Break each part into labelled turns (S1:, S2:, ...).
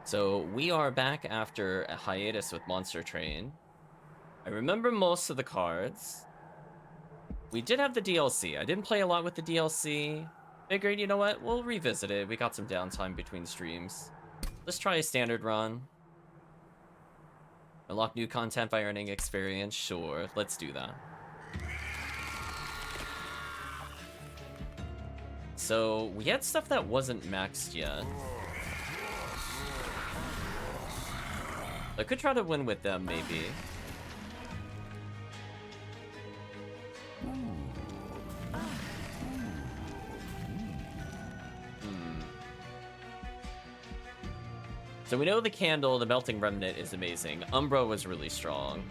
S1: So we are back after a hiatus with Monster Train. I remember most of the cards. We did have the DLC. I didn't play a lot with the DLC. Figured, you know what? We'll revisit it. We got some downtime between streams. Let's try a standard run. Unlock new content by earning experience. Sure, let's do that. So we had stuff that wasn't maxed yet. I could try to win with them, maybe. So we know the candle, the melting remnant is amazing. Umbra was really strong.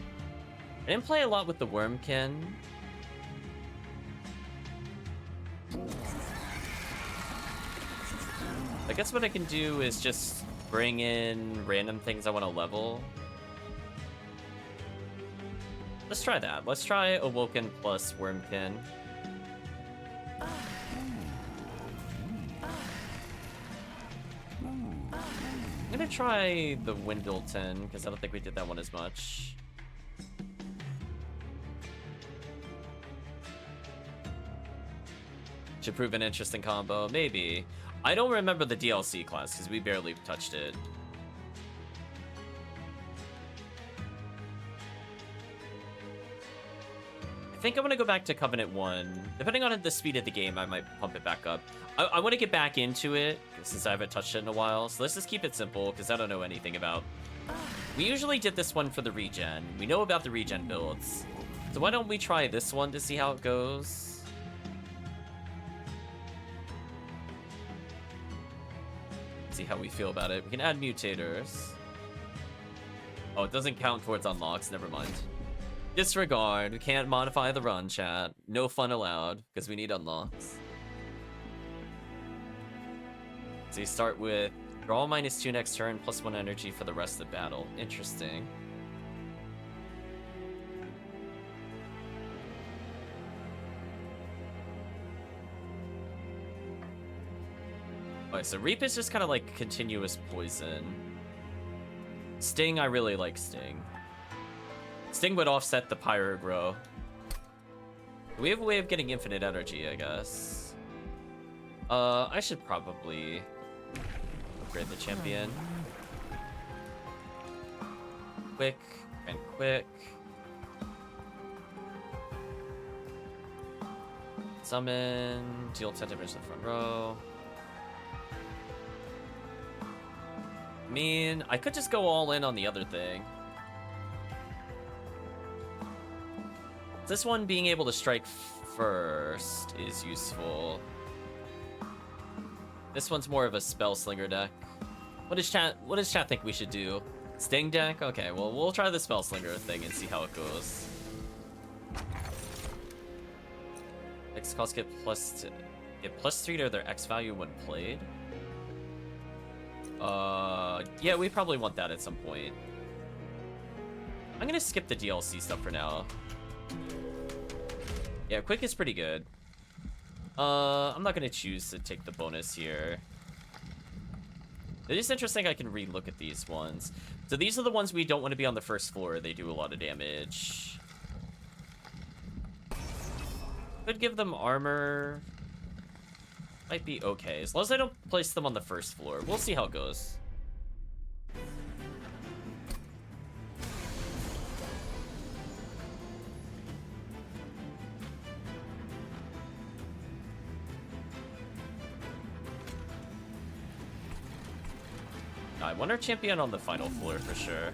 S1: I didn't play a lot with the Wormkin. I guess what I can do is just bring in random things I want to level. Let's try that. Let's try Awoken plus Wormkin. I'm gonna try the Windleton, because I don't think we did that one as much. Should prove an interesting combo, maybe. I don't remember the DLC class, because we barely touched it. I think I'm gonna go back to Covenant 1. Depending on the speed of the game, I might pump it back up. I want to get back into it, since I haven't touched it in a while. So let's just keep it simple, because I don't know anything about... We usually did this one for the regen. We know about the regen builds. So why don't we try this one to see how it goes? See how we feel about it. We can add mutators. Oh, it doesn't count towards unlocks. Never mind. Disregard. We can't modify the run, chat. No fun allowed, because we need unlocks. So you start with draw -2 next turn, +1 energy for the rest of the battle. Interesting. Alright, so Reap is just kind of like continuous poison. Sting, I really like Sting. Sting would offset the Pyrogrow. We have a way of getting infinite energy, I guess. I should probably upgrade the champion. Quick and quick. Summon, deal 10 damage to the front row. I mean, I could just go all in on the other thing. This one being able to strike first is useful. This one's more of a spell slinger deck. What does chat think we should do? Sting deck? Okay, well, we'll try the spell slinger thing and see how it goes. X cost get +3 to their X value when played. Yeah, we probably want that at some point. I'm gonna skip the DLC stuff for now. Yeah, quick is pretty good. I'm not gonna choose to take the bonus here. It is interesting I can re-look at these ones. So these are the ones we don't want to be on the first floor. They do a lot of damage. Could give them armor. Might be okay, as long as I don't place them on the first floor. We'll see how it goes. I want our champion on the final floor for sure.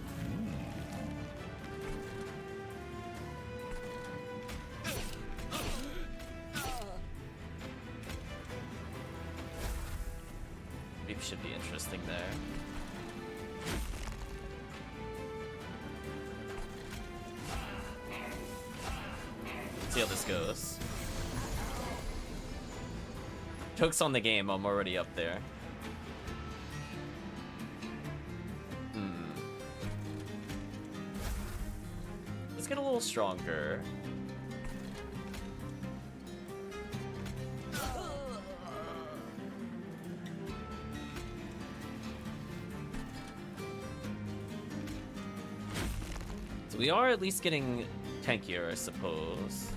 S1: Maybe should be interesting there. See how this goes. Joke's on the game, I'm already up there. Let's get a little stronger. So we are at least getting tankier, I suppose.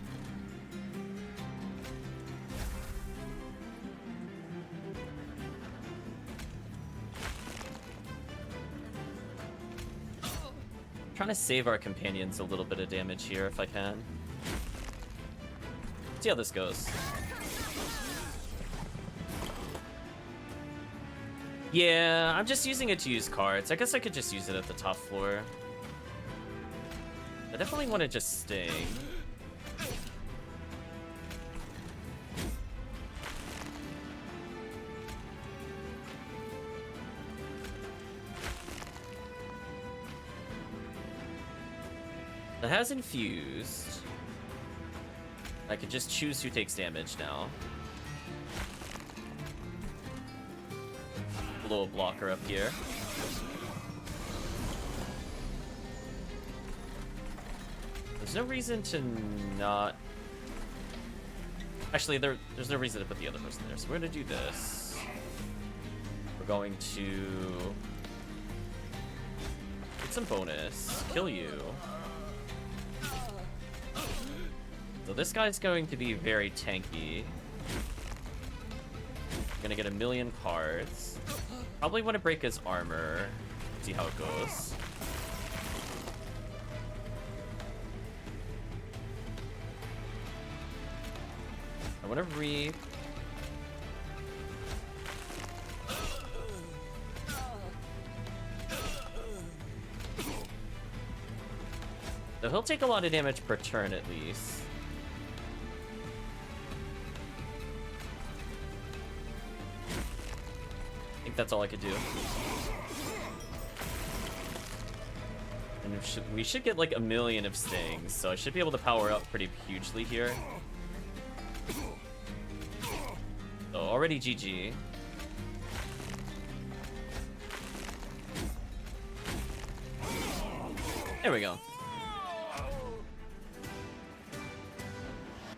S1: Trying to save our companions a little bit of damage here if I can. See how this goes. Yeah, I'm just using it to use cards. I guess I could just use it at the top floor. I definitely want to just sting. It has infused. I could just choose who takes damage now. A little blocker up here. There's no reason to not... Actually, there's no reason to put the other person there. So we're gonna do this. We're going to... get some bonus. Kill you. So this guy's going to be very tanky. Gonna get 1,000,000 cards. Probably want to break his armor. See how it goes. I want to reap. So he'll take a lot of damage per turn at least. I think that's all I could do. And we should get like 1,000,000 of stings, so I should be able to power up pretty hugely here. So already GG. There we go.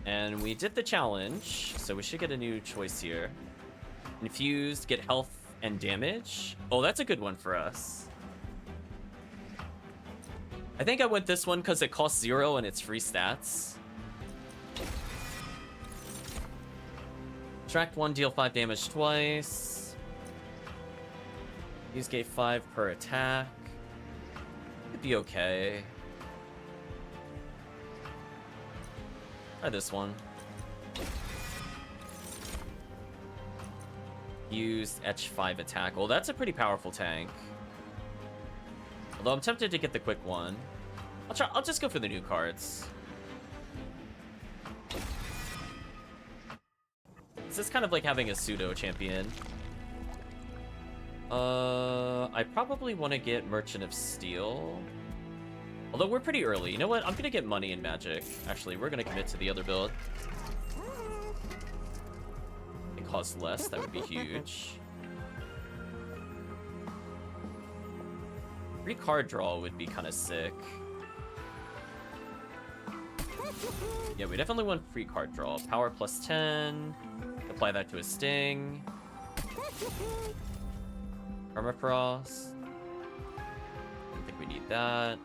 S1: And we did the challenge, so we should get a new choice here. Infused, get health and damage. Oh, that's a good one for us. I think I went this one because it costs 0 and it's free stats. Subtract 1, deal 5 damage twice. Use gate 5 per attack. Could be okay. Try this one. Use Etch 5 attack. Well, that's a pretty powerful tank. Although I'm tempted to get the quick one. I'll just go for the new cards. This is kind of like having a pseudo champion. I probably want to get Merchant of Steel. Although we're pretty early. You know what? I'm gonna get money and magic. Actually, we're gonna commit to the other build. It costs less. That would be huge. Free card draw would be kind of sick. Yeah, we definitely want free card draw. Power plus 10. Apply that to a sting. Permafrost. I think we need that.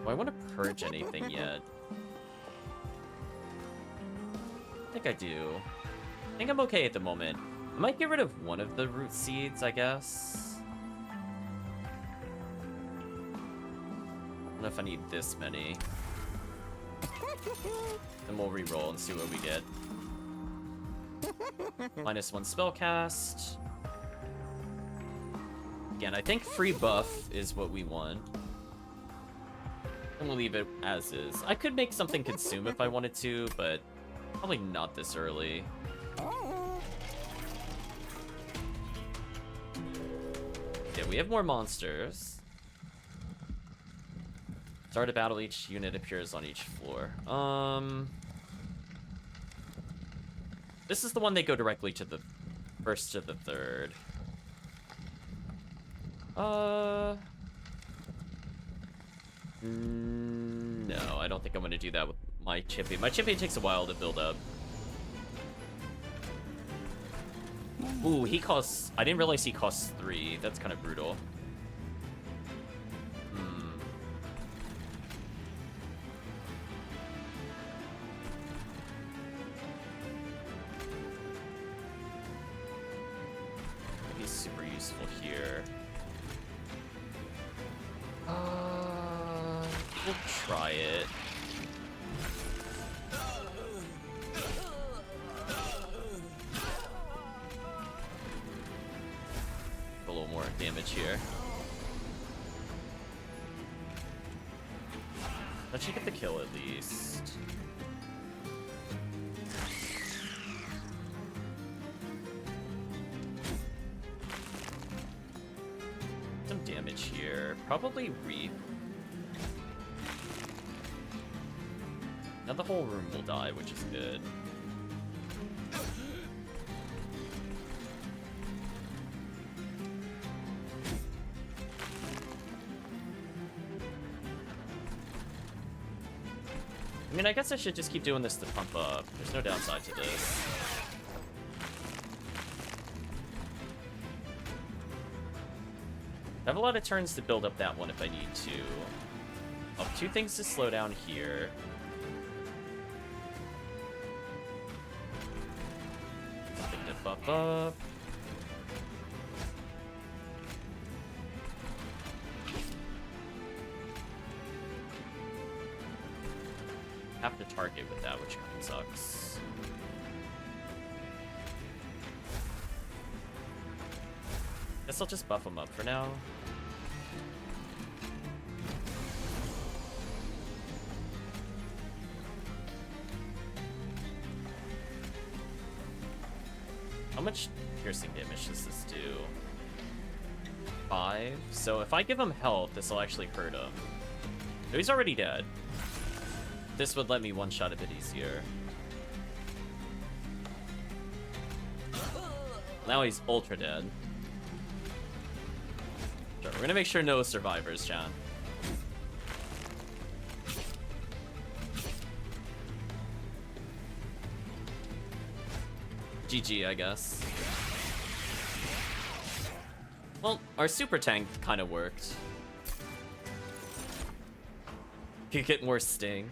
S1: Do I want to purge anything yet? I think I do. I think I'm okay at the moment. I might get rid of one of the root seeds, I guess. I don't know if I need this many. Then we'll re-roll and see what we get. -1 spell cast. Again, I think free buff is what we want. And we'll leave it as is. I could make something consume if I wanted to, but probably not this early. Yeah, we have more monsters. Start a battle, each unit appears on each floor. This is the one they go directly to the first to the third. No, I don't think I'm gonna do that with my champion. My champion takes a while to build up. Ooh, he costs... I didn't realize he costs 3. That's kind of brutal. be super useful here. We'll try it. A little more damage here. That should get the kill at least. Some damage here. Probably Reap. Now the whole room will die, which is good. I mean, I guess I should just keep doing this to pump up. There's no downside to this. I have a lot of turns to build up that one if I need to. I'll have 2 things to slow down here. Something to buff up. Have to target with that, which kind of sucks. Guess I'll just buff him up for now. How much piercing damage does this do? 5? So if I give him health, this will actually hurt him. No, he's already dead. This would let me one-shot a bit easier. Now he's ultra dead. Sure, we're gonna make sure no survivors, John. GG, I guess. Well, our super tank kind of worked. Could get more sting.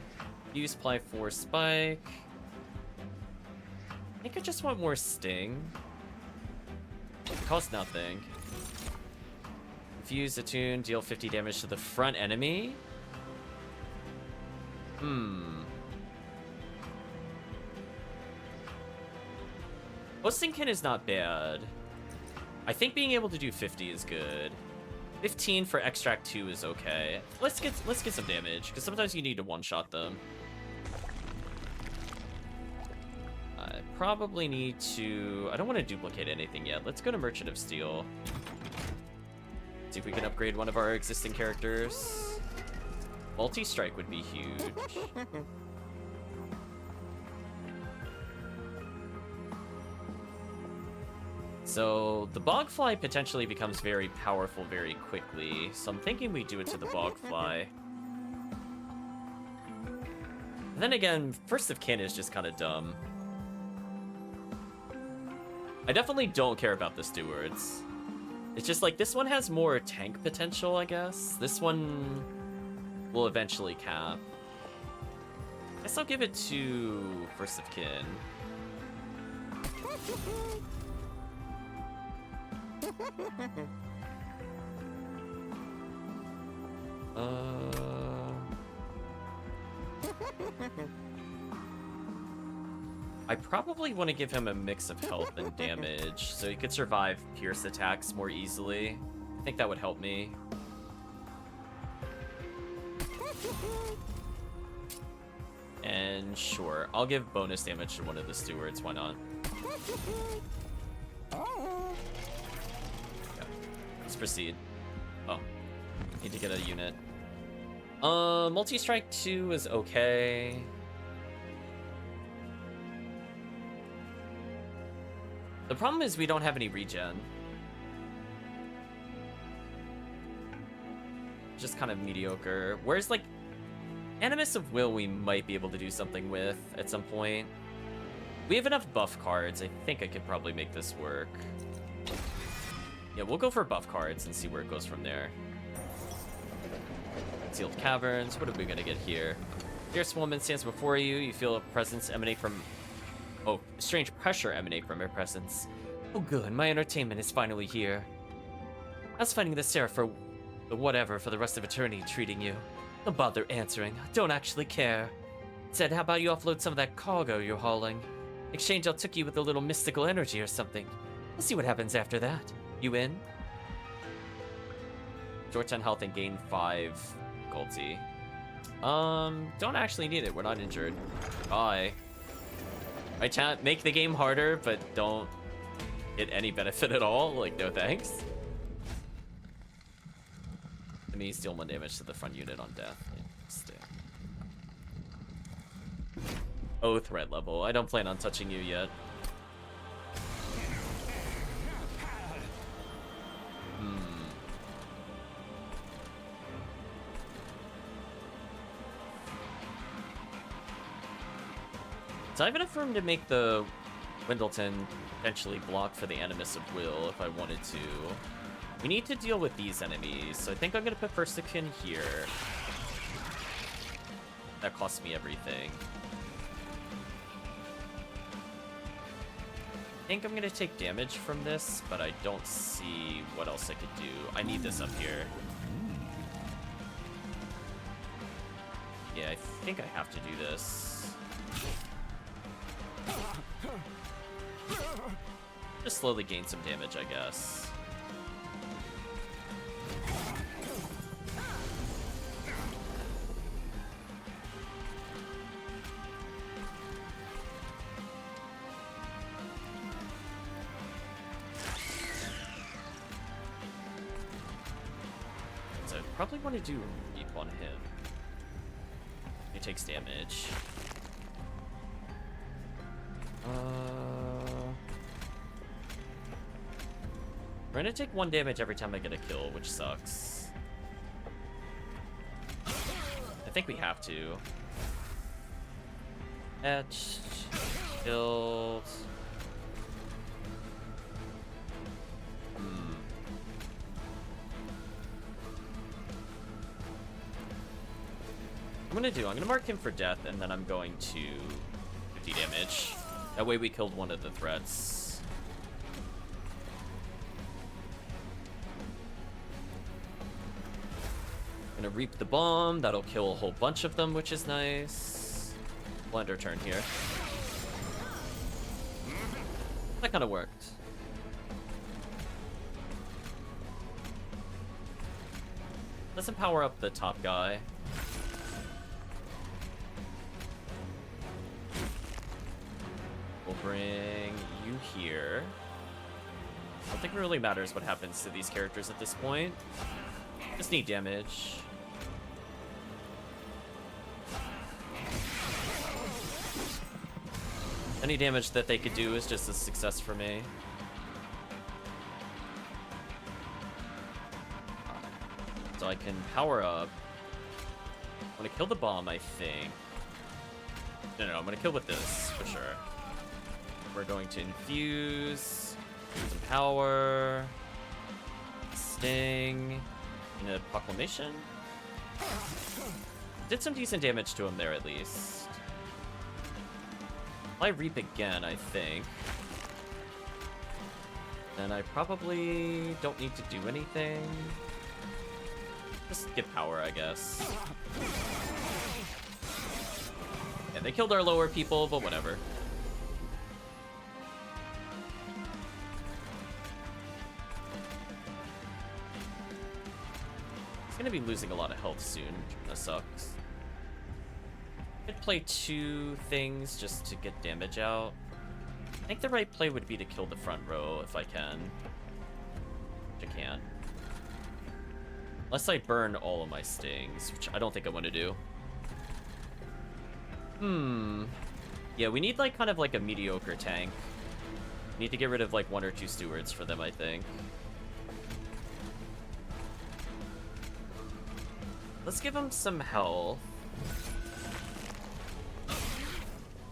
S1: Use Ply 4 Spike. I think I just want more sting. It costs nothing. Fuse Attune, deal 50 damage to the front enemy. Postingkin is not bad. I think being able to do 50 is good. 15 for Extract 2 is okay. Let's get some damage, because sometimes you need to one-shot them. I probably need to... I don't want to duplicate anything yet. Let's go to Merchant of Steel. See if we can upgrade one of our existing characters. Multi-strike would be huge. So the Bogfly potentially becomes very powerful very quickly. So I'm thinking we do it to the Bogfly. Then again, First of Kin is just kind of dumb. I definitely don't care about the Stewards. It's just like, this one has more tank potential, I guess. This one will eventually cap. I guess I'll give it to First of Kin. I probably want to give him a mix of health and damage, so he could survive pierce attacks more easily. I think that would help me. And sure, I'll give bonus damage to one of the stewards, why not? Okay, let's proceed. Oh, need to get a unit. Multi-strike 2 is okay. The problem is we don't have any regen. Just kind of mediocre. Whereas, like, Animus of Will we might be able to do something with at some point. We have enough buff cards. I think I could probably make this work. Yeah, we'll go for buff cards and see where it goes from there. Sealed Caverns. What are we going to get here? Fierce woman stands before you. You feel a presence emanate from... Oh, strange pressure emanate from her presence. Oh good, my entertainment is finally here. I was fighting the Seraph for whatever for the rest of eternity treating you. Don't bother answering, I don't actually care. Instead, how about you offload some of that cargo you're hauling? In exchange, I'll took you with a little mystical energy or something. We'll see what happens after that. You in? Short 10 health and gain 5 Goldsy. Don't actually need it, we're not injured. Bye. I can't make the game harder, but don't get any benefit at all. Like, no thanks. Let me deal 1 damage to the front unit on death. Stay. Oh, threat level. I don't plan on touching you yet. So I've been affirmed to make the Wendleton potentially block for the Animus of Will if I wanted to. We need to deal with these enemies, so I think I'm going to put Firstikin here. That costs me everything. I think I'm going to take damage from this, but I don't see what else I could do. I need this up here. Yeah, I think I have to do this. Just slowly gain some damage, I guess. So I probably want to do a Reap on him. He takes damage. We're gonna take 1 damage every time I get a kill, which sucks. I think we have to. Etched. Killed. I'm gonna mark him for death, and then I'm going to 50 damage. That way we killed one of the threats. Gonna reap the bomb. That'll kill a whole bunch of them, which is nice. Blender turn here. That kind of worked. Let's power up the top guy. We'll bring you here. I don't think it really matters what happens to these characters at this point. Just need damage. Any damage that they could do is just a success for me. So I can power up. I'm gonna kill the bomb, I think. No, I'm gonna kill with this, for sure. We're going to infuse, some power, sting, and a proclamation. Did some decent damage to him there at least. I reap again, I think. Then I probably don't need to do anything. Just get power, I guess. Yeah, they killed our lower people, but whatever. He's gonna be losing a lot of health soon. That sucks. I'd play 2 things just to get damage out. I think the right play would be to kill the front row if I can. Which I can. Unless I burn all of my stings, which I don't think I want to do. Yeah, we need like kind of like a mediocre tank. Need to get rid of like 1 or 2 stewards for them, I think. Let's give him some health.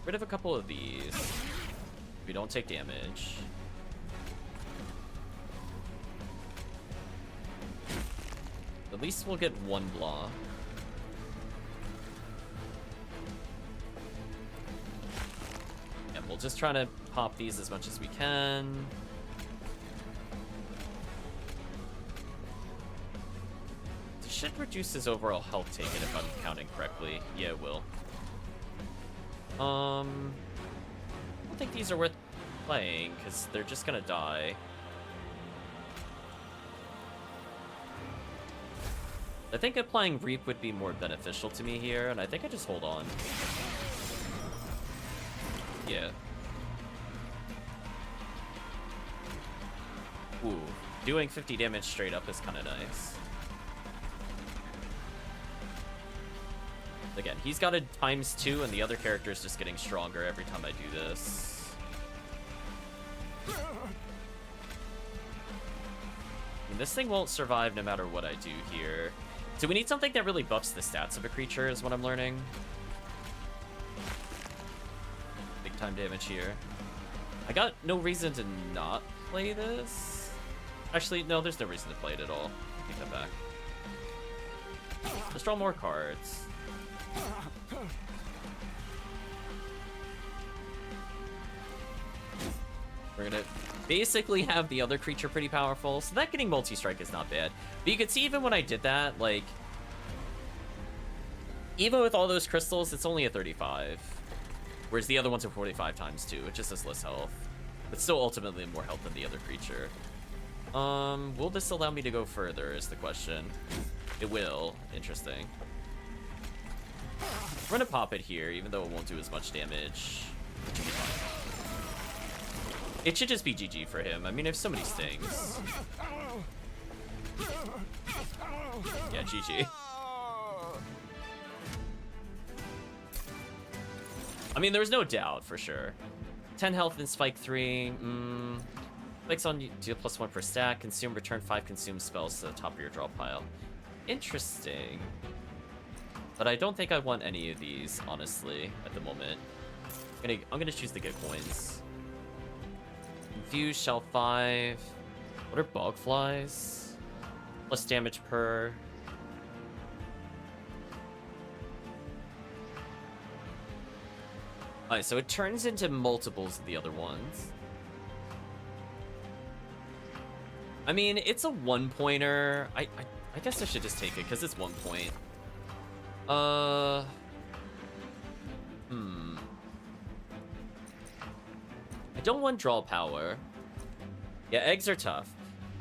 S1: Rid of a couple of these. We don't take damage. At least we'll get 1 blah. And we'll just try to pop these as much as we can. should reduce his overall health taken if I'm counting correctly. Yeah, it will. I don't think these are worth playing, because they're just gonna die. I think applying Reap would be more beneficial to me here, and I think I just hold on. Yeah. Ooh, doing 50 damage straight up is kind of nice. Again, he's got a ×2, and the other character is just getting stronger every time I do this. I mean, this thing won't survive no matter what I do here. So we need something that really buffs the stats of a creature, is what I'm learning. Big time damage here. I got no reason to not play this. Actually, no, there's no reason to play it at all. Take that back. Let's draw more cards. We're gonna basically have the other creature pretty powerful, so that getting multi-strike is not bad. But you can see even when I did that, like, even with all those crystals, it's only a 35. Whereas the other ones are 45 ×2, which just has less health. But still ultimately more health than the other creature. Will this allow me to go further is the question. It will. Interesting. We're gonna pop it here, even though it won't do as much damage. It should be fine. It should just be GG for him. I mean, I have so many stings. Yeah, GG. I mean, there's no doubt, for sure. 10 health in Spike 3. Spikes on you, deal +1 per stack. Consume, return 5 consumed spells to the top of your draw pile. Interesting. But I don't think I want any of these, honestly, at the moment. I'm gonna choose the good coins. Infuse, Shell 5. What are bog flies? Plus damage per. Alright, so it turns into multiples of the other ones. I mean, it's a 1-pointer. I guess I should just take it, because it's 1 point. I don't want draw power. Yeah, eggs are tough.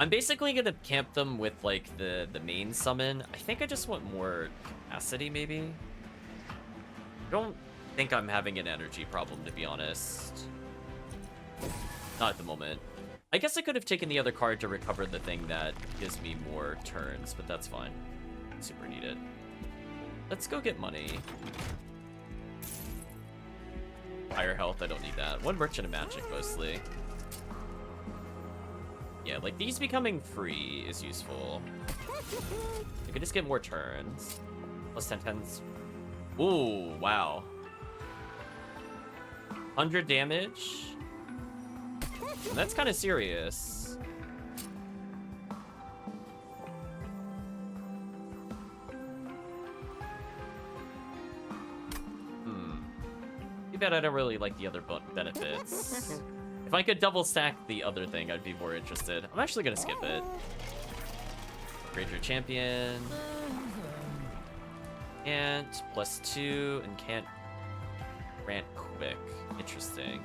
S1: I'm basically gonna camp them with, like, the main summon. I think I just want more capacity, maybe? I don't think I'm having an energy problem, to be honest. Not at the moment. I guess I could have taken the other card to recover the thing that gives me more turns, but that's fine. Super need it. Let's go get money. Higher health, I don't need that. One Merchant of Magic, mostly. Yeah, like, these becoming free is useful. I could just get more turns. Plus 10 tens. Ooh, wow. 100 damage? And that's kind of serious. Too bad I don't really like the other benefits. If I could double stack the other thing, I'd be more interested. I'm actually gonna skip it. Upgrade your champion. Can't, +2, and can't grant quick. Interesting.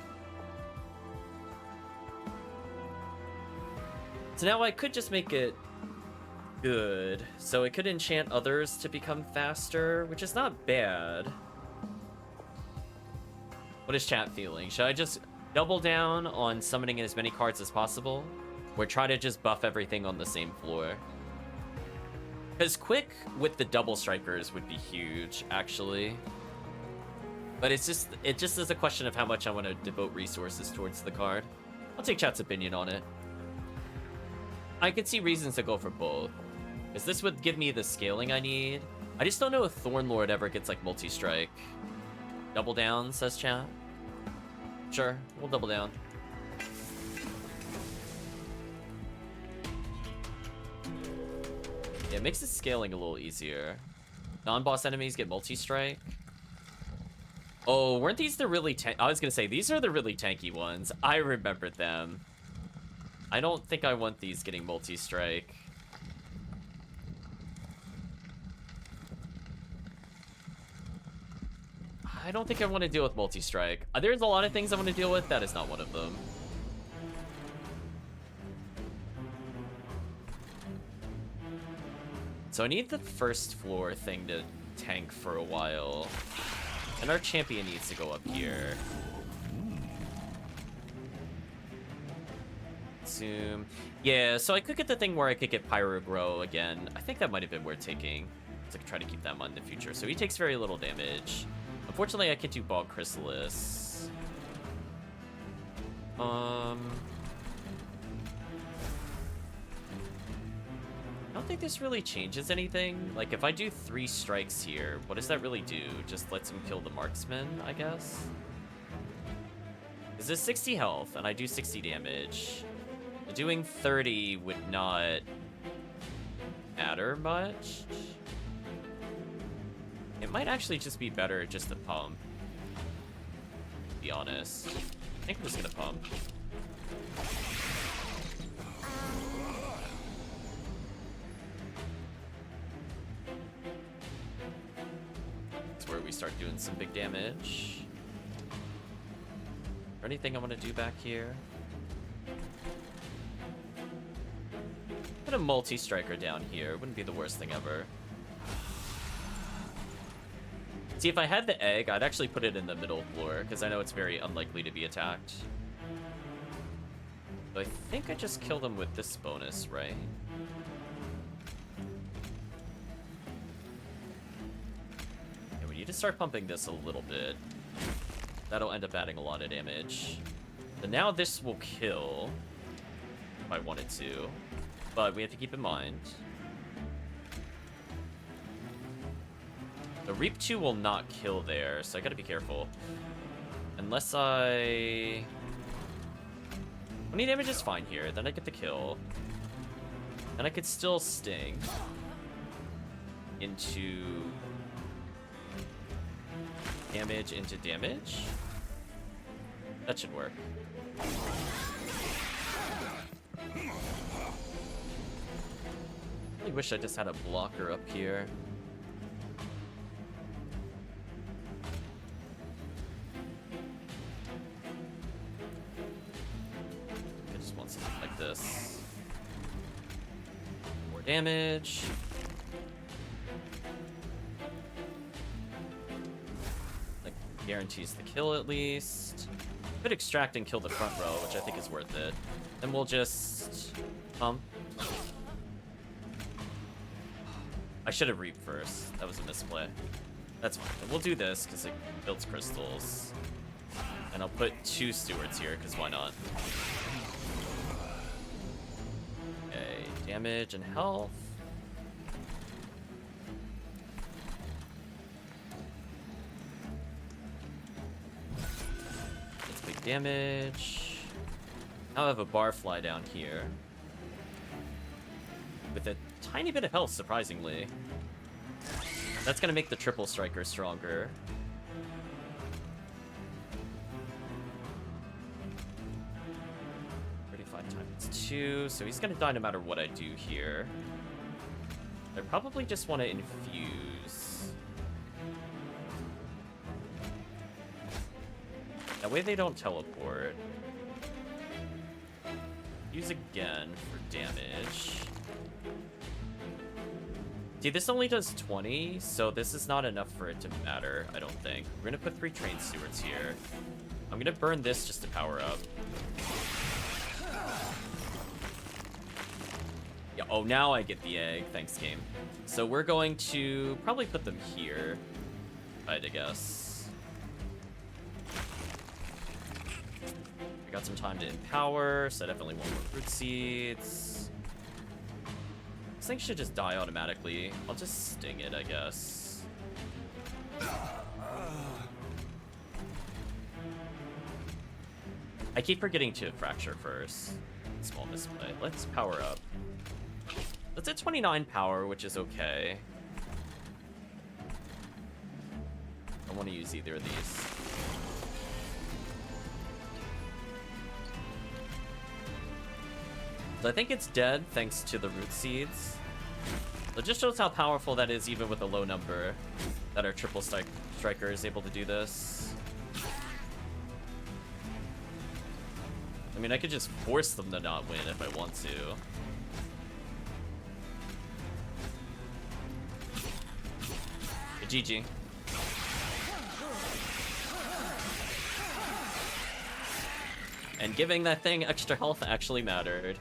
S1: So now I could just make it good. So it could enchant others to become faster, which is not bad. What is chat feeling? Should I just double down on summoning in as many cards as possible? Or try to just buff everything on the same floor? Because quick with the double strikers would be huge, actually. But it just is a question of how much I want to devote resources towards the card. I'll take chat's opinion on it. I could see reasons to go for both. Because this would give me the scaling I need. I just don't know if Thornlord ever gets, like, multi-strike. Double down, says chat. Sure, we'll double down. Yeah, it makes the scaling a little easier. Non-boss enemies get multi-strike. Oh, weren't these the really I was gonna say, these are the really tanky ones. I remembered them. I don't think I want these getting multi-strike. I don't think I want to deal with multi-strike. There's a lot of things I want to deal with. That is not one of them. So I need the first floor thing to tank for a while. And our champion needs to go up here. Zoom. Yeah, so I could get the thing where I could get Pyro Grow again. I think that might have been worth taking. To try to keep that in the future. So he takes very little damage. Unfortunately, I can't do Bog Chrysalis. I don't think this really changes anything. Like, if I do 3 strikes here, what does that really do? Just lets him kill the marksman, I guess? Is this 60 health, and I do 60 damage? Doing 30 would not matter much. It might actually just be better just to pump. To be honest. I think I'm just gonna pump. That's where we start doing some big damage. Or anything I want to do back here? Put a multi-striker down here. Wouldn't be the worst thing ever. See, if I had the egg, I'd actually put it in the middle floor, because I know it's very unlikely to be attacked. But I think I just killed him with this bonus, right? Yeah, we need to start pumping this a little bit. That'll end up adding a lot of damage. And now this will kill, if I wanted to. But we have to keep in mind. The Reap 2 will not kill there, so I gotta be careful. Unless I... 20 damage is fine here, then I get the kill. Then I could still sting into damage into damage. That should work. I really wish I just had a blocker up here. This. More damage. That guarantees the kill at least. Could extract and kill the front row, which I think is worth it. Then we'll just pump. I should have reaped first. That was a misplay. That's fine. But we'll do this because it builds crystals. And I'll put 2 stewards here because why not? Damage and health. That's big damage. Now I have a barfly down here. With a tiny bit of health, surprisingly. That's gonna make the triple striker stronger. Times 2, so he's gonna die no matter what I do here. I probably just want to infuse. That way they don't teleport. Use again for damage. See, this only does 20, so this is not enough for it to matter, I don't think. We're gonna put 3 trained stewards here. I'm gonna burn this just to power up. Yeah, oh, now I get the egg. Thanks, game. So we're going to probably put them here, if I had to guess. I got some time to empower, so I definitely want more fruit seeds. This thing should just die automatically. I'll just sting it, I guess. I keep forgetting to fracture first. Small misplay. Let's power up. That's at 29 power, which is okay. I don't want to use either of these. So I think it's dead thanks to the root seeds. It just shows how powerful that is even with a low number, that our triple striker is able to do this. I mean, I could just force them to not win if I want to. GG. And giving that thing extra health actually mattered.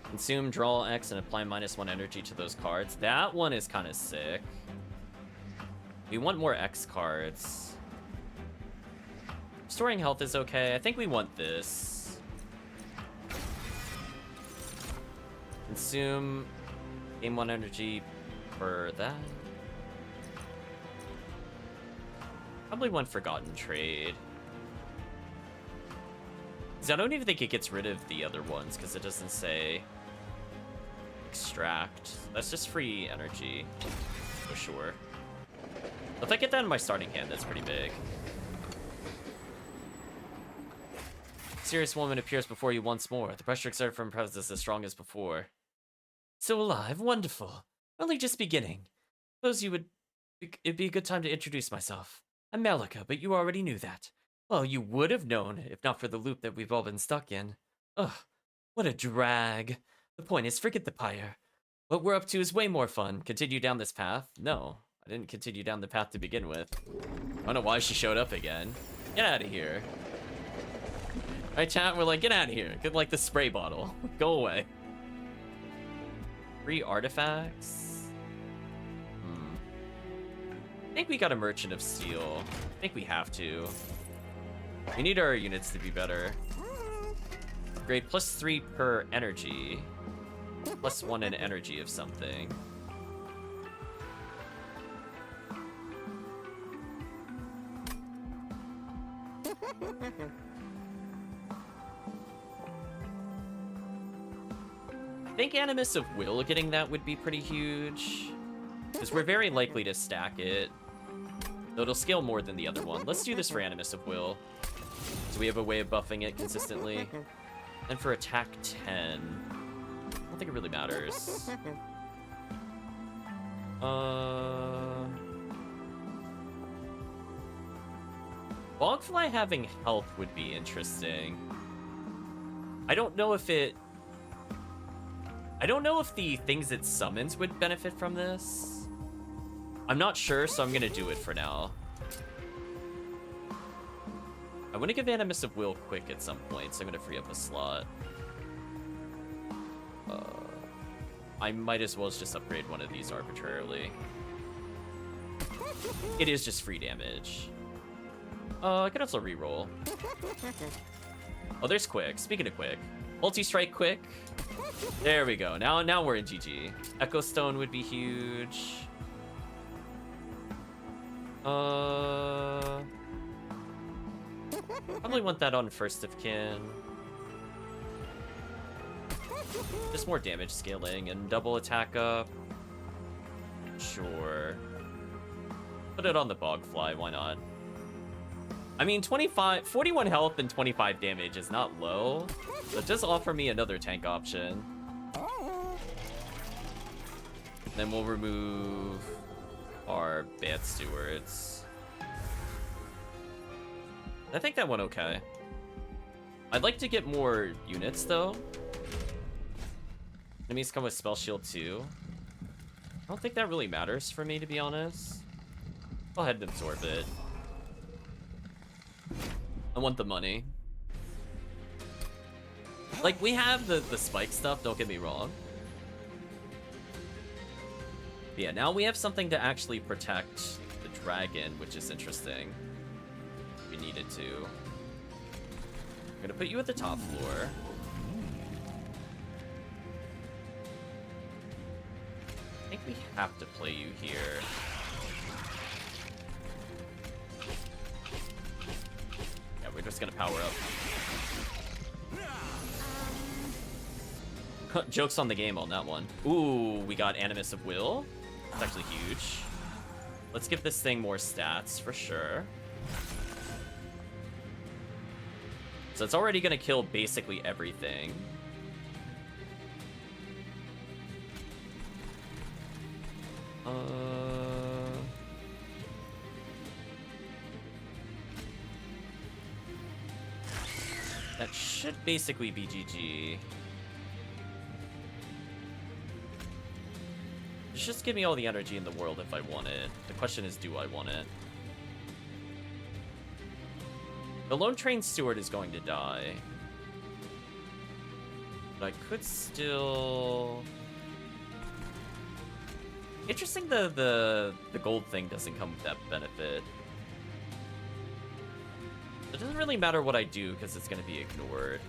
S1: Consume, draw X, and apply -1 energy to those cards. That one is kind of sick. We want more X cards. Storing health is okay. I think we want this. Consume, gain 1 energy for that. Probably one Forgotten Trade. I don't even think it gets rid of the other ones because it doesn't say extract. That's just free energy, for sure. If I get that in my starting hand, that's pretty big. Serious woman appears before you once more. The pressure exerted from presence is as strong as before. Still alive, wonderful. Only just beginning. Suppose it'd be a good time to introduce myself. I'm Malika, but you already knew that. Well, you would have known, if not for the loop that we've all been stuck in. Ugh, what a drag. The point is, forget the pyre. What we're up to is way more fun. Continue down this path? No, I didn't continue down the path to begin with. I don't know why she showed up again. Get out of here. Right, chat? We're like, get out of here. Get like the spray bottle. Go away. Free artifacts? I think we got a Merchant of Steel. I think we have to. We need our units to be better. Grade +3 per energy. +1 in energy of something. I think Animus of Will getting that would be pretty huge. Because we're very likely to stack it. Though it'll scale more than the other one. Let's do this for Animus of Will. So we have a way of buffing it consistently. And for attack 10. I don't think it really matters. Bogfly having health would be interesting. I don't know if the things it summons would benefit from this. I'm not sure, so I'm gonna do it for now. I want to give Animus of Will quick at some point, so I'm gonna free up a slot. I might as well just upgrade one of these arbitrarily. It is just free damage. I could also reroll. Oh, there's quick. Speaking of quick, multi-strike quick. There we go. Now we're in GG. Echo Stone would be huge. Probably want that on First of Kin. Just more damage scaling and double attack up. Sure. Put it on the Bogfly, why not? I mean, 41 health and 25 damage is not low, so just offer me another tank option. Then we'll remove our Bad Stewards. I think that went okay. I'd like to get more units, though. Enemies come with Spell Shield, too. I don't think that really matters for me, to be honest. Go ahead and absorb it. I want the money. Like, we have the spike stuff, don't get me wrong. But yeah, now we have something to actually protect the dragon, which is interesting. We needed to. I'm gonna put you at the top floor. I think we have to play you here. Yeah, we're just gonna power up. Joke's on the game on that one. Ooh, we got Animus of Will. That's actually huge. Let's give this thing more stats for sure. So it's already gonna kill basically everything. That should basically be GG. Just give me all the energy in the world if I want it. The question is, do I want it? The Lone Train Steward is going to die. But I could still... Interesting the gold thing doesn't come with that benefit. It doesn't really matter what I do because it's going to be ignored.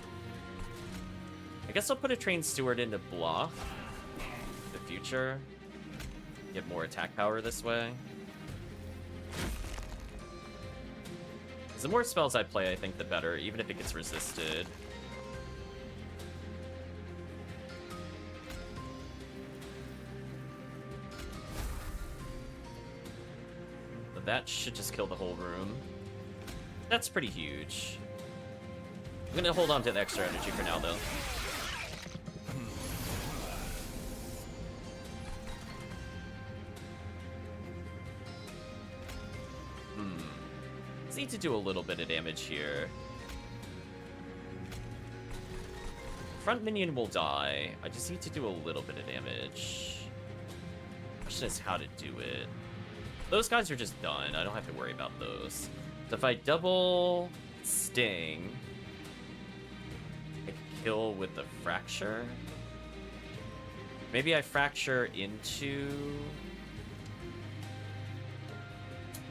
S1: I guess I'll put a Train Steward into block in the future. Get more attack power this way. The more spells I play, I think the better, even if it gets resisted. But that should just kill the whole room. That's pretty huge. I'm gonna hold on to the extra energy for now, though. Need to do a little bit of damage here. Front minion will die. I just need to do a little bit of damage. Question is how to do it. Those guys are just done. I don't have to worry about those. So if I double Sting, I can kill with the Fracture. Maybe I Fracture into...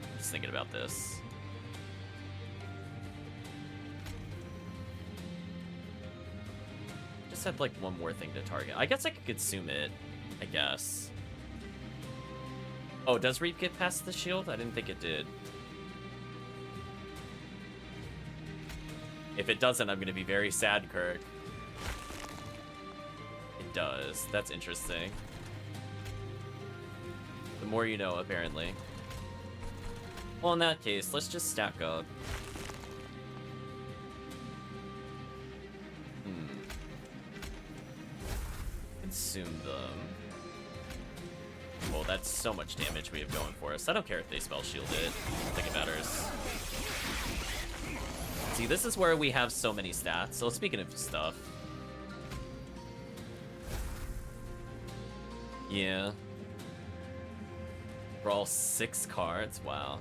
S1: I'm just thinking about this. Had like one more thing to target. I guess I could consume it, I guess. Oh, does Reap get past the shield? I didn't think it did. If it doesn't, I'm gonna be very sad, Kirk. It does. That's interesting. The more you know, apparently. Well, in that case, let's just stack up. Consume them. Well, that's so much damage we have going for us. I don't care if they spell shield it. I don't think it matters. See, this is where we have so many stats. So speaking of stuff. Yeah. Draw 6 cards. Wow.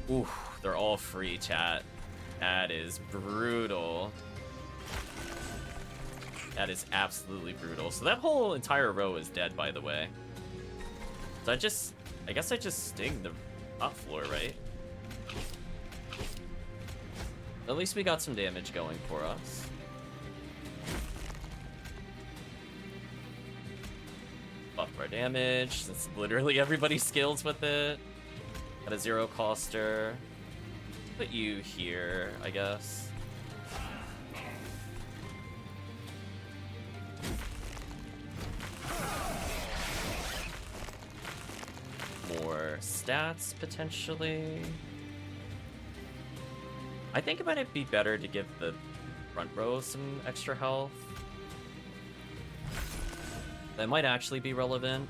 S1: Ooh, they're all free, chat. That is brutal. That is absolutely brutal. So that whole entire row is dead, by the way. So I guess I just sting the top floor, right? At least we got some damage going for us. Buff our damage, since literally everybody scales with it. Got a 0 coster. Put you here, I guess. More stats, potentially. I think it might be better to give the front row some extra health. That might actually be relevant.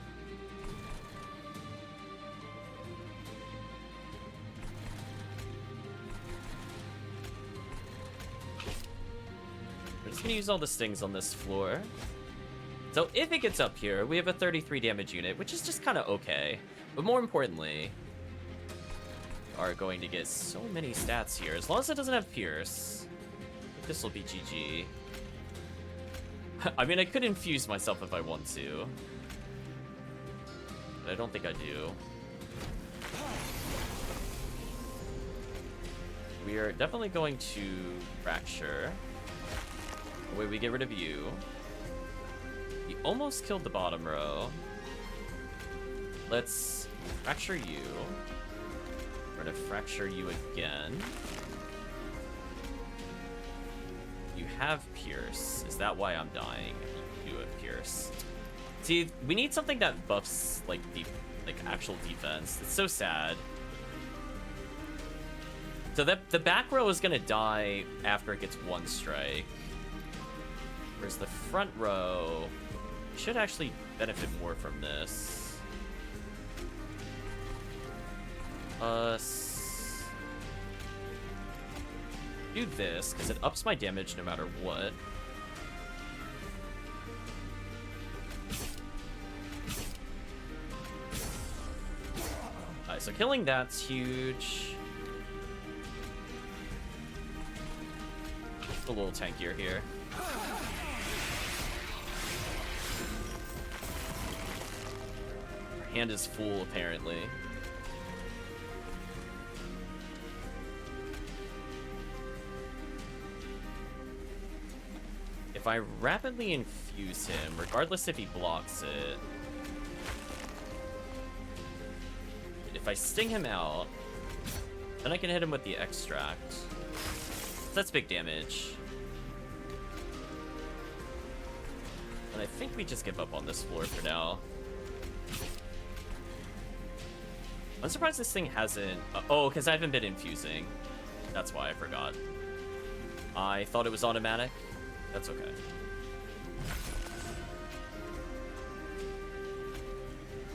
S1: We're just gonna use all the stings on this floor. So if it gets up here, we have a 33 damage unit, which is just kind of okay. But more importantly, we are going to get so many stats here. As long as it doesn't have Pierce, this will be GG. I mean, I could infuse myself if I want to, but I don't think I do. We are definitely going to Fracture. The way we get rid of you. We almost killed the bottom row. Let's Fracture you. We're gonna Fracture you again. You have Pierce. Is that why I'm dying? You do have Pierce. See, we need something that buffs like actual defense. It's so sad. So that the back row is gonna die after it gets 1 strike. Whereas the front row should actually benefit more from this. Do this, because it ups my damage no matter what. Alright, so killing that's huge. A little tankier here. Our hand is full, apparently. If I rapidly infuse him, regardless if he blocks it, if I sting him out, then I can hit him with the extract. That's big damage. And I think we just give up on this floor for now. I'm surprised this thing hasn't... oh, because I haven't been infusing. That's why I forgot. I thought it was automatic. That's okay.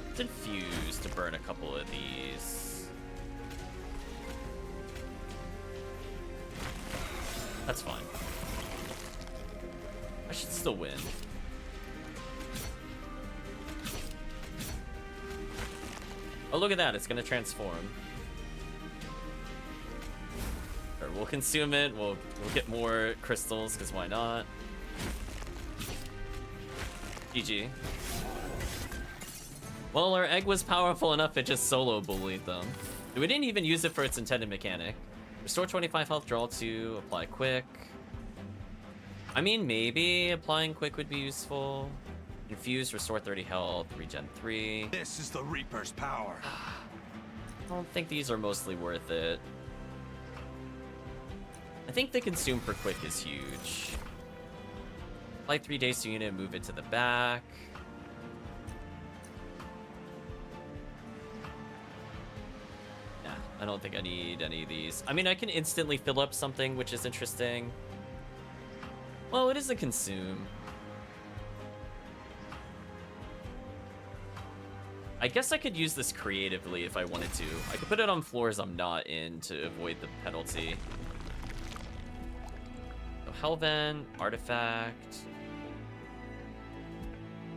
S1: Let's infuse to burn a couple of these. That's fine. I should still win. Oh, look at that. It's going to transform. Or we'll consume it. We'll get more crystals, because why not? GG. Well, our egg was powerful enough it just solo bullied them. We didn't even use it for its intended mechanic. Restore 25 health, draw 2, apply quick. I mean, maybe applying quick would be useful. Infuse, restore 30 health, regen 3.
S2: This is the Reaper's power.
S1: I don't think these are mostly worth it. I think the consume per quick is huge. Apply 3 days to unit, move it to the back. Nah, I don't think I need any of these. I mean, I can instantly fill up something, which is interesting. Well, it is a consume. I guess I could use this creatively if I wanted to. I could put it on floors I'm not in to avoid the penalty. So Hellvent, Artifact.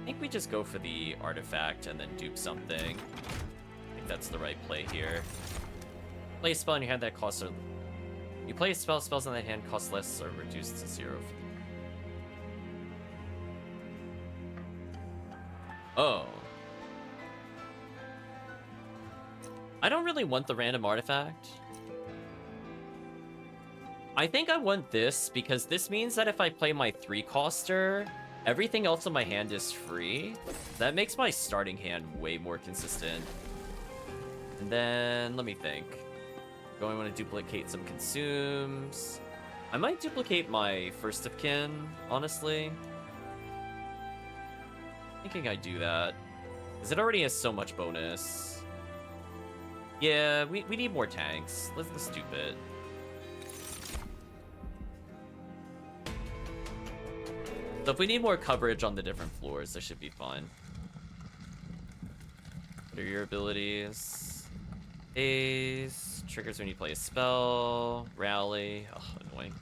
S1: I think we just go for the Artifact and then dupe something. I think that's the right play here. Play a spell in your hand that costs... You play a spell, spells in that hand cost less or reduced to 0. Oh. I don't really want the random artifact. I think I want this because this means that if I play my 3-coster, everything else in my hand is free. That makes my starting hand way more consistent. And then, let me think. Do I want to duplicate some consumes? I might duplicate my First of Kin, honestly. Thinking I do that. Because it already has so much bonus. Yeah, we need more tanks. Let's dupe it. So if we need more coverage on the different floors, this should be fine. What are your abilities? Haze, triggers when you play a spell, rally. Oh, annoying.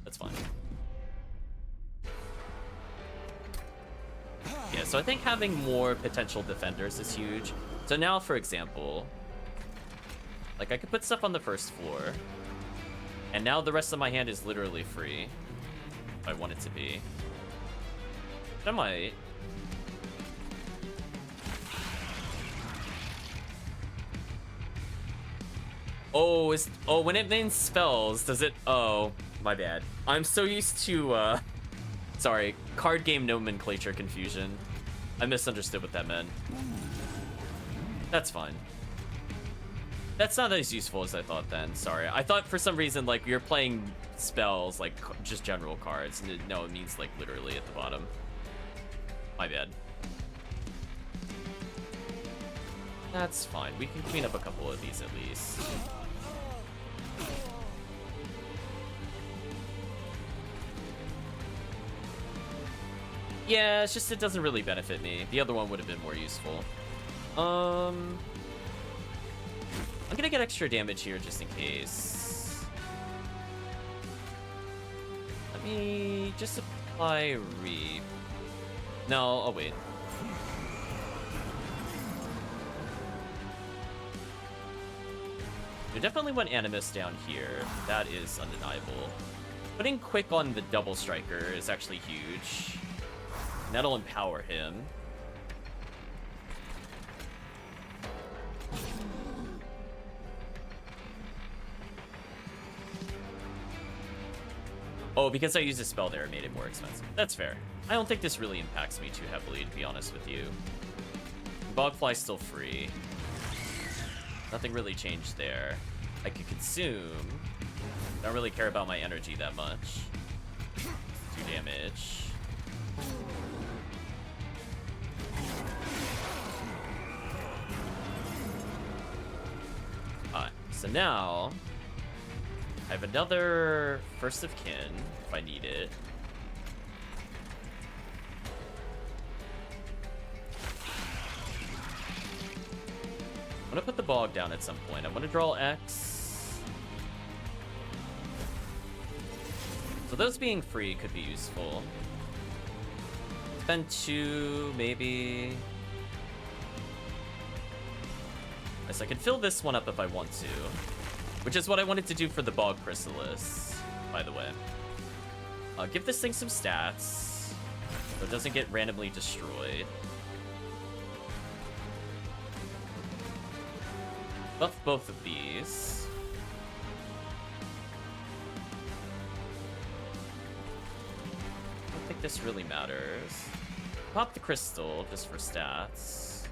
S1: That's fine. Yeah, so I think having more potential defenders is huge. So now, for example, like I could put stuff on the first floor, and now the rest of my hand is literally free, if I want it to be. I might. Oh, when it means spells, does it? Oh, my bad. I'm so used to, sorry, card game nomenclature confusion. I misunderstood what that meant. That's fine. That's not as useful as I thought then, sorry. I thought for some reason, like, you're playing spells, like, just general cards. No, it means, like, literally at the bottom. My bad. That's fine. We can clean up a couple of these at least. Yeah, it's just it doesn't really benefit me. The other one would have been more useful. I'm gonna get extra damage here just in case. Let me just apply Reap. No, I'll wait. We definitely want Animus down here. That is undeniable. Putting Quick on the double striker is actually huge. And that'll empower him. Oh, because I used a spell there, it made it more expensive. That's fair. I don't think this really impacts me too heavily, to be honest with you. Bogfly's still free. Nothing really changed there. I could consume. Don't really care about my energy that much. 2 damage. Alright, so now I have another First of Kin if I need it. I'm gonna put the Bog down at some point. I'm gonna draw X. So those being free could be useful. Spend 2, maybe. Yes, I can fill this one up if I want to. Which is what I wanted to do for the Bog Chrysalis, by the way. Give this thing some stats, so it doesn't get randomly destroyed. Buff both of these. I don't think this really matters. Pop the crystal just for stats.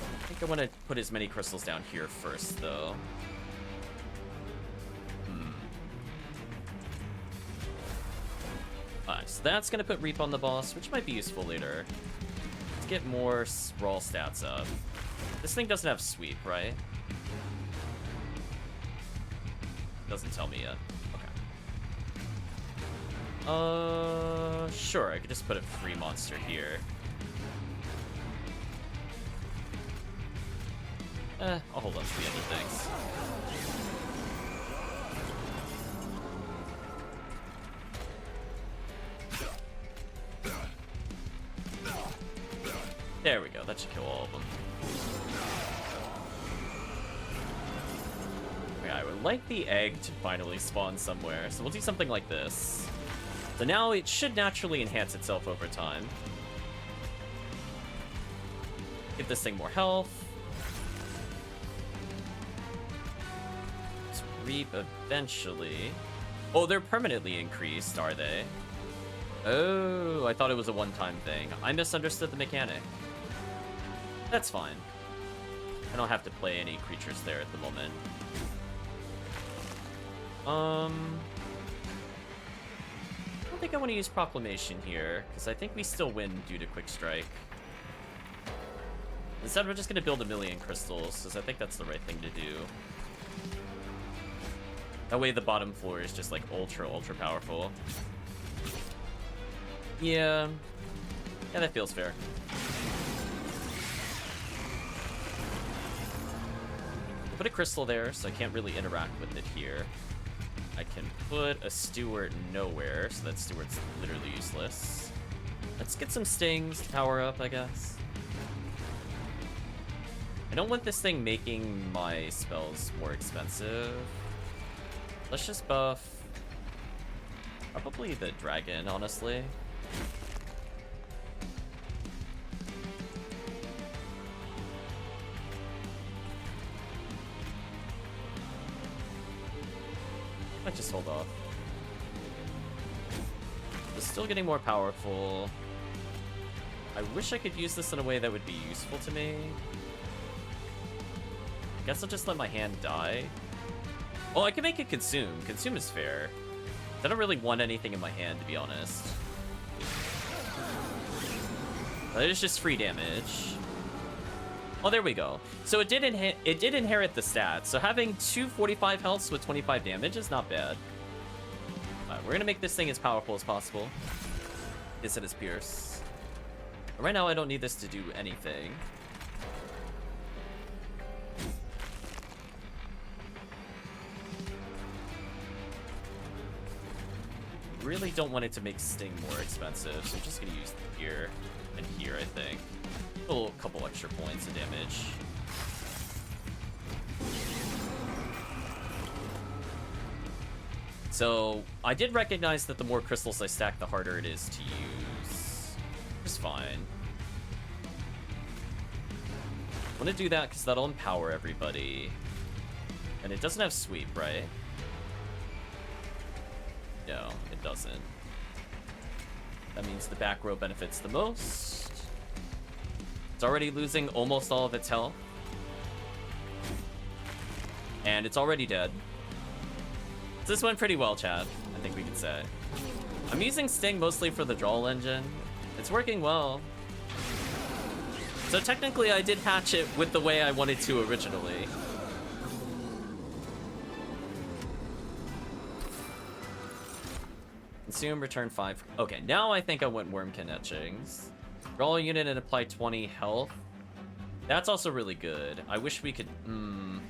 S1: I think I want to put as many crystals down here first, though. Alright, so that's going to put Reap on the boss, which might be useful later. Let's get more raw stats up. This thing doesn't have Sweep, right? Doesn't tell me yet. Okay. Sure, I could just put a free monster here. I'll hold on to the other things. There we go, that should kill all of them. Okay, I would like the egg to finally spawn somewhere, so we'll do something like this. So now it should naturally enhance itself over time. Give this thing more health. Let's Reap eventually. Oh, they're permanently increased, are they? Oh, I thought it was a one-time thing. I misunderstood the mechanic. That's fine. I don't have to play any creatures there at the moment. I don't think I want to use Proclamation here, because I think we still win due to Quick Strike. Instead, we're just going to build 1,000,000 crystals, because I think that's the right thing to do. That way the bottom floor is just like ultra powerful. Yeah, that feels fair. Put a crystal there, so I can't really interact with it here. I can put a Steward nowhere, so that Steward's literally useless. Let's get some stings to power up, I guess. I don't want this thing making my spells more expensive. Let's just buff probably the dragon, honestly. Might just hold off. It's still getting more powerful. I wish I could use this in a way that would be useful to me. I guess I'll just let my hand die. Oh, I can make it consume. Consume is fair. I don't really want anything in my hand, to be honest. That is just free damage. Oh, there we go. So it did inherit the stats. So having 2 45 healths with 25 damage is not bad. Alright, we're gonna make this thing as powerful as possible. Is it as Pierce? Right now, I don't need this to do anything. Really don't want it to make Sting more expensive, so I'm just gonna use here and here, I think. A couple extra points of damage. So, I did recognize that the more crystals I stack, the harder it is to use. It's fine. I want to do that because that'll empower everybody. And it doesn't have sweep, right? No, it doesn't. That means the back row benefits the most. It's already losing almost all of its health. And it's already dead. So this went pretty well, Chad, I think we can say. I'm using Sting mostly for the draw engine. It's working well. So technically I did hatch it with the way I wanted to originally. Consume, return 5. Okay, now I think I went Wormkin Etchings. Draw a unit and apply 20 health. That's also really good. I wish we could... You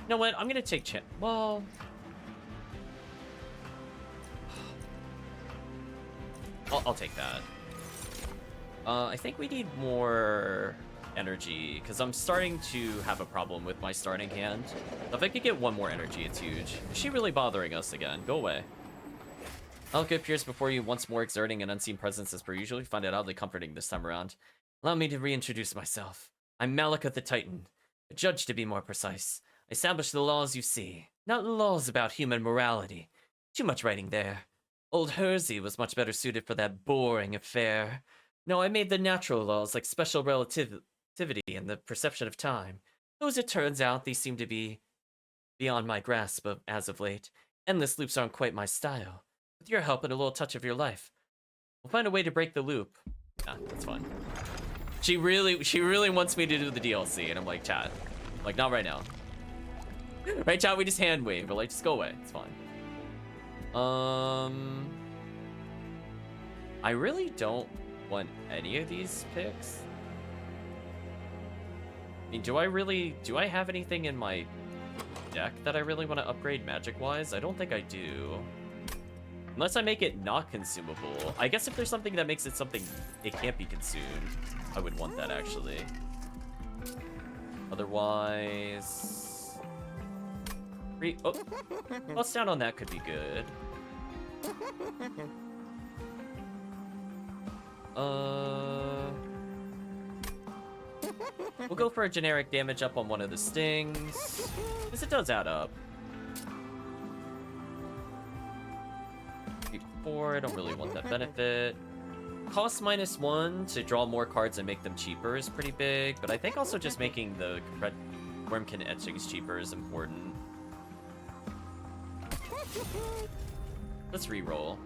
S1: know what? I'm gonna take well... I'll take that. I think we need more energy, because I'm starting to have a problem with my starting hand. If I could get one more energy, it's huge. Is she really bothering us again? Go away. Alka appears before you, once more exerting an unseen presence as per usual. You find it oddly comforting this time around. Allow me to reintroduce myself. I'm Malika the Titan, a judge to be more precise. I establish the laws you see, not laws about human morality. Too much writing there. Old Hersey was much better suited for that boring affair. No, I made the natural laws like special relativity and the perception of time. Though as it turns out, these seem to be beyond my grasp as of late. Endless loops aren't quite my style. With your help and a little touch of your life, we'll find a way to break the loop. Yeah, that's fine. She really wants me to do the DLC, and I'm like, chat, like, not right now. Right, chat, we just hand wave, but like, just go away, it's fine. I really don't want any of these picks. I mean, do I have anything in my deck that I really want to upgrade magic-wise? I don't think I do. Unless I make it not consumable. I guess if there's something that makes it something it can't be consumed, I would want that, actually. Otherwise... Oh, plus down on that could be good. We'll go for a generic damage up on one of the stings, because it does add up. 4, I don't really want that benefit. Cost -1 to draw more cards and make them cheaper is pretty big, but I think also just making the red Wormkin Etchings cheaper is important. Let's re-roll.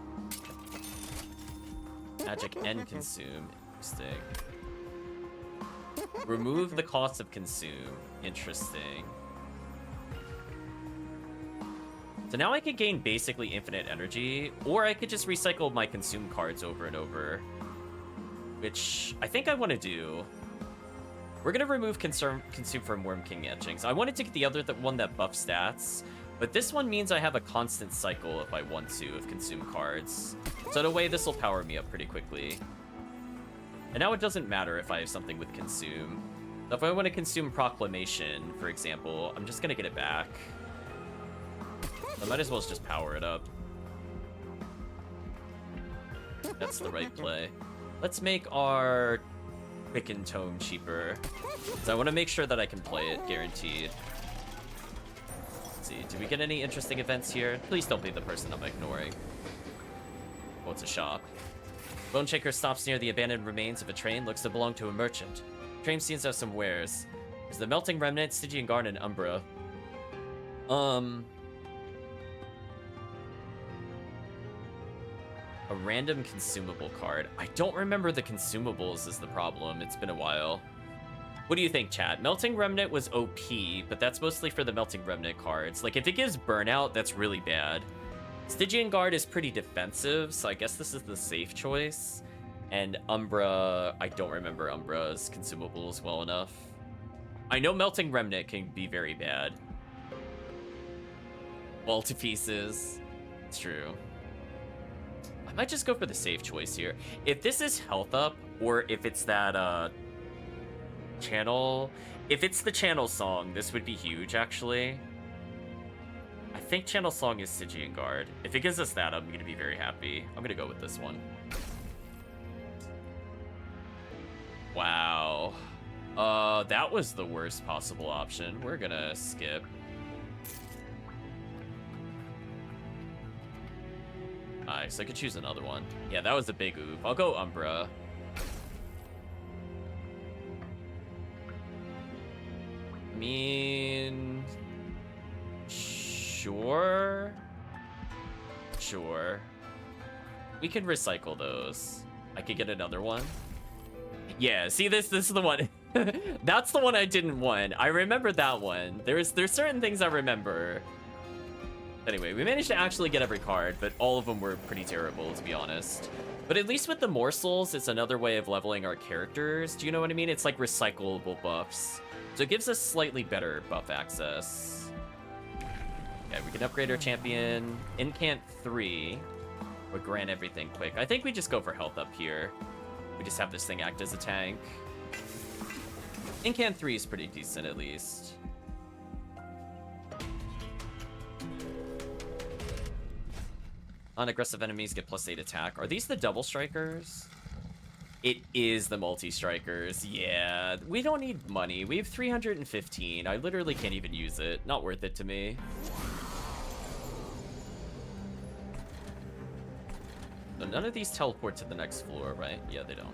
S1: Magic and consume. Interesting. Remove the cost of consume. Interesting. So now I could gain basically infinite energy, or I could just recycle my consume cards over and over. Which I think I want to do. We're going to remove consume from Wormkin Etchings. I wanted to get the other one that buffs stats, but this one means I have a constant cycle if I want to of consume cards. So in a way, this will power me up pretty quickly. And now it doesn't matter if I have something with consume. So if I want to consume Proclamation, for example, I'm just going to get it back. I might as well just power it up. That's the right play. Let's make our Quicken Tome cheaper. So I want to make sure that I can play it, guaranteed. Let's see, do we get any interesting events here? Please don't be the person I'm ignoring. Oh, it's a shop. Bone Shaker stops near the abandoned remains of a train, looks to belong to a merchant. The train seems to have some wares. There's the Melting Remnant, Stygian Garden, and Umbra. A random consumable card. I don't remember the consumables is the problem. It's been a while. What do you think, chat? Melting Remnant was OP, but that's mostly for the Melting Remnant cards. Like, if it gives Burnout, that's really bad. Stygian Guard is pretty defensive, so I guess this is the safe choice. And Umbra, I don't remember Umbra's consumables well enough. I know Melting Remnant can be very bad. Fall to pieces. It's true. I might just go for the safe choice here. If this is health up, or if it's that channel, if it's the channel song, this would be huge actually. I think channel song is Stygian Guard. If it gives us that, I'm gonna be very happy. I'm gonna go with this one. Wow. That was the worst possible option. We're gonna skip. Alright, so I could choose another one. Yeah, that was a big oof. I'll go Umbra. I mean... Sure? Sure. We can recycle those. I could get another one. Yeah, see, this is the one. That's the one I didn't want. I remember that one. There's certain things I remember. Anyway, we managed to actually get every card, but all of them were pretty terrible, to be honest. But at least with the morsels, it's another way of leveling our characters. Do you know what I mean? It's like recyclable buffs. So it gives us slightly better buff access. Yeah, we can upgrade our champion. Incant 3 would grant everything quick. I think we just go for health up here. We just have this thing act as a tank. Incant 3 is pretty decent, at least. Non-aggressive enemies get +8 attack. Are these the double strikers? It is the multi-strikers. Yeah, we don't need money. We have 315. I literally can't even use it. Not worth it to me. So none of these teleport to the next floor, right? Yeah, they don't.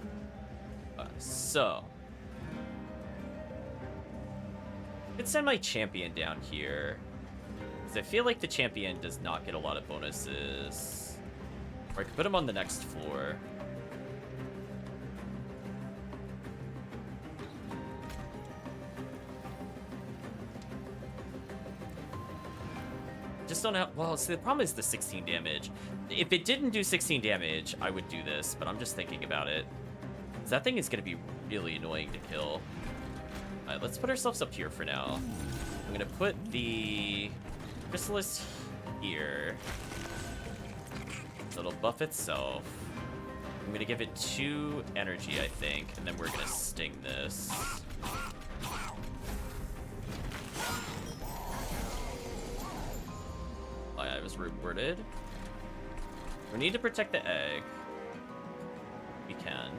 S1: So. I could send my champion down here. Because I feel like the champion does not get a lot of bonuses. Or I could put him on the next floor. Just don't have, well, see, the problem is the 16 damage. If it didn't do 16 damage, I would do this, but I'm just thinking about it. That thing is going to be really annoying to kill. Alright, let's put ourselves up here for now. I'm going to put the Chrysalis here. So it'll buff itself. I'm going to give it 2 energy, I think, and then we're going to sting this. I was reworded. We need to protect the egg. We can.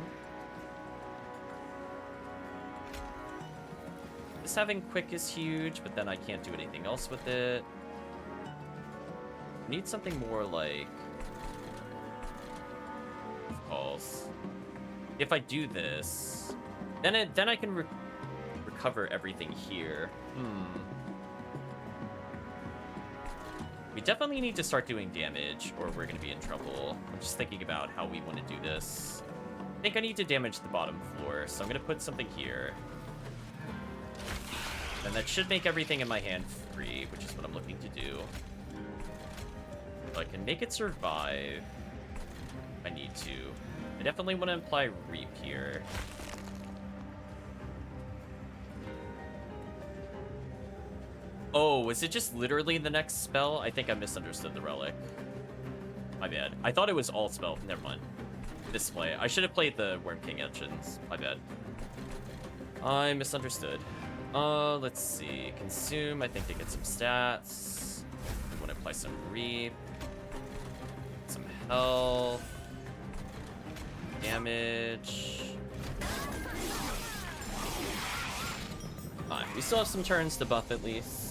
S1: This having quick is huge, but then I can't do anything else with it. We need something more like... calls. If I do this, then I can recover everything here. We definitely need to start doing damage, or we're going to be in trouble. I'm just thinking about how we want to do this. I think I need to damage the bottom floor, so I'm going to put something here. And that should make everything in my hand free, which is what I'm looking to do. So I can make it survive if I need to. I definitely want to imply Reap here. Oh, was it just literally the next spell? I think I misunderstood the relic. My bad. I thought it was all spell. Never mind. Display. I should have played the Worm King engines. My bad. I misunderstood. Let's see. Consume, I think to get some stats. I want to apply some Reap. Some health. Damage. Fine. We still have some turns to buff at least.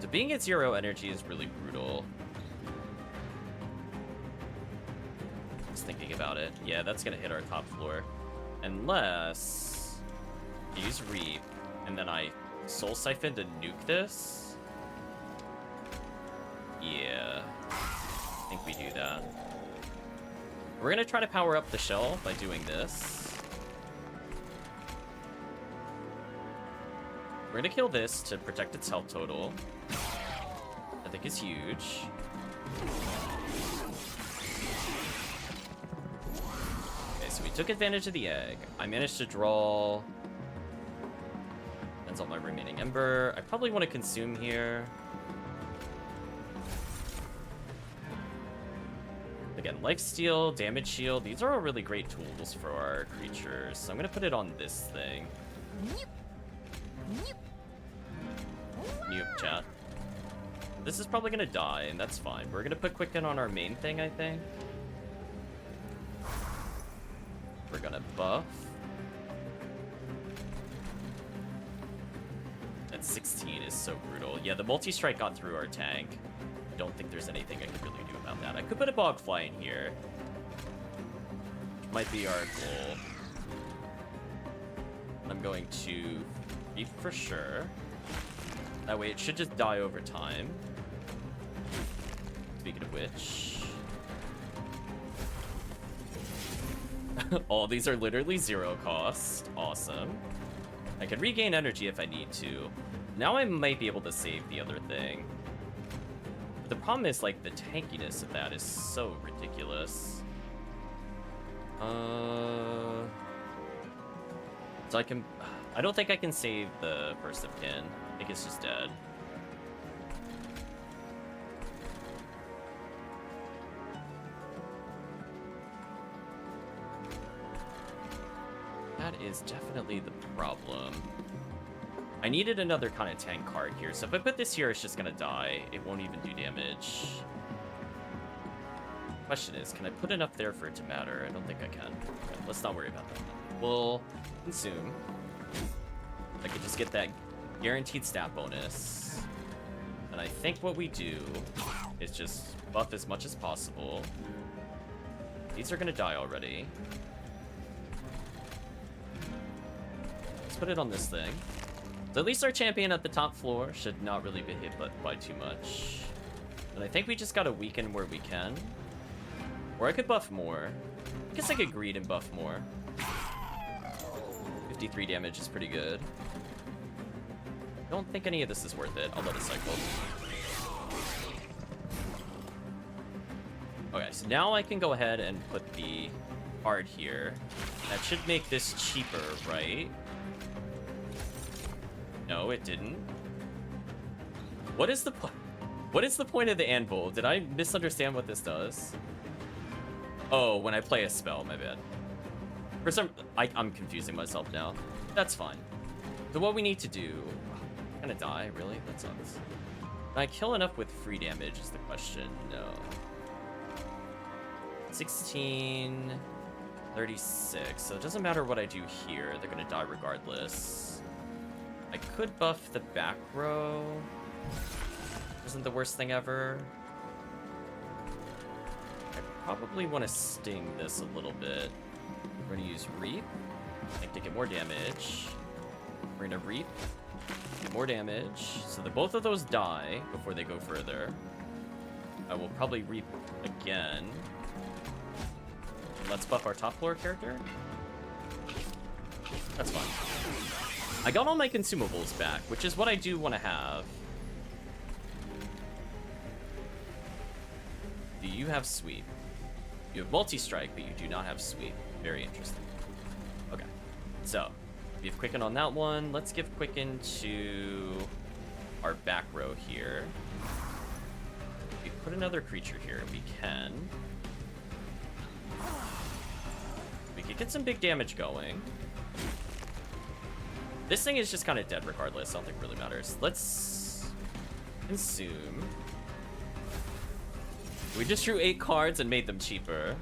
S1: So being at 0 energy is really brutal. Just thinking about it. Yeah, that's gonna hit our top floor. Unless I use Reap, and then I Soul Siphon to nuke this. Yeah. I think we do that. We're gonna try to power up the shell by doing this. We're gonna kill this to protect its health total. I think is huge. Okay, so we took advantage of the egg. I managed to draw... Depends on my remaining ember. I probably want to consume here. Again, lifesteal, damage shield. These are all really great tools for our creatures. So I'm going to put it on this thing. Nope, chat. This is probably going to die, and that's fine. We're going to put Quicken on our main thing, I think. We're going to buff. That 16 is so brutal. Yeah, the multi-strike got through our tank. I don't think there's anything I could really do about that. I could put a Bogfly in here. Might be our goal. I'm going to beef for sure. That way it should just die over time. Speaking of which... all these are literally 0 cost. Awesome. I can regain energy if I need to. Now I might be able to save the other thing. But the problem is, like, the tankiness of that is so ridiculous. So I can... I don't think I can save the First of Kin. I think it's just dead. That is definitely the problem. I needed another kind of tank card here, so if I put this here, it's just gonna die. It won't even do damage. Question is, can I put enough there for it to matter? I don't think I can. Okay, let's not worry about that. We'll consume. I could just get that guaranteed stat bonus. And I think what we do is just buff as much as possible. These are gonna die already. Let's put it on this thing. So at least our champion at the top floor should not really be hit by too much. And I think we just gotta weaken where we can. Or I could buff more. I guess I could greed and buff more. 53 damage is pretty good. I don't think any of this is worth it. I'll let it cycle. Okay, so now I can go ahead and put the card here. That should make this cheaper, right? No, it didn't. What is the point of the anvil? Did I misunderstand what this does? Oh, when I play a spell, my bad. For some, I'm confusing myself now. That's fine. So what we need to do... Gonna die, really? That sucks. Can I kill enough with free damage is the question. No. 16... 36. So it doesn't matter what I do here. They're gonna die regardless. I could buff the back row. Isn't the worst thing ever. I probably want to sting this a little bit. We're gonna use Reap, I think, to get more damage. We're gonna Reap, get more damage, so that both of those die before they go further. I will probably Reap again. Let's buff our top floor character. That's fine. I got all my consumables back, which is what I do want to have. Do you have sweep? You have multi-strike, but you do not have sweep. Very interesting. Okay, so we have Quicken on that one. Let's give Quicken to our back row here. We put another creature here. We can. We could get some big damage going. This thing is just kind of dead regardless. I don't think it really matters. Let's consume. We just drew 8 cards and made them cheaper.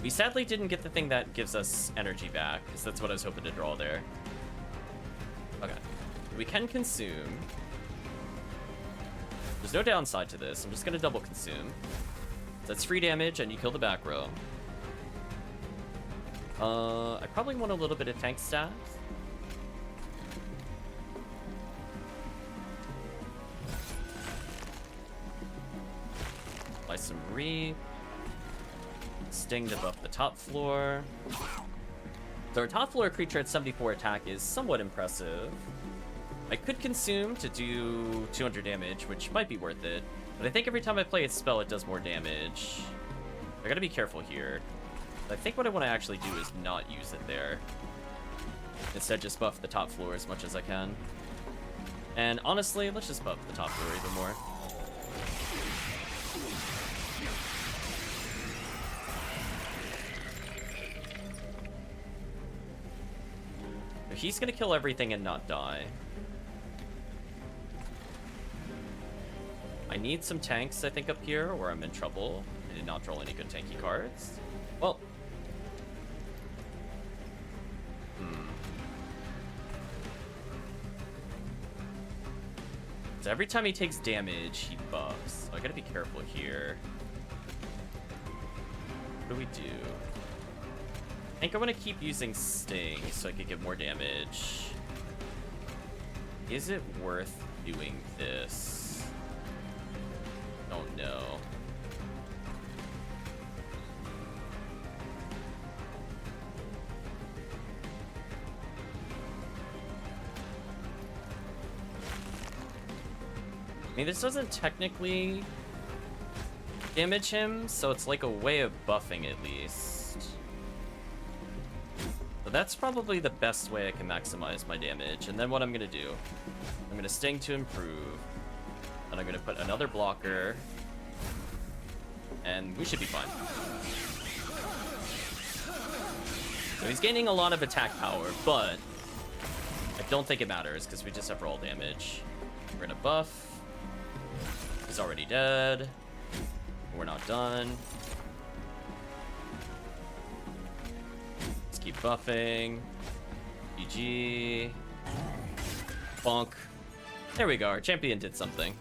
S1: We sadly didn't get the thing that gives us energy back, because that's what I was hoping to draw there. Okay. We can consume. There's no downside to this. I'm just going to double consume. That's free damage, and you kill the back row. I probably want a little bit of tank stats. Apply some Reap. Sting to buff the top floor. So our top floor creature at 74 attack is somewhat impressive. I could consume to do 200 damage, which might be worth it. But I think every time I play its spell, it does more damage. I gotta be careful here. I think what I want to actually do is not use it there. Instead, just buff the top floor as much as I can. And honestly, let's just buff the top floor even more. He's gonna kill everything and not die. I need some tanks, I think, up here, or I'm in trouble. I did not draw any good tanky cards. Well. So every time he takes damage, he buffs. So I gotta be careful here. What do we do? I think I want to keep using Sting so I can get more damage. Is it worth doing this? Oh no. I mean, this doesn't technically damage him, so it's like a way of buffing at least. So that's probably the best way I can maximize my damage. And then what I'm gonna do, I'm gonna Sting to improve, and I'm gonna put another blocker, and we should be fine. So he's gaining a lot of attack power, but I don't think it matters because we just have roll damage. We're gonna buff. He's already dead. We're not done. Let's keep buffing. GG. Bonk. There we go. Our champion did something.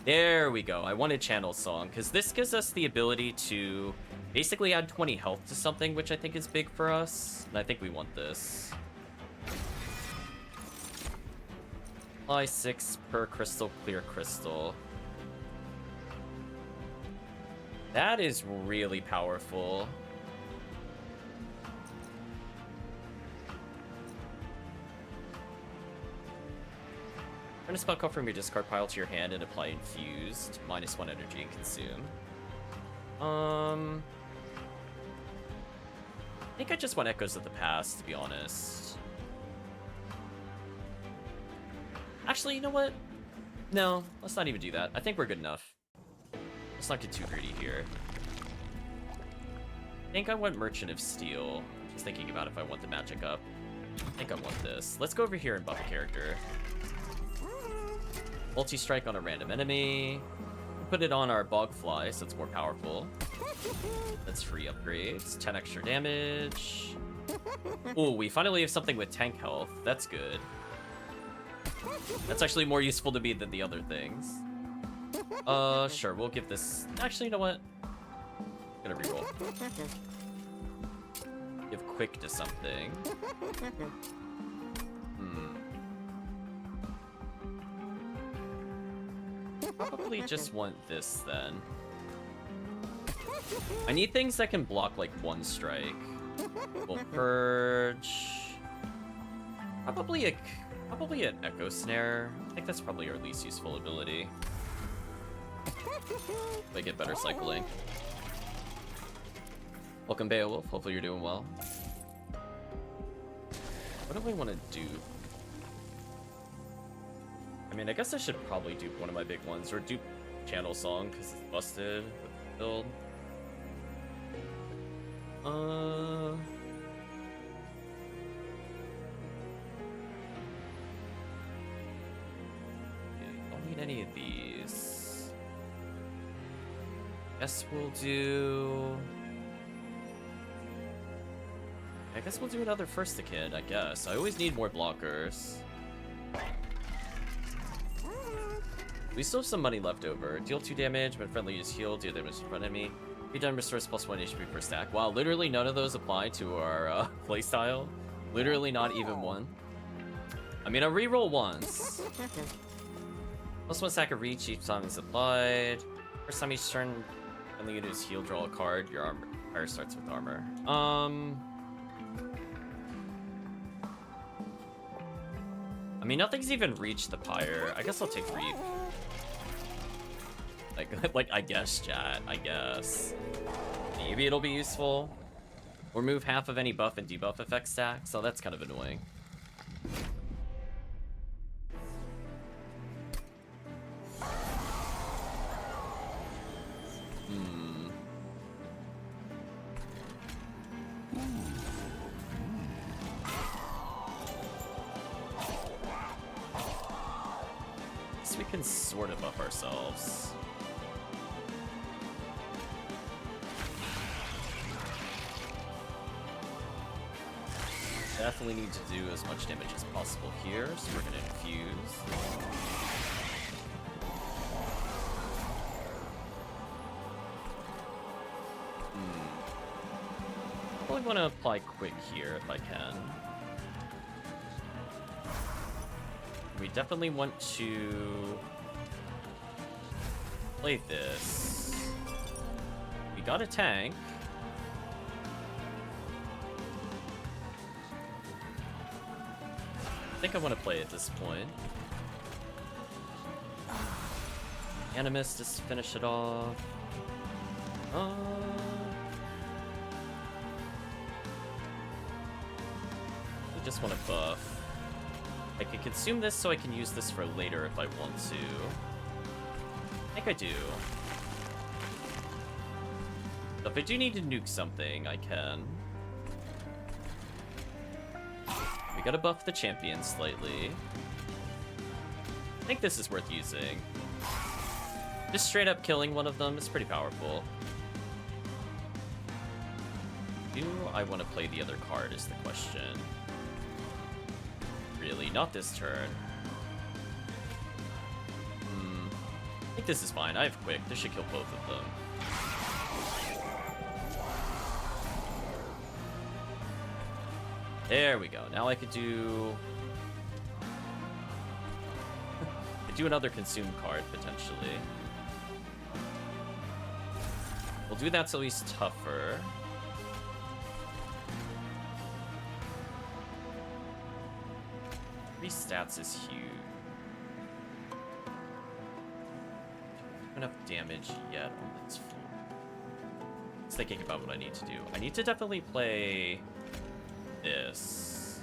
S1: There we go. I wanted Channel Song because this gives us the ability to basically add 20 health to something, which I think is big for us. And I think we want this. Apply 6 per crystal, clear crystal. That is really powerful. Turn a spell card from your discard pile to your hand and apply infused. -1 energy and consume. I think I just want Echoes of the Past, to be honest. Actually, you know what? No, let's not even do that. I think we're good enough. Let's not get too greedy here. I think I want Merchant of Steel. Just thinking about if I want the magic up. I think I want this. Let's go over here and buff a character. Multi-strike on a random enemy. Put it on our Bogfly, so it's more powerful. That's free upgrades. 10 extra damage. Ooh, we finally have something with tank health. That's good. That's actually more useful to me than the other things. Sure, we'll give this... Actually, you know what? I'm gonna reroll. Give quick to something. Probably just want this, then. I need things that can block, like, one strike. We'll Purge. Probably an Echo Snare. I think that's probably our least useful ability. If I get better cycling. Welcome, Beowulf. Hopefully you're doing well. What do I want to do? I mean, I guess I should probably do one of my big ones, or do Channel Song, because it's busted with the build. Don't need any of these. Guess we'll do... I guess we'll do another First Kid, I guess. I always need more blockers. We still have some money left over. Deal 2 damage, when friendly is healed, deal damage in front of me. Be done restores +1 HP per stack. Wow, literally none of those apply to our playstyle. Literally not even one. I mean, I reroll once. +1 stack of reach each time it's applied. First time each turn, Only you use heal, draw a card. Your armor fire starts with armor. I mean, nothing's even reached the pyre. I guess I'll take Reap. Like I guess, chat. I guess. Maybe it'll be useful. Or remove half of any buff and debuff effect stack. So that's kind of annoying. We can sort of up ourselves. Definitely need to do as much damage as possible here, so we're gonna infuse. Probably want to apply quick here if I can. We definitely want to play this. We got a tank. I think I want to play at this point. Animus, just finish it off. We just want to buff. I can consume this so I can use this for later if I want to. I think I do. So if I do need to nuke something, I can. We gotta buff the champion slightly. I think this is worth using. Just straight up killing one of them is pretty powerful. Do I want to play the other card is the question. Really, not this turn. I think this is fine. I have quick. This should kill both of them. There we go. Now I could do... do another consume card, potentially. We'll do that so he's tougher. 3 stats is huge. Don't have enough damage yet on this floor. Just thinking about what I need to do. I need to definitely play this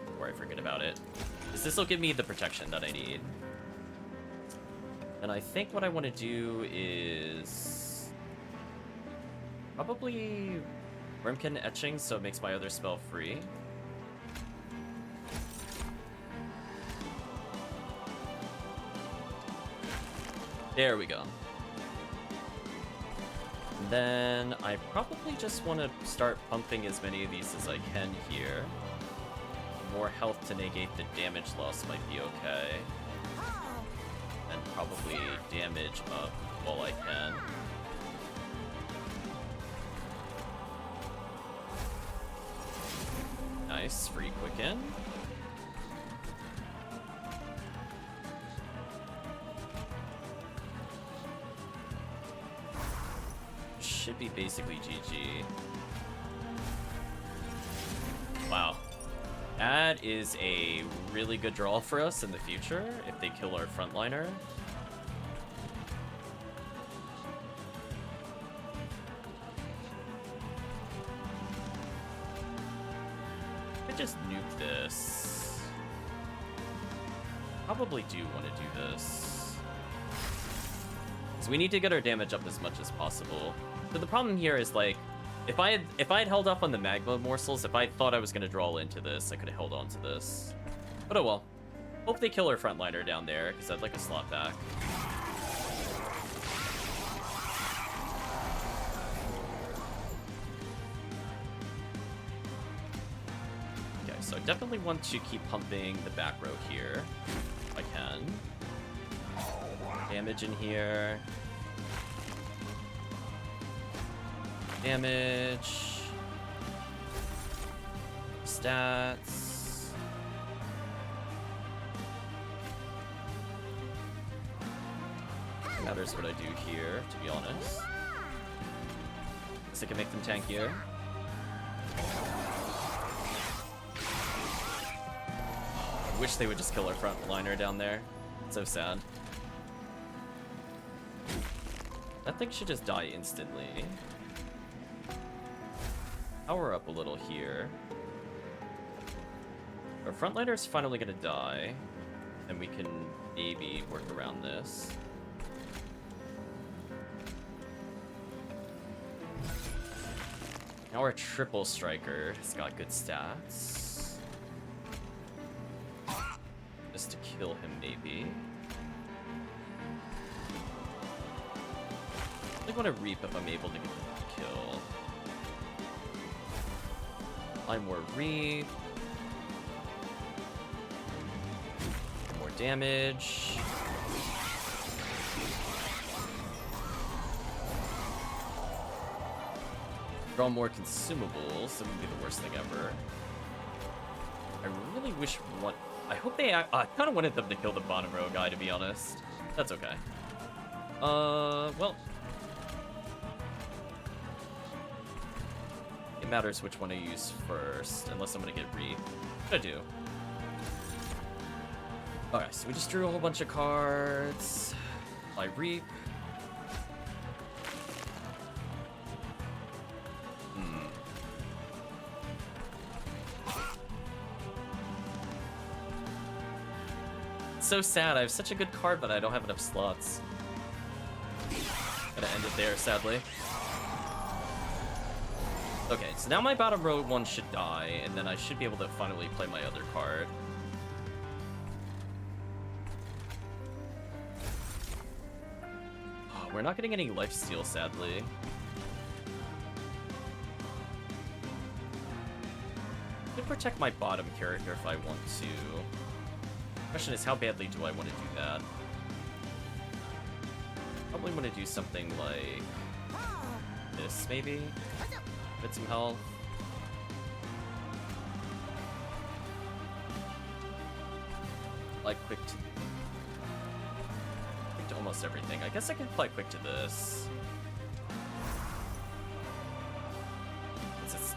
S1: before I forget about it, because this will give me the protection that I need. And I think what I want to do is probably Rimkin Etching, so it makes my other spell free. There we go. And then I probably just want to start pumping as many of these as I can here. More health to negate the damage loss might be okay. And probably damage up while I can. Nice, free quicken. Should be basically GG. Wow. That is a really good draw for us in the future if they kill our frontliner. I could just nuke this. Probably do want to do this. So we need to get our damage up as much as possible. So the problem here is, like, if I had held off on the magma morsels, if I thought I was gonna draw into this, I could have held on to this. But oh well. Hope they kill our frontliner down there, because I'd like a slot back. Okay, so I definitely want to keep pumping the back row here, if I can. Damage in here. Damage. Stats. Matters what I do here, to be honest. So I can make them tankier. I wish they would just kill our frontliner down there. It's so sad. That thing should just die instantly. Power up a little here. Our frontliner's finally gonna die, and we can maybe work around this. Now our triple striker has got good stats. Just to kill him, maybe. I want to reap if I'm able to get the kill. Apply more reap. More damage. Draw more consumables. That would be the worst thing ever. I really wish one. I hope they. I kind of wanted them to kill the bottom row guy, to be honest. That's okay. Well. It matters which one I use first, unless I'm gonna get reap. What I do? Alright, so we just drew a whole bunch of cards. I reap. It's so sad. I have such a good card, but I don't have enough slots. Gotta end it there, sadly. Okay, so now my bottom row one should die, and then I should be able to finally play my other card. Oh, we're not getting any lifesteal, sadly. I could protect my bottom character if I want to. Question is, how badly do I want to do that? Probably want to do something like this, maybe? Get some health. Like quick to almost everything. I guess I can apply quick to this.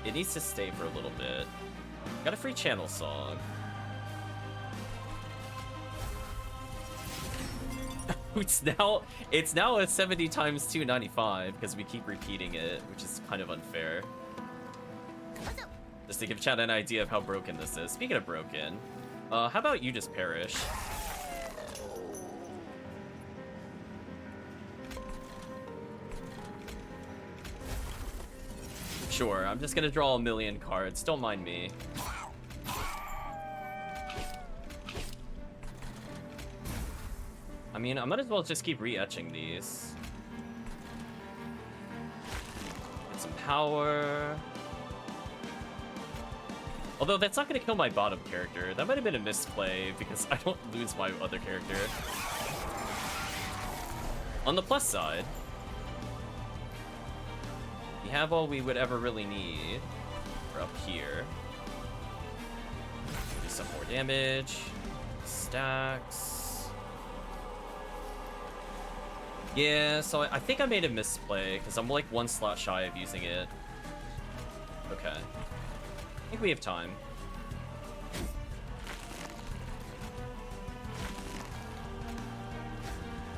S1: It needs to stay for a little bit. Got a free channel song. It's now a 70 times 295 because we keep repeating it, which is kind of unfair. Just to give chat an idea of how broken this is. Speaking of broken, how about you just perish? Sure, I'm just gonna draw a million cards. Don't mind me. I mean, I might as well just keep re-etching these. Get some power. Although that's not gonna kill my bottom character. That might have been a misplay because I don't lose my other character. On the plus side, we have all we would ever really need. We're up here. Do some more damage. Stacks. Yeah, so I think I made a misplay, because I'm like one slot shy of using it. Okay. I think we have time.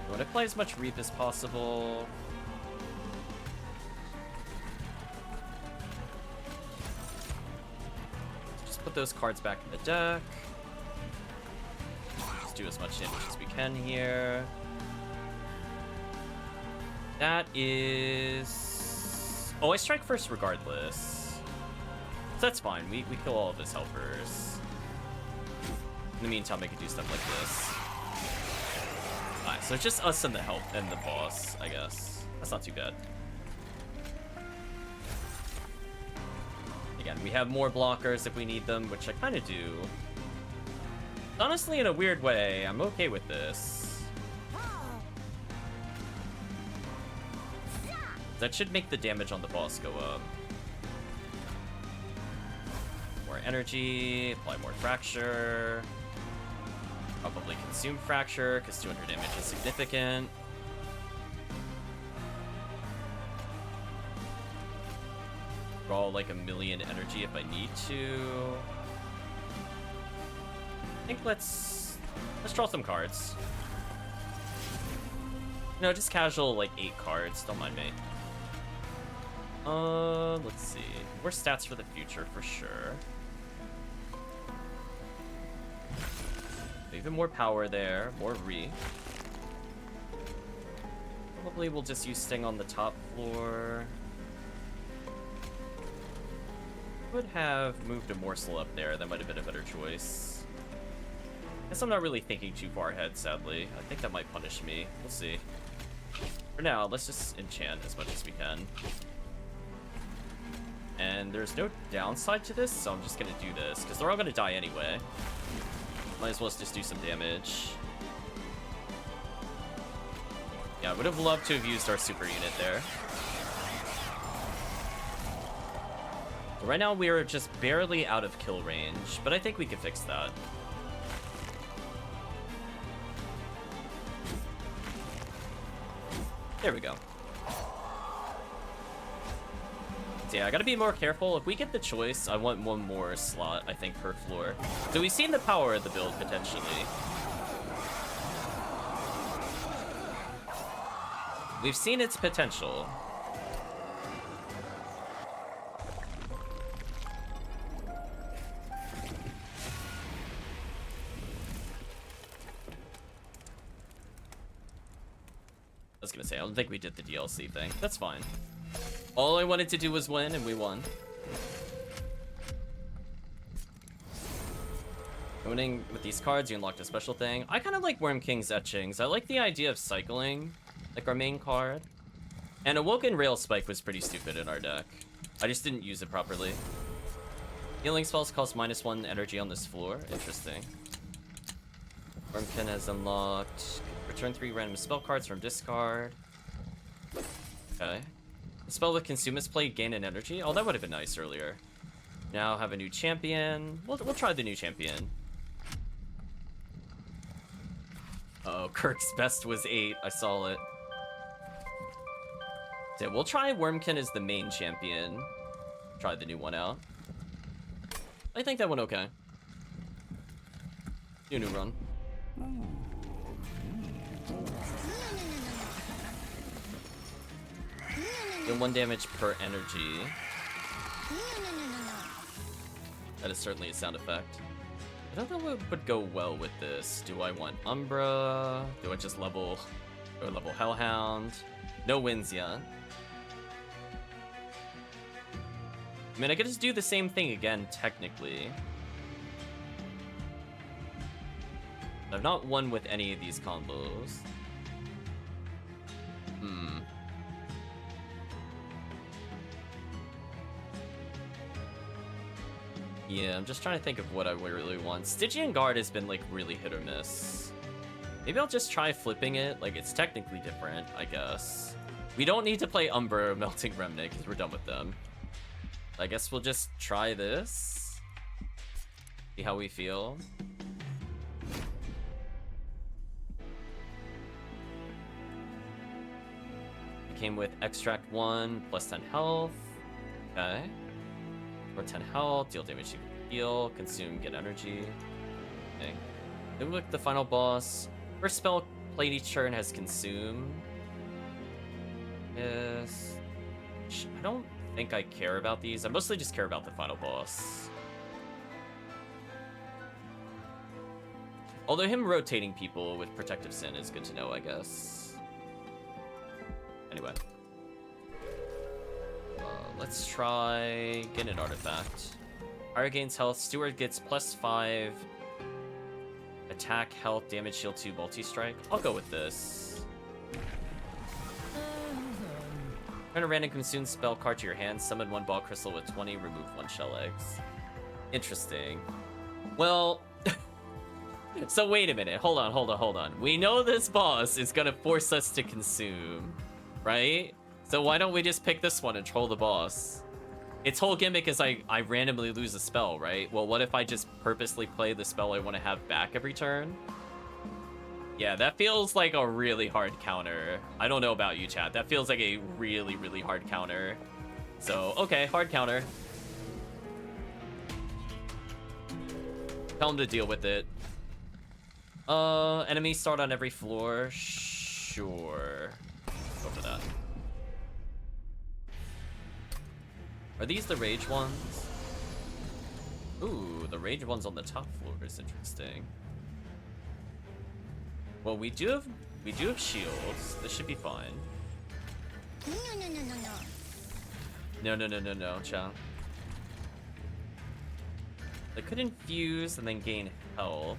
S1: I want to play as much Reap as possible. Just put those cards back in the deck. Just do as much damage as we can here. That is... Oh, I strike first regardless. So that's fine. We kill all of his helpers. In the meantime, I could do stuff like this. Alright, so it's just us and the help and the boss, I guess. That's not too bad. Again, we have more blockers if we need them, which I kind of do. Honestly, in a weird way, I'm okay with this. That should make the damage on the boss go up. More energy, apply more fracture. Probably consume fracture, because 200 damage is significant. draw like a million energy if I need to. I think let's draw some cards. No, just casual, like 8 cards. Don't mind me. Let's see. More stats for the future for sure. Even more power there. More re. Probably we'll just use Sting on the top floor. Would have moved a morsel up there. That might have been a better choice. Guess I'm not really thinking too far ahead, sadly. I think that might punish me. We'll see. For now, let's just enchant as much as we can. And there's no downside to this, so I'm just gonna do this, because they're all gonna die anyway. Might as well just do some damage. Yeah, I would have loved to have used our super unit there. Right now, we are just barely out of kill range, but I think we can fix that. There we go. So yeah, I gotta be more careful. If we get the choice, I want one more slot, I think, per floor. So we've seen the power of the build, potentially. We've seen its potential. I was gonna say, I don't think we did the DLC thing. That's fine. All I wanted to do was win, and we won. Winning with these cards, you unlocked a special thing. I kind of like Worm King's etchings. I like the idea of cycling, like our main card. And Awoken Rail Spike was pretty stupid in our deck. I just didn't use it properly. Healing spells cost -1 energy on this floor. Interesting. Wormkin has unlocked. Return 3 random spell cards from discard. Okay. The spell with Consume is played, gain an energy. Oh, that would have been nice earlier. Now have a new champion. We'll try the new champion. Uh oh, Kirk's best was 8. I saw it. So we'll try Wormkin as the main champion. Try the new one out. I think that went okay. Do a new run. Deal 1 damage per energy. That is certainly a sound effect. I don't know what would go well with this. Do I want Umbra? Do I just level Hellhound? No wins yet. I mean, I could just do the same thing again, technically. I've not won with any of these combos. Yeah, I'm just trying to think of what I really want. Stygian Guard has been, like, really hit or miss. Maybe I'll just try flipping it. Like, it's technically different, I guess. We don't need to play Umbra or Melting Remnant, because we're done with them. I guess we'll just try this. See how we feel. It came with Extract 1, plus 10 health. Okay. Or 10 health, deal damage to heal, consume, get energy. Okay. Then we look at the final boss. First spell played each turn has consume. Yes. I don't think I care about these. I mostly just care about the final boss. Although him rotating people with Protective Sin is good to know, I guess. Anyway. Let's try get an artifact. Fire gains health. Steward gets +5 attack, health, damage, shield 2, multi-strike. I'll go with this. Turn a random consume spell card to your hand. Summon 1 ball crystal with 20. Remove 1 shell eggs. Interesting. Well, so wait a minute. Hold on. We know this boss is gonna force us to consume, right? So why don't we just pick this one and troll the boss? Its whole gimmick is I randomly lose a spell, right? Well, what if I just purposely play the spell I want to have back every turn? Yeah, that feels like a really hard counter. I don't know about you, chat. That feels like a really, really hard counter. So, okay, hard counter. Tell him to deal with it. Enemies start on every floor. Sure. Go for that. Are these the rage ones? Ooh, the rage ones on the top floor is interesting. Well, we do have shields. This should be fine. No, Chang. They could infuse and then gain health.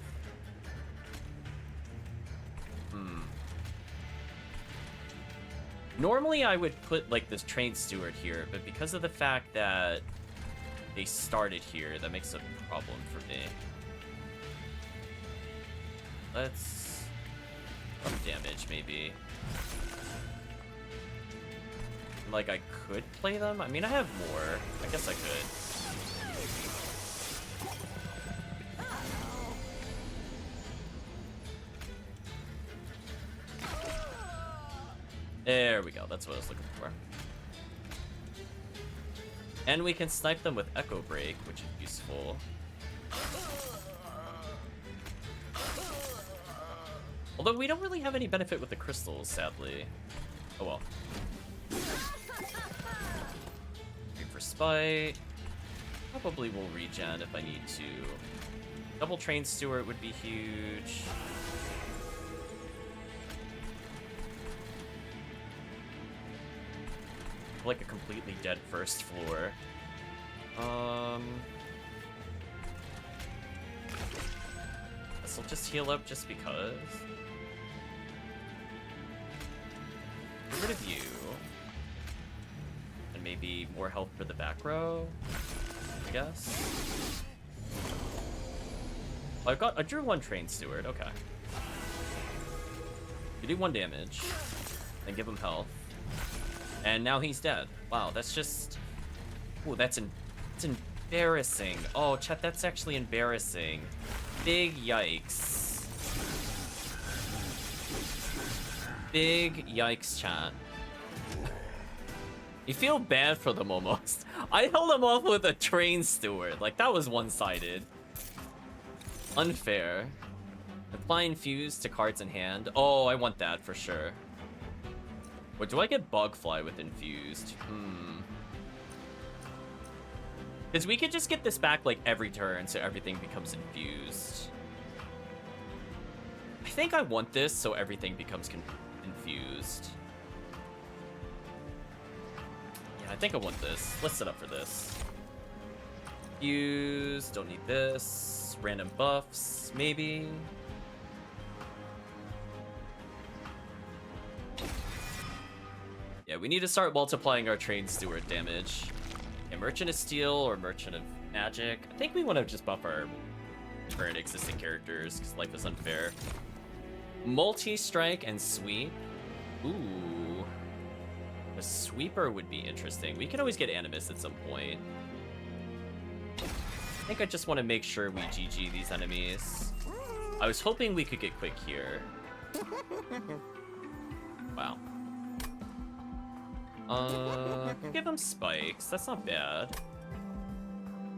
S1: Normally I would put like this train steward here, but because of the fact that they started here, that makes a problem for me. Let's up damage maybe. Like I could play them. I mean, I have more. I guess I could. There we go, that's what I was looking for. And we can snipe them with Echo Break, which is useful. Although we don't really have any benefit with the crystals, sadly. Oh well. Aim for Spite. Probably will regen if I need to. Double Train Steward would be huge. Like a completely dead first floor. This'll just heal up just because. Get rid of you. And maybe more health for the back row, I guess. Oh, I drew one Train Steward, okay. You do 1 damage, then give him health. And now he's dead. Wow, that's just... Ooh, that's embarrassing. Oh, chat, that's actually embarrassing. Big yikes. Big yikes, chat. You feel bad for them almost. I held them off with a Train Steward. Like, that was one-sided. Unfair. Apply Infuse to cards in hand. Oh, I want that for sure. Or do I get Bugfly with Infused? Because we could just get this back like every turn so everything becomes infused. I think I want this so everything becomes infused. Yeah, I think I want this. Let's set up for this. Fuse, don't need this. Random buffs, maybe. Yeah, we need to start multiplying our Train Steward damage. Yeah, Merchant of Steel or Merchant of Magic. I think we want to just buff our current existing characters because life is unfair. Multi-strike and sweep. Ooh. A sweeper would be interesting. We could always get Animus at some point. I think I just want to make sure we GG these enemies. I was hoping we could get quick here. Wow. Give him spikes. That's not bad.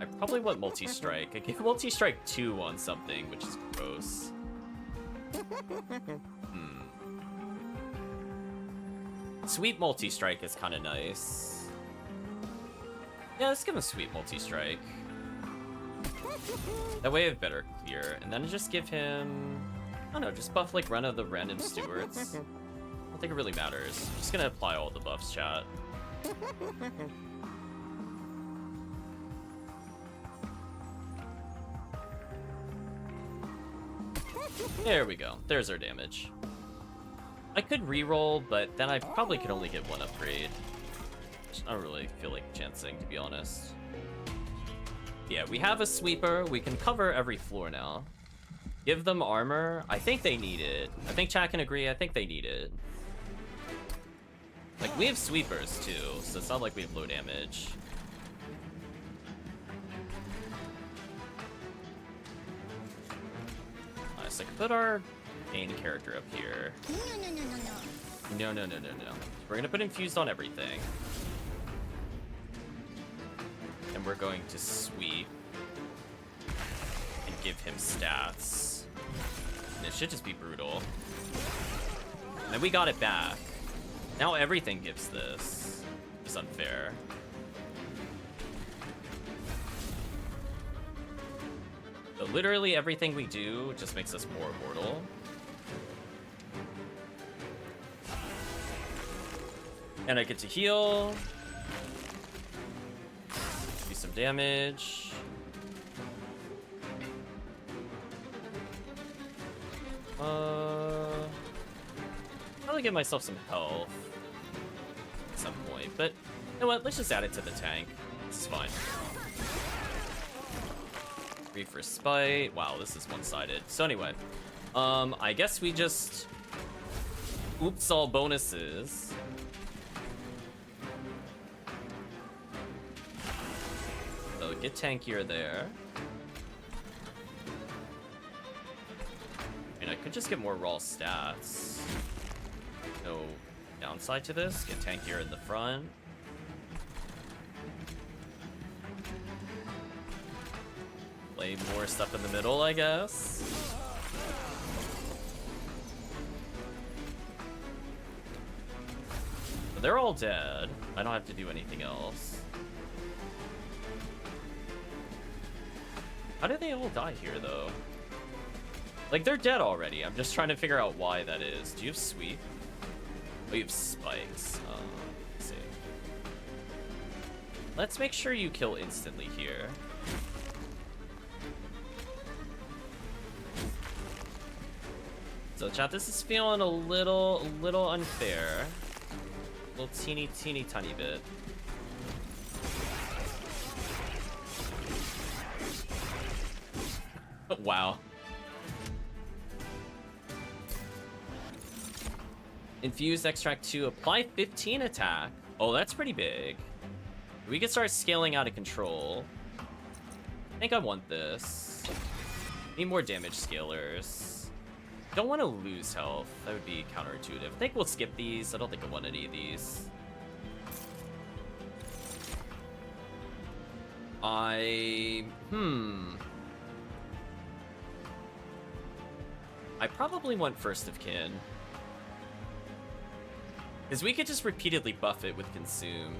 S1: I probably want multi-strike. I give multi-strike 2 on something, which is gross. Sweet multi-strike is kind of nice. Yeah, let's give him sweet multi-strike. That way I have better clear. And then just give him... I don't know, just buff like run of the random stewards. I don't think it really matters. I'm just gonna apply all the buffs, chat. There we go. There's our damage. I could reroll, but then I probably could only get 1 upgrade. I don't really feel like chancing, to be honest. Yeah, we have a sweeper. We can cover every floor now. Give them armor. I think they need it. I think chat can agree. I think they need it. Like, we have sweepers, too, so it's not like we have low damage. Nice. I can put our main character up here. No. We're gonna put infused on everything. then we're going to sweep and give him stats. And it should just be brutal. And we got it back. Now everything gives this. It's unfair. So literally everything we do just makes us more immortal. And I get to heal. Do some damage. Probably give myself some health at some point, but you know what? Let's just add it to the tank. This is fine. 3 for spite. Wow, this is one-sided. So anyway, I guess we just oops all bonuses. So get tankier there. I mean, I could just get more raw stats. No downside to this. Get tankier in the front. Play more stuff in the middle, I guess. But they're all dead. I don't have to do anything else. How did they all die here, though? Like, they're dead already. I'm just trying to figure out why that is. Do you have sweep? Oh, you have spikes. Let's see. Let's make sure you kill instantly here. So, chat, this is feeling a little unfair. A little teeny tiny bit. Wow. Infuse extract 2, apply 15 attack. Oh, that's pretty big. We can start scaling out of control. I think I want this. Need more damage scalers. Don't want to lose health. That would be counterintuitive. I think we'll skip these. I don't think I want any of these. I probably want First of Kin. Because we could just repeatedly buff it with Consume.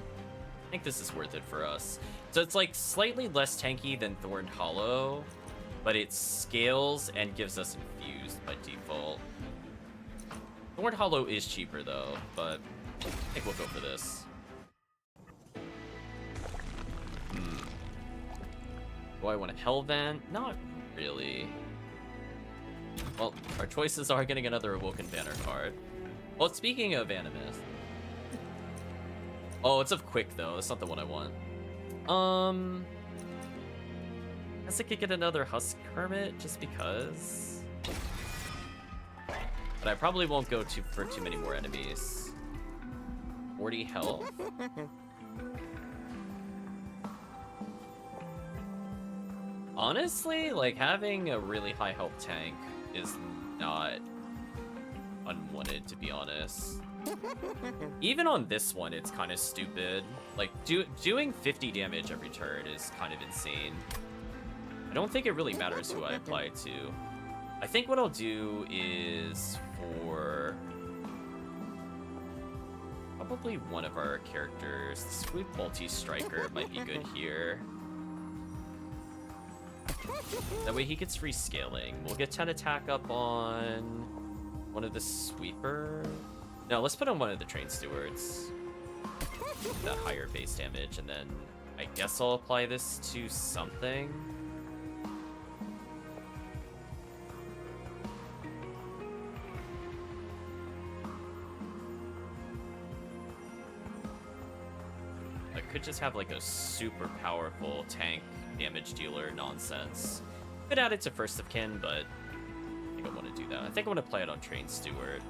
S1: I think this is worth it for us. So it's like slightly less tanky than Thorned Hollow, but it scales and gives us Infused by default. Thorned Hollow is cheaper though, but I think we'll go for this. Do I want a Hellvent? Not really. Well, our choices are getting another Awoken Banner card. Well, speaking of Animus. Oh, it's of Quick, though. That's not the one I want. I guess I could get another Husk Hermit, just because. But I probably won't go for too many more enemies. 40 health. Honestly, like, having a really high health tank is not unwanted, to be honest. Even on this one, it's kind of stupid. Like, doing 50 damage every turn is kind of insane. I don't think it really matters who I apply it to. I think what I'll do is for probably one of our characters. The Swoop Multi-Striker might be good here. That way he gets rescaling. We'll get 10 attack up on one of the Sweeper. No, let's put on one of the Train Stewards. That higher base damage, and then I guess I'll apply this to something. I could just have like a super powerful tank damage dealer nonsense. Could add it to First of Kin, but I think I want to do that. I think I want to play it on Train Steward.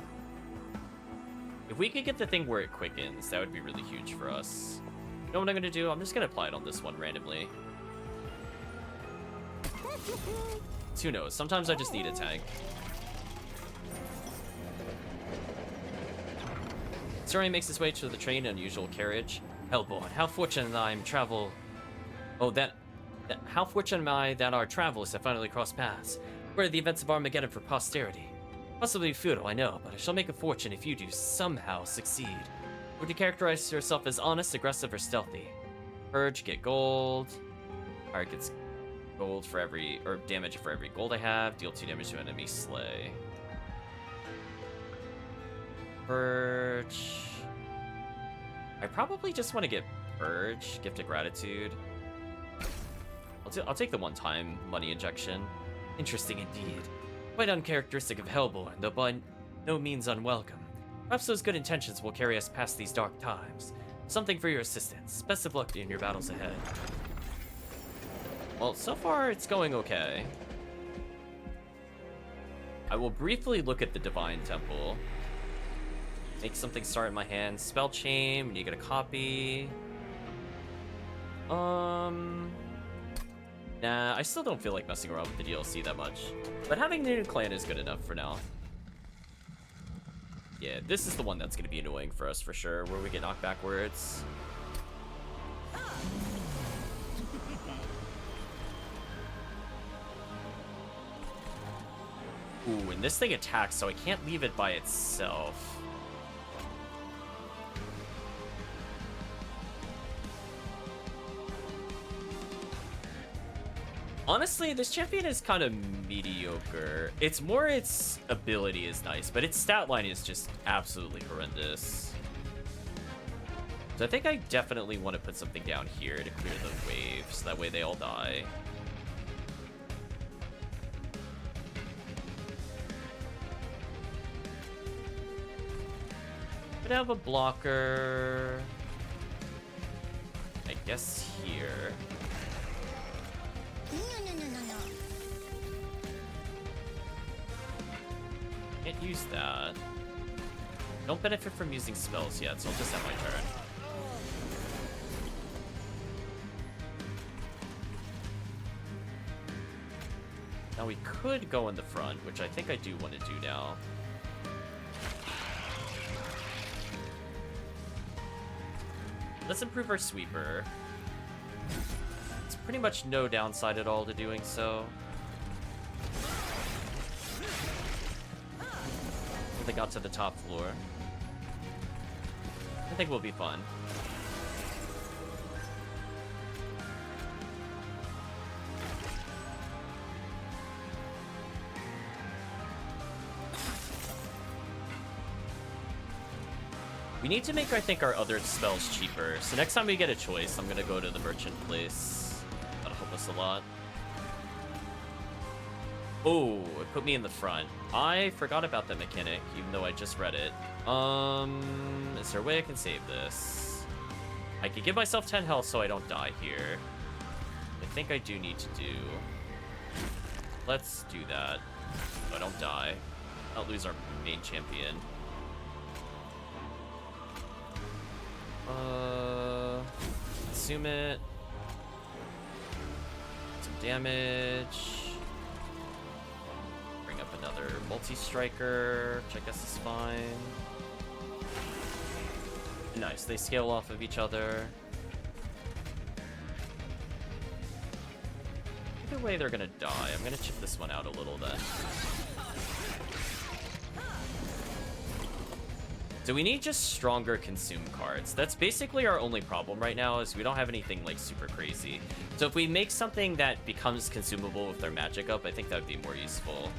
S1: If we could get the thing where it quickens, that would be really huge for us. You know what I'm going to do? I'm just going to apply it on this one randomly. Who knows? Sometimes I just need a tank. Saurian makes his way to the train in unusual carriage. Hellborn, how fortunate I am travel Oh, how fortunate am I that our travelers have finally crossed paths. Where are the events of Armageddon for posterity? Possibly futile, I know, but I shall make a fortune if you do somehow succeed. Would you characterize yourself as honest, aggressive, or stealthy? Purge, get gold. Alright, gets gold for every, or damage for every gold I have. Deal 2 damage to enemy slay. Purge. I probably just want to get Purge, Gift of Gratitude. I'll take the one-time money injection. Interesting indeed. Quite uncharacteristic of Hellborn, though by no means unwelcome. Perhaps those good intentions will carry us past these dark times. Something for your assistance. Best of luck in your battles ahead. Well, so far it's going okay. I will briefly look at the Divine Temple. Make something start in my hand. Spell chain, when you get a copy. Nah, I still don't feel like messing around with the DLC that much. But having the new clan is good enough for now. Yeah, this is the one that's going to be annoying for us for sure, where we get knocked backwards. Ooh, and this thing attacks, so I can't leave it by itself. Honestly, this champion is kind of mediocre. It's more its ability is nice, but its stat line is just absolutely horrendous. So I think I definitely want to put something down here to clear the wave, so that way they all die. Could have a blocker, I guess here. Can't use that. Don't benefit from using spells yet, so I'll just have my turn. Now we could go in the front, which I think I do want to do now. Let's improve our sweeper. It's pretty much no downside at all to doing so. They got to the top floor. I think we'll be fun. We need to make, I think, our other spells cheaper. So next time we get a choice, I'm gonna go to the merchant place. That'll help us a lot. Oh, it put me in the front. I forgot about that mechanic, even though I just read it. Is there a way I can save this? I could give myself 10 health so I don't die here. I think I do need to do. Let's do that. So I don't die. Not lose our main champion. Consume it. Some damage. Bring up another multi-striker, which I guess is fine. Nice, they scale off of each other. Either way, they're gonna die. I'm gonna chip this one out a little then. So we need just stronger consume cards. That's basically our only problem right now, is we don't have anything like super crazy. So if we make something that becomes consumable with their magic up, I think that would be more useful.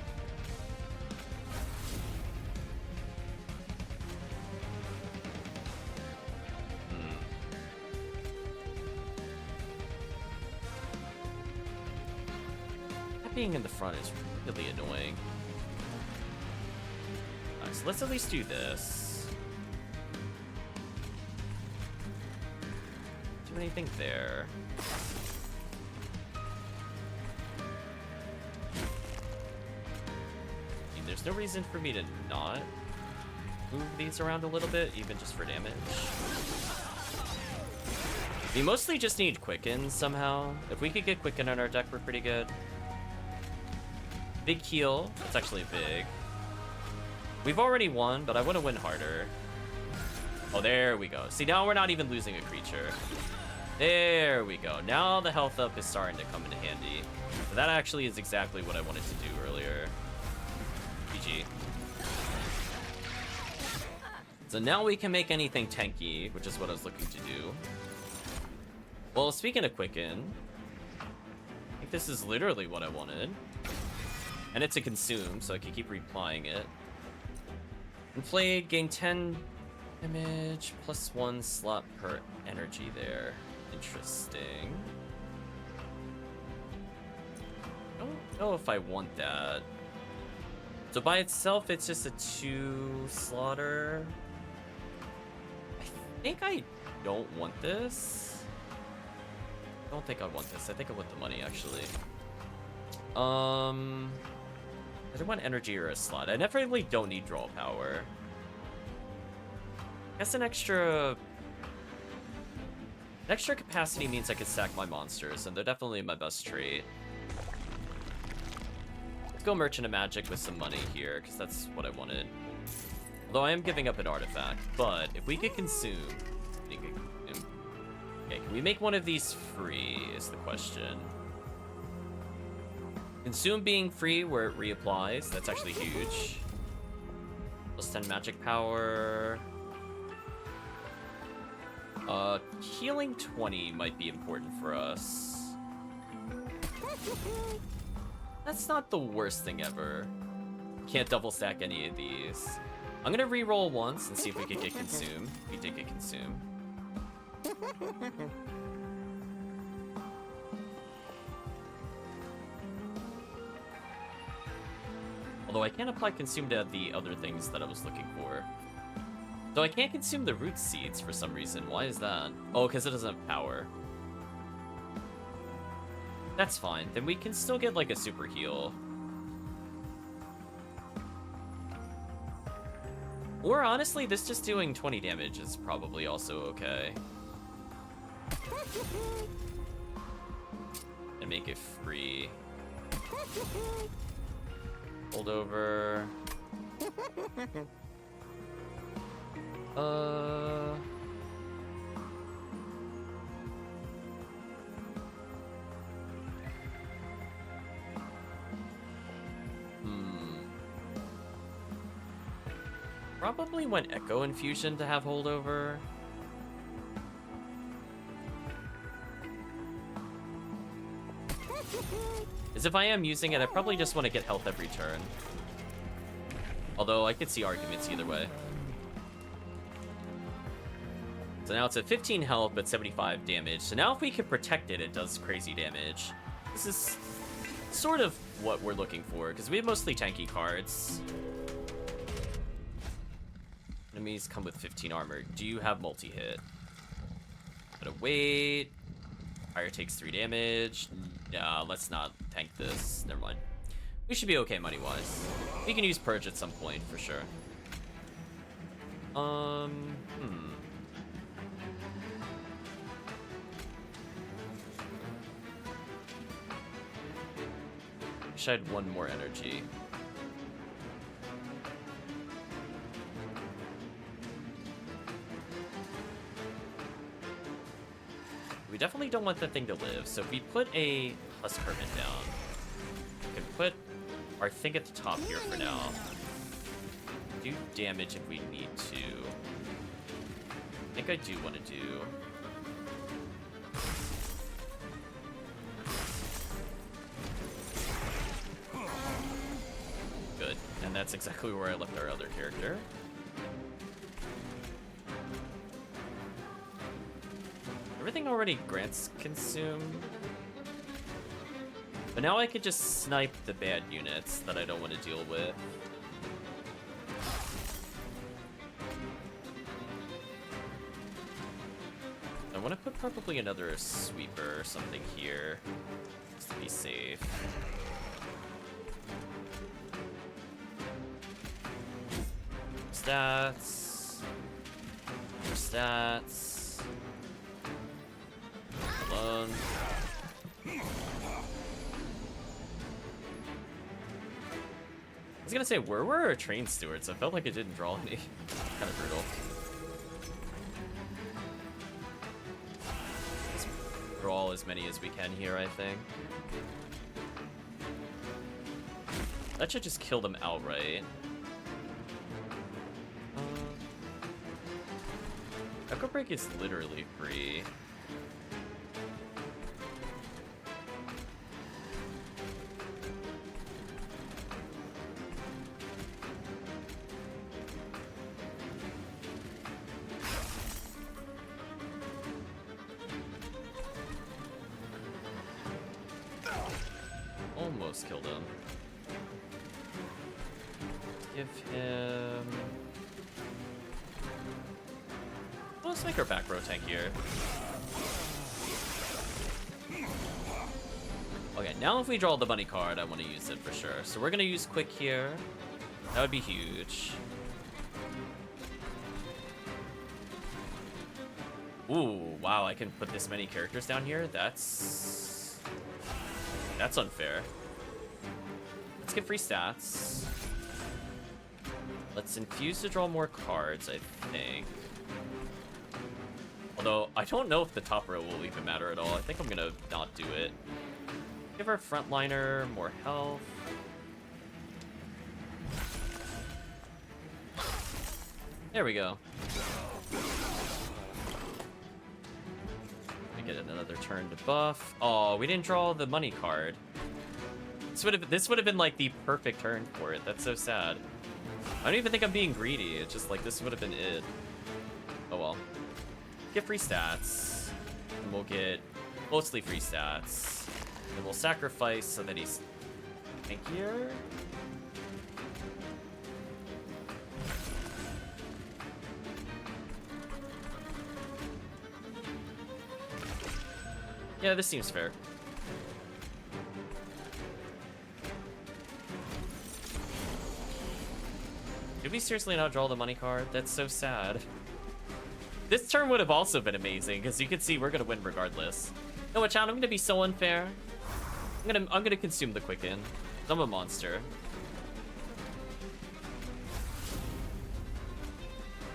S1: That being in the front is really annoying. Alright, so let's at least do this. Anything there? I mean, there's no reason for me to not move these around a little bit, even just for damage. We mostly just need Quicken somehow. If we could get Quicken on our deck, we're pretty good. Big heal. That's actually big. We've already won, but I want to win harder. Oh, there we go. See, now we're not even losing a creature. There we go. Now the health up is starting to come into handy. So that actually is exactly what I wanted to do earlier. GG. So now we can make anything tanky, which is what I was looking to do. Well, speaking of Quicken, I think this is literally what I wanted. And it's a consume, so I can keep reapplying it. Inflate, gain 10 damage, plus 1 slot per energy there. Interesting. I don't know if I want that. So by itself, it's just a 2 slaughter. I think I don't want this. I don't think I want this. I think I want the money, actually. I don't want energy or a slot. I definitely don't need draw power. I guess an extra capacity means I can stack my monsters, and they're definitely my best trait. Let's go Merchant of Magic with some money here, because that's what I wanted. Although I am giving up an artifact, but if we could consume... Okay, can we make one of these free, is the question. Consume being free where it reapplies, that's actually huge. Plus 10 magic power. Healing 20 might be important for us. That's not the worst thing ever. Can't double stack any of these. I'm gonna re-roll once and see if we can get consumed. We did get consumed. Although I can't apply consume to the other things that I was looking for. Though I can't consume the root seeds for some reason. Why is that? Oh, because it doesn't have power. That's fine. Then we can still get like a super heal. Or honestly, this just doing 20 damage is probably also okay. And make it free. Hold over. Probably want Echo Infusion to have holdover. As if I am using it, I probably just want to get health every turn. Although I could see arguments either way. So now it's at 15 health, but 75 damage. So now if we can protect it, it does crazy damage. This is sort of what we're looking for, because we have mostly tanky cards. Enemies come with 15 armor. Do you have multi-hit? Gotta wait. Fire takes 3 damage. Nah, let's not tank this. Never mind. We should be okay money-wise. We can use Purge at some point, for sure. Wish I had one more energy. We definitely don't want that thing to live, so if we put a plus permit down, we can put our thing at the top here for now. Do damage if we need to. I think I do want to do. Good, and that's exactly where I left our other character. Everything already grants consume. But now I could just snipe the bad units that I don't want to deal with. I want to put probably another sweeper or something here, just to be safe. Stats. More stats. Alone. I was gonna say, where were our train stewards? I felt like it didn't draw any. Kind of brutal. This draw as many as we can here, I think. That should just kill them outright. Echo Break is literally free. Almost killed him. Give him... Well, let's make our back row tankier. Okay, now if we draw the money card, I want to use it for sure. So we're going to use Quick here. That would be huge. Ooh, wow, I can put this many characters down here? That's unfair. Let's get free stats. Let's infuse to draw more cards, I think. Although, I don't know if the top row will even matter at all. I think I'm gonna not do it. Give our frontliner more health. There we go. Get another turn to buff. Oh, we didn't draw the money card. This would have been like the perfect turn for it. That's so sad. I don't even think I'm being greedy. It's just like this would have been it. Oh well. Get free stats. And we'll get mostly free stats. And we'll sacrifice so that he's tankier. Yeah, this seems fair. Did we seriously not draw the money card? That's so sad. This turn would have also been amazing, because you can see we're gonna win regardless. You know what, chat? I'm gonna be so unfair. I'm gonna consume the Quicken. I'm a monster.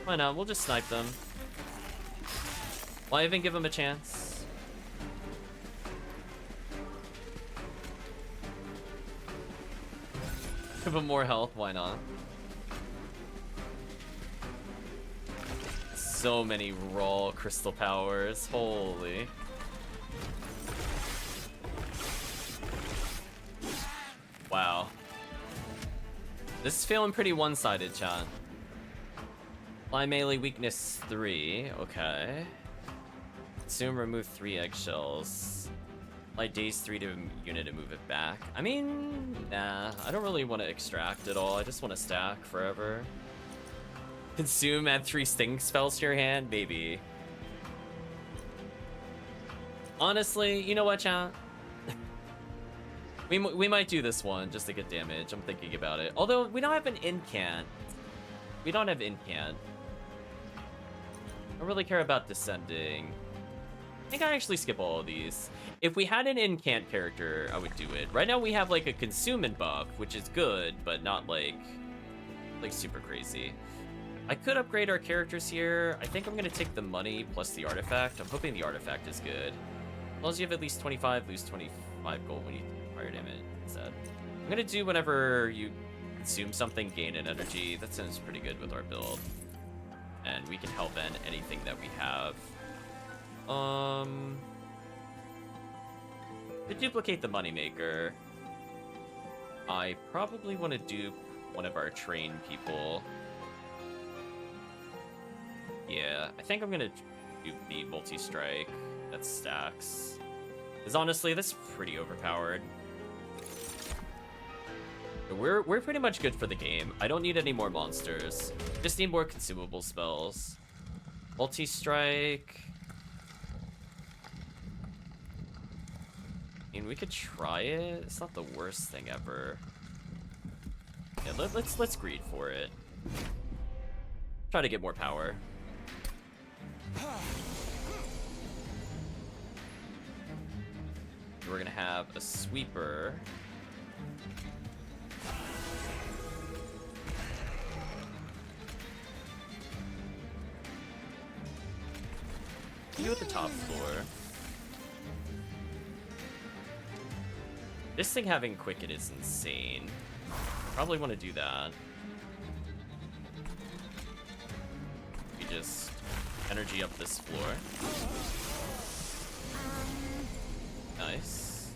S1: Why not? We'll just snipe them. Why even give them a chance? Give him more health, why not? So many raw crystal powers, holy. Wow. This is feeling pretty one-sided, chat. Fly melee weakness 3, okay. Consume, remove 3 eggshells. Fly daze 3 to unit and move it back. I mean, nah, I don't really want to extract at all. I just want to stack forever. Consume, add 3 sting spells to your hand, maybe. Honestly, you know what, chat? we might do this one just to get damage. I'm thinking about it. Although we don't have an incant. We don't have incant. I don't really care about descending. I think I actually skip all of these. If we had an incant character, I would do it. Right now we have like a consume and buff, which is good, but not like super crazy. I could upgrade our characters here. I think I'm gonna take the money plus the artifact. I'm hoping the artifact is good. As long as you have at least 25, lose 25 gold when you fire damage instead. I'm gonna do whenever you consume something, gain an energy. That sounds pretty good with our build. And we can help end anything that we have. To duplicate the moneymaker, I probably want to dupe one of our train people. Yeah, I think I'm gonna dupe the multi-strike that stacks. Because honestly, that's pretty overpowered. We're pretty much good for the game. I don't need any more monsters. Just need more consumable spells. Multi-strike. I mean, we could try it. It's not the worst thing ever. Yeah, let's greed for it. Try to get more power. We're gonna have a sweeper. You at the top floor. This thing having Quicken is insane. Probably want to do that. We just energy up this floor. Nice.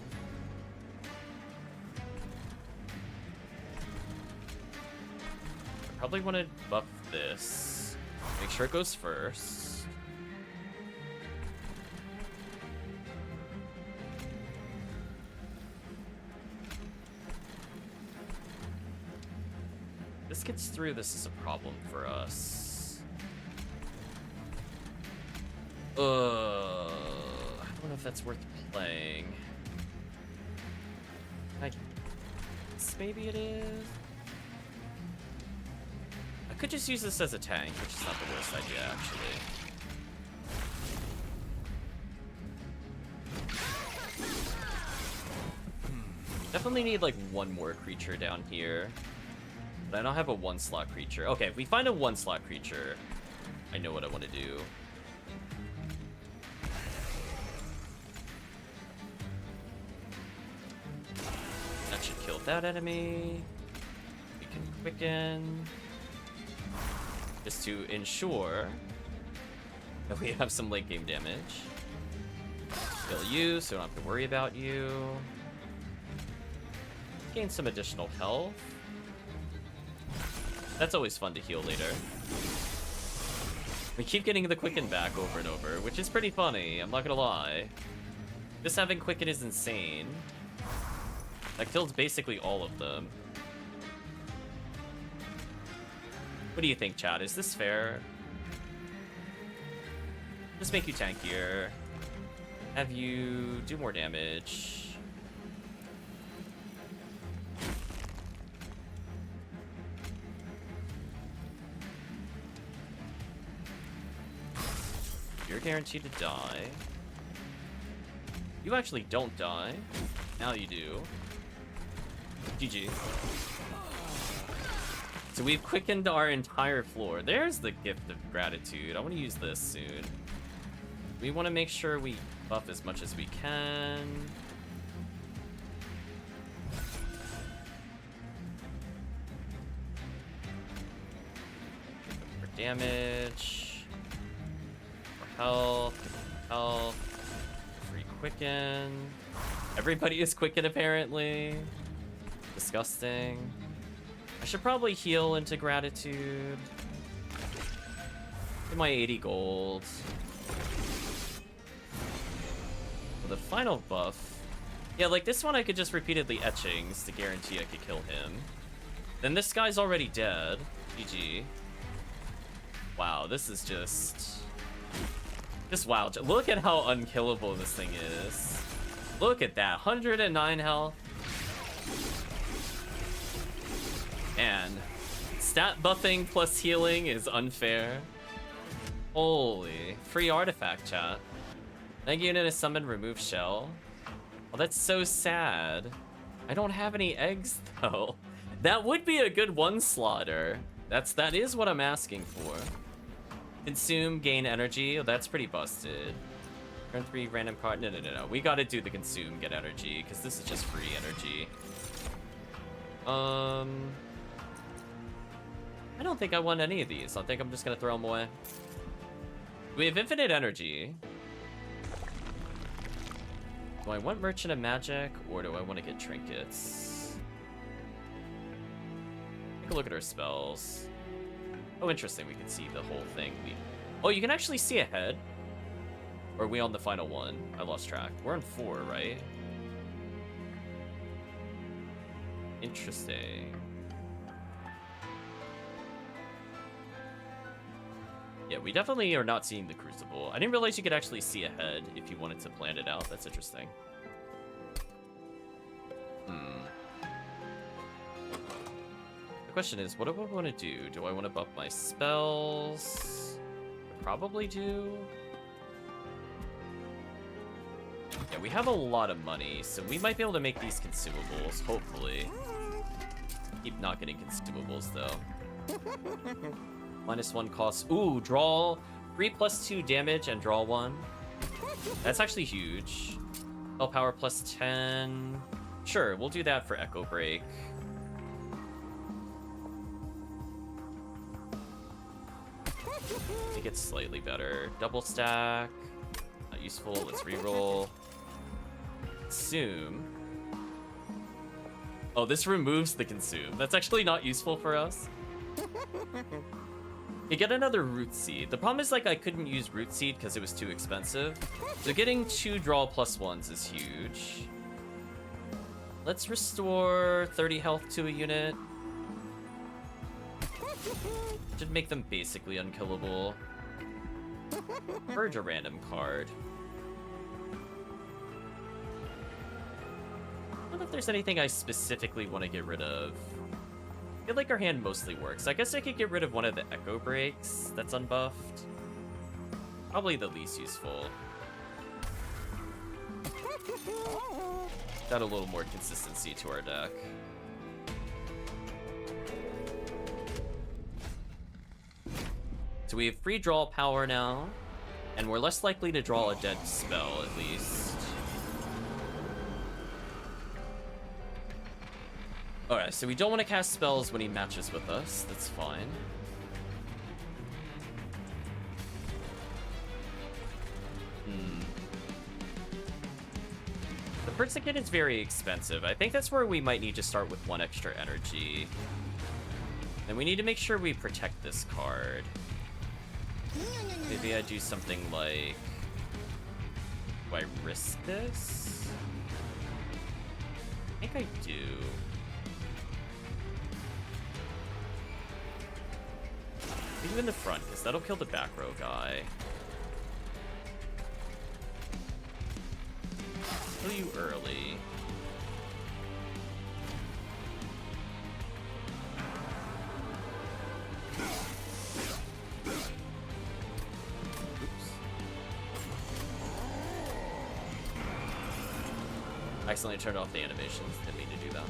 S1: Probably want to buff this. Make sure it goes first. This gets through, this is a problem for us. I don't know if that's worth playing. I guess maybe it is. I could just use this as a tank, which is not the worst idea, actually. Definitely need like one more creature down here. But I don't have a 1-slot creature. Okay, if we find a 1-slot creature, I know what I want to do. That should kill that enemy. We can quicken. Just to ensure that we have some late game damage. Kill you, so I don't have to worry about you. Gain some additional health. That's always fun to heal later. We keep getting the Quicken back over and over, which is pretty funny, I'm not gonna lie. Just having Quicken is insane. That kills basically all of them. What do you think, chat? Is this fair? Just make you tankier. Have you do more damage. You're guaranteed to die. You actually don't die. Now you do. GG. So we've quickened our entire floor. There's the gift of gratitude. I want to use this soon. We want to make sure we buff as much as we can. For damage. For health. Free quicken. Everybody is quicken apparently. Disgusting. I should probably heal into gratitude. Get my 80 gold. For the final buff. Yeah, like this one I could just repeatedly etchings to guarantee I could kill him. Then this guy's already dead. GG. Wow, this is just wild. Look at how unkillable this thing is. Look at that. 109 health. Man, stat buffing plus healing is unfair. Holy, free artifact, chat. Neg unit is summoned, remove shell. Oh, that's so sad. I don't have any eggs though. That would be a good 1-slotter. That is what I'm asking for. Consume, gain energy. Oh, that's pretty busted. Turn 3 random card. No. We gotta do the consume, get energy, because this is just free energy. I don't think I want any of these. I think I'm just gonna throw them away. We have infinite energy. Do I want Merchant of Magic, or do I want to get trinkets? Take a look at our spells. Oh, interesting. We can see the whole thing. Oh, you can actually see ahead. Or are we on the final one? I lost track. We're on 4, right? Interesting. Yeah, we definitely are not seeing the Crucible. I didn't realize you could actually see ahead if you wanted to plan it out. That's interesting. The question is, what do I want to do? Do I want to buff my spells? I probably do. Yeah, we have a lot of money, so we might be able to make these consumables, hopefully. Keep not getting consumables, though. -1 cost. Ooh, draw 3 + 2 damage and draw 1. That's actually huge. Spell power +10. Sure, we'll do that for Echo Break. I think it's slightly better. Double stack. Not useful. Let's reroll. Consume. Oh, this removes the consume. That's actually not useful for us. You get another root seed. The problem is, like, I couldn't use root seed because it was too expensive. So getting 2 draw +1s is huge. Let's restore 30 health to a unit. Should make them basically unkillable. Purge a random card. I don't know if there's anything I specifically want to get rid of. I feel like our hand mostly works. I guess I could get rid of one of the Echo Breaks that's unbuffed. Probably the least useful. Got a little more consistency to our deck. So we have free draw power now, and we're less likely to draw a dead spell, at least. Alright, so we don't want to cast spells when he matches with us. That's fine. The Persecute is very expensive. I think that's where we might need to start with 1 extra energy. And we need to make sure we protect this card. Maybe I do something like... Do I risk this? I think I do. Leave him in the front, because that'll kill the back row guy. Kill you early. I accidentally turned off the animations. Didn't mean to do that.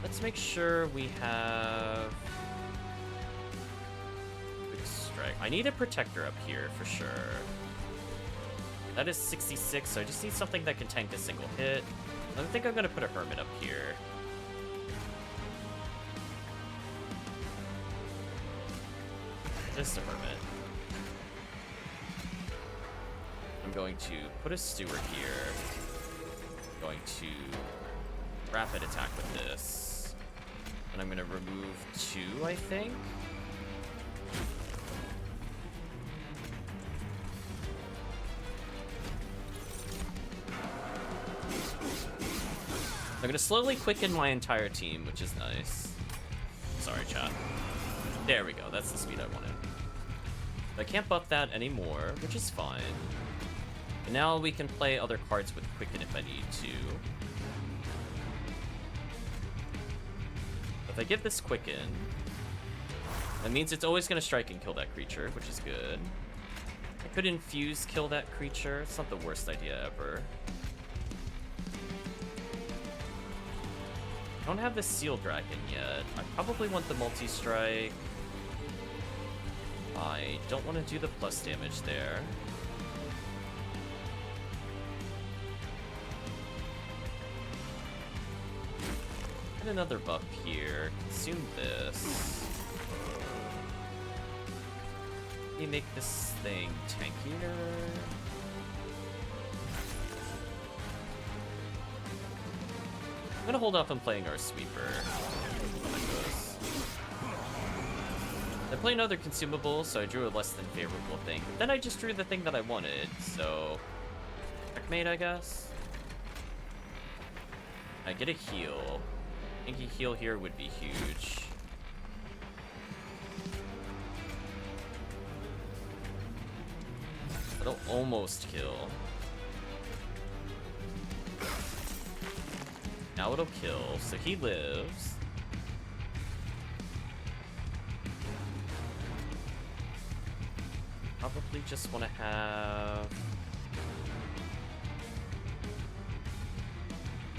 S1: Let's make sure we have... Quick strike. I need a protector up here for sure. That is 66, so I just need something that can tank a single hit. I think I'm going to put a Hermit up here. Just a Hermit. I'm going to put a Steward here. I'm going to rapid attack with this. And I'm going to remove 2, I think. I'm gonna slowly quicken my entire team, which is nice. Sorry, chat. There we go, that's the speed I wanted. I can't buff that anymore, which is fine. And now we can play other cards with Quicken if I need to. If I give this Quicken, that means it's always gonna strike and kill that creature, which is good. I could infuse kill that creature. It's not the worst idea ever. I don't have the Seal Dragon yet. I probably want the multi-strike. I don't want to do the plus damage there. And another buff here. Consume this. Let me make this thing tankier. I'm gonna hold off on playing our sweeper. I played another consumable, so I drew a less than favorable thing. But then I just drew the thing that I wanted, so... Checkmate, I guess? I get a heal. I think a heal here would be huge. It'll almost kill. Now it'll kill, so he lives. Probably just want to have...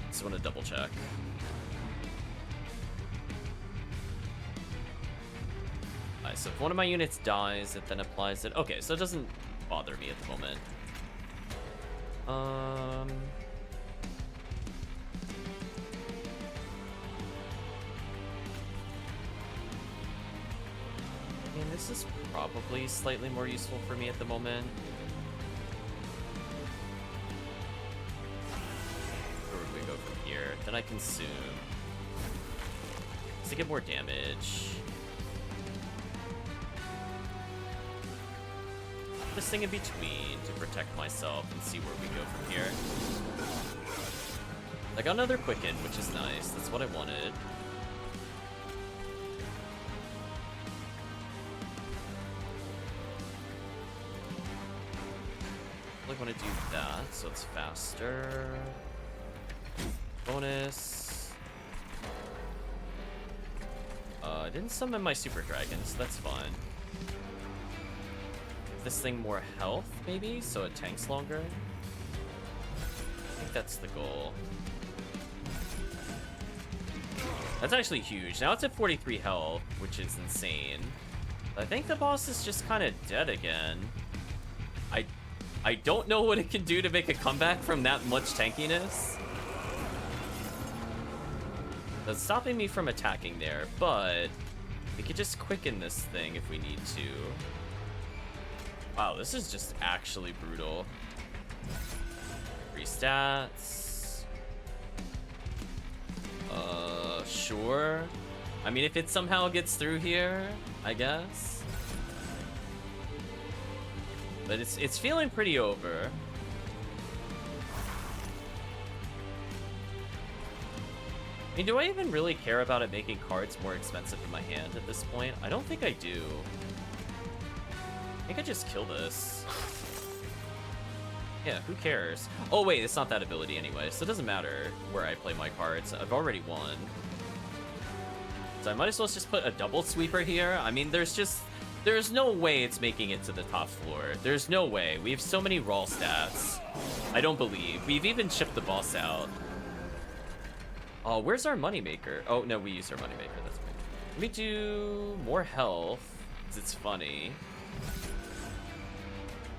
S1: Just want to double check. Alright, so if one of my units dies, it then applies it. Okay, so it doesn't bother me at the moment. This is probably slightly more useful for me at the moment. Where would we go from here? Then I consume. To get more damage. This thing in between to protect myself and see where we go from here. I got another Quicken, which is nice. That's what I wanted. I want to do that, so it's faster. Bonus. I didn't summon my Super Dragon, so that's fine. This thing more health, maybe, so it tanks longer. I think that's the goal. That's actually huge. Now it's at 43 health, which is insane. I think the boss is just kind of dead again. I don't know what it can do to make a comeback from that much tankiness. That's stopping me from attacking there, but we could just quicken this thing if we need to. Wow, this is just actually brutal. Free stats. Sure. I mean, if it somehow gets through here, I guess. But it's feeling pretty over. I mean, do I even really care about it making cards more expensive in my hand at this point? I don't think I do. I think I just kill this. Yeah, who cares? Oh wait, it's not that ability anyway, so it doesn't matter where I play my cards. I've already won. So I might as well just put a double sweeper here. I mean, there's no way it's making it to the top floor. There's no way. We have so many raw stats. I don't believe. We've even shipped the boss out. Oh, where's our moneymaker? Oh, no, we used our moneymaker. That's fine. Let me do more health, because it's funny.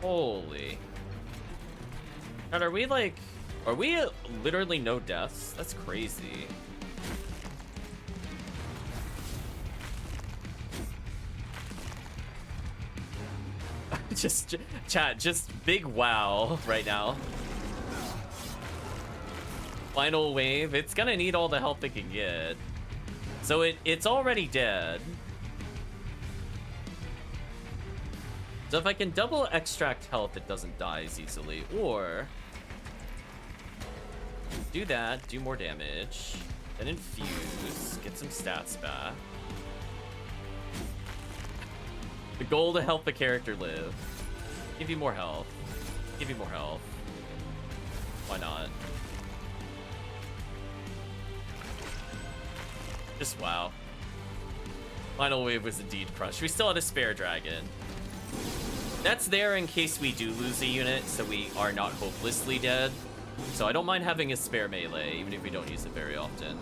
S1: Holy. God, are we literally no deaths? That's crazy. Chat, just big wow right now. Final wave. It's gonna need all the help it can get. So it's already dead. So if I can double extract health, it doesn't die as easily. Or do that, do more damage, then infuse, get some stats back. The goal to help the character live. Give you more health. Give you more health. Why not? Just wow. Final wave was indeed crushed. We still had a spare dragon. That's there in case we do lose a unit, so we are not hopelessly dead. So I don't mind having a spare melee, even if we don't use it very often.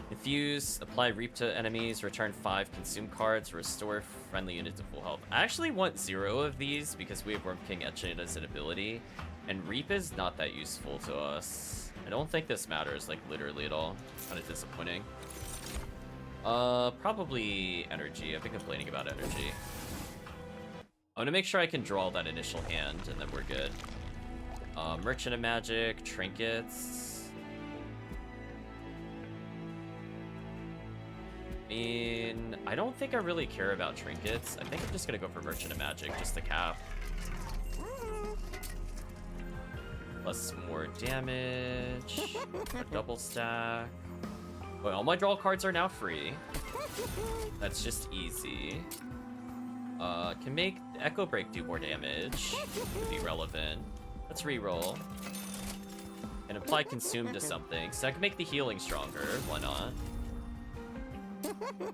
S1: Infuse, apply Reap to enemies, return 5 consume cards, restore friendly units to full health. I actually want 0 of these because we have Worm King Etching as an ability, and Reap is not that useful to us. I don't think this matters, like, literally at all. Kind of disappointing. Probably energy. I've been complaining about energy. I'm gonna make sure I can draw that initial hand, and then we're good. Merchant of Magic, trinkets. I mean, I don't think I really care about trinkets. I think I'm just gonna go for Merchant of Magic, just to cap. Plus more damage. A double stack. Well, all my draw cards are now free. That's just easy. Can make Echo Break do more damage. Would be relevant. Let's reroll. And apply Consume to something. So I can make the healing stronger. Why not?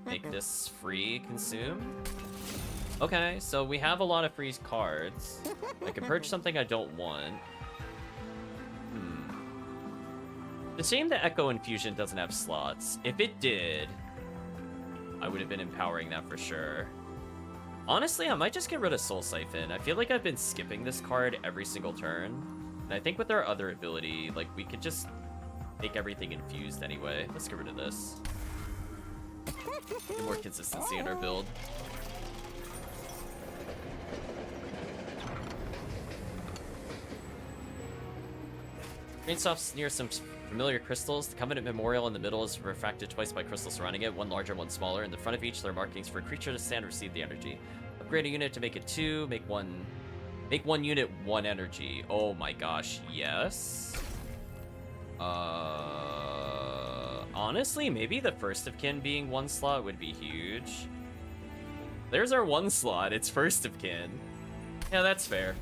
S1: Make this free Consume. Okay, so we have a lot of free cards. I can purge something I don't want. It's a shame that Echo Infusion doesn't have slots. If it did, I would have been empowering that for sure. Honestly, I might just get rid of Soul Siphon. I feel like I've been skipping this card every single turn. And I think with our other ability, like, we could just make everything infused anyway. Let's get rid of this. Need more consistency in our build. Greensoft's near some familiar crystals. The Covenant Memorial in the middle is refracted twice by crystals surrounding it, one larger, one smaller. In the front of each, there are markings for a creature to stand or receive the energy. Upgrade a unit to make it 2. Make one unit 1 energy. Oh my gosh, yes. Honestly, maybe the first of kin being 1 slot would be huge. There's our 1 slot. It's first of kin. Yeah, that's fair.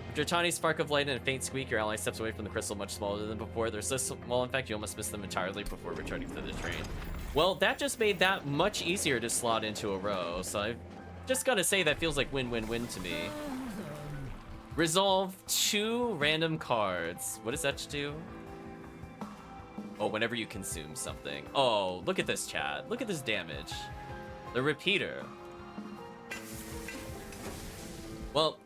S1: After a tiny spark of light and a faint squeak, your ally steps away from the crystal much smaller than before. They're so small, in fact, you almost miss them entirely before returning to the train. Well, that just made that much easier to slot into a row, so I've just gotta say that feels like win-win-win to me. Resolve 2 random cards. What does that do? Oh, whenever you consume something. Oh, look at this, chat. Look at this damage. The repeater. Well...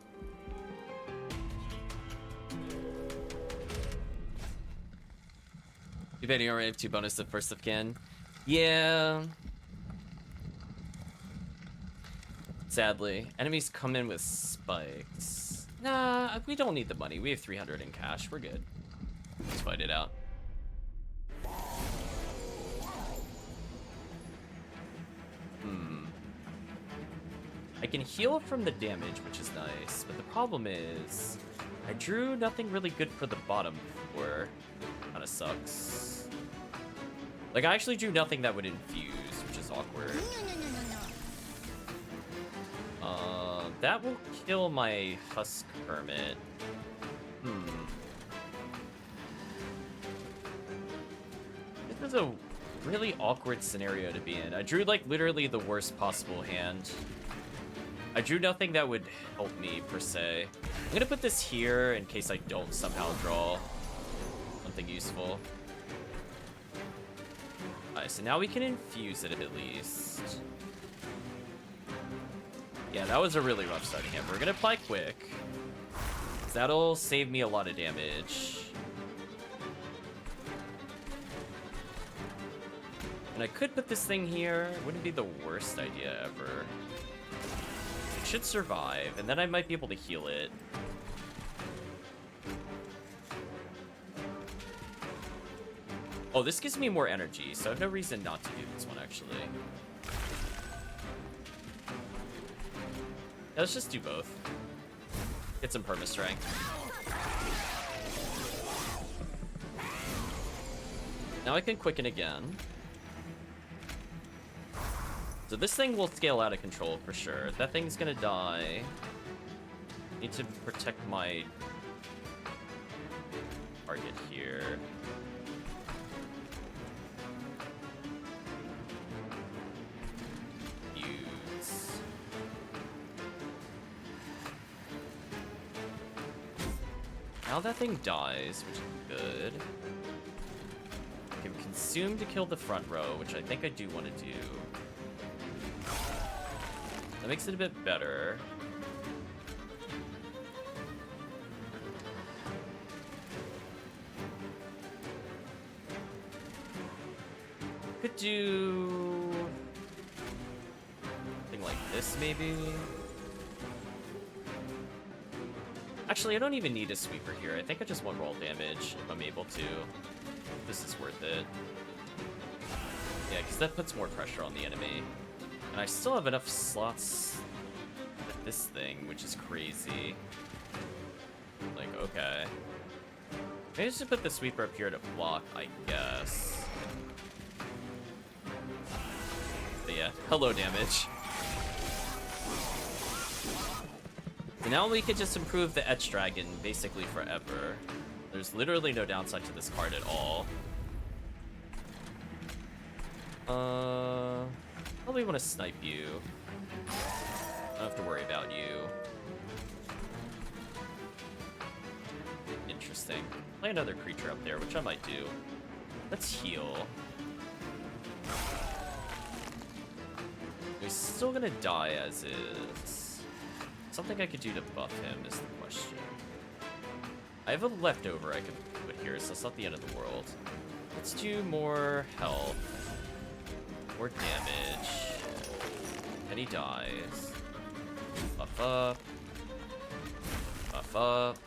S1: You bet you already have 2 bonus to first of kin. Yeah. Sadly. Enemies come in with spikes. Nah, we don't need the money. We have 300 in cash. We're good. Let's fight it out. I can heal from the damage, which is nice, but the problem is I drew nothing really good for the bottom floor. Kinda sucks. Like, I actually drew nothing that would infuse, which is awkward. That will kill my Husk Hermit. This is a really awkward scenario to be in. I drew, like, literally the worst possible hand. I drew nothing that would help me, per se. I'm gonna put this here in case I don't somehow draw something useful. Alright, so now we can infuse it at least. Yeah, that was a really rough starting hand. We're gonna apply quick. That'll save me a lot of damage. And I could put this thing here. It wouldn't be the worst idea ever. It should survive, and then I might be able to heal it. Oh, this gives me more energy, so I have no reason not to do this one, actually. Yeah, let's just do both. Get some perma-strength. Now I can quicken again. So this thing will scale out of control for sure. That thing's gonna die. Need to protect my target here. Use. Now that thing dies, which is good. I can consume to kill the front row, which I think I do want to do. That makes it a bit better. Could do something like this, maybe. Actually, I don't even need a sweeper here. I think I just want roll damage if I'm able to. This is worth it. Yeah, because that puts more pressure on the enemy. And I still have enough slots with this thing, which is crazy. Like, okay. Maybe I should put the sweeper up here to block, I guess. But yeah, hello damage. So now we could just improve the Etch Dragon basically forever. There's literally no downside to this card at all. Probably want to snipe you. I don't have to worry about you. Interesting. Play another creature up there, which I might do. Let's heal. He's still gonna die as is. Something I could do to buff him is the question. I have a leftover I could put here, so it's not the end of the world. Let's do more health. More damage. And he dies. Buff up. Buff up.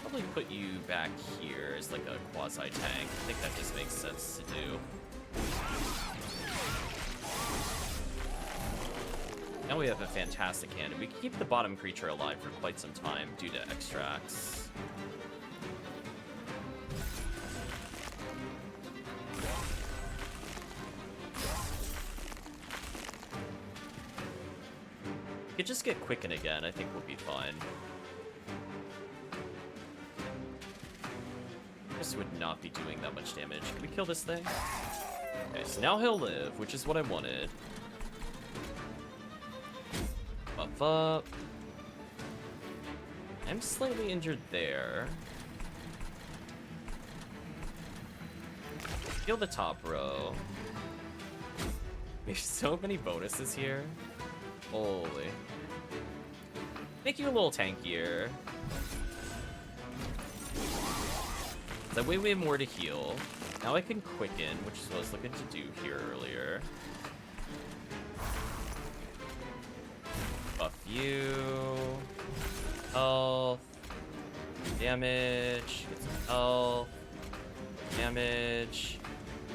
S1: Probably put you back here as like a quasi-tank. I think that just makes sense to do. Now we have a fantastic hand, and we can keep the bottom creature alive for quite some time due to extracts. We could just get Quicken again, I think we'll be fine. This would not be doing that much damage. Can we kill this thing? Okay, so now he'll live, which is what I wanted. Buff up. I'm slightly injured there. Heal the top row. There's so many bonuses here. Holy. Make you a little tankier. That way we have more to heal. Now I can Quicken, which is what I was looking to do here earlier. Buff you. Health. Damage. Get some health. Damage.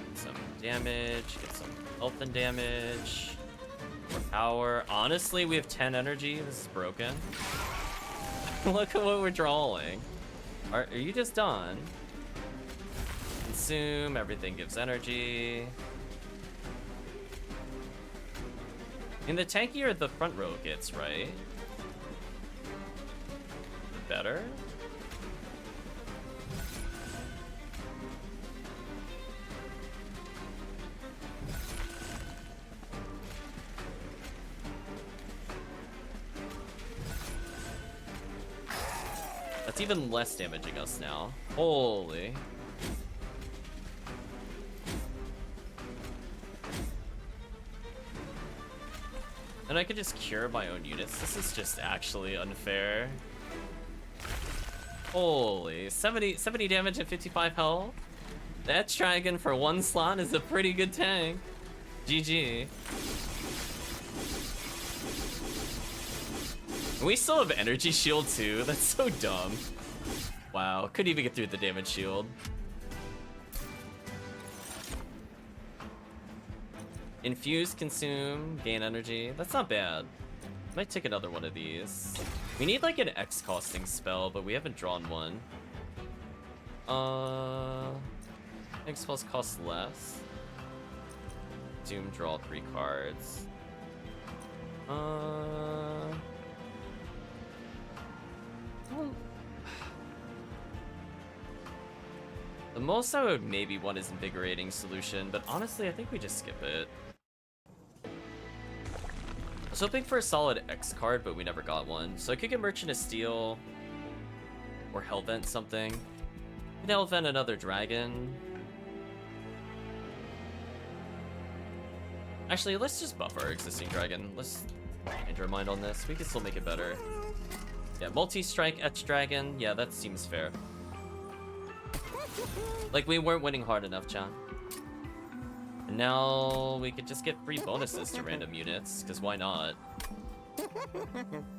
S1: Get some damage. Get some health and damage. More power. Honestly, we have 10 energy. This is broken. Look at what we're drawing. Are you just done? Consume. Everything gives energy. And the tankier the front row gets, right? The better? That's even less damaging us now. Holy. And I could just cure my own units. This is just actually unfair. Holy, 70 damage and 55 health? That dragon for one slot is a pretty good tank. GG. And we still have energy shield too. That's so dumb. Wow, couldn't even get through the damage shield. Infuse, consume, gain energy. That's not bad. Might take another one of these. We need like an X costing spell, but we haven't drawn one. X spells cost less. Doom, draw 3 cards. The most I would maybe want is Invigorating Solution, but honestly, I think we just skip it. I was hoping for a solid X card, but we never got one. So I could get Merchant of Steel, or Hellvent something. Could Hellvent another dragon. Actually, let's just buff our existing dragon. Let's change our mind on this. We can still make it better. Yeah, multi-strike Etch Dragon. Yeah, that seems fair. Like, we weren't winning hard enough, John. And now we could just get free bonuses to random units, because why not?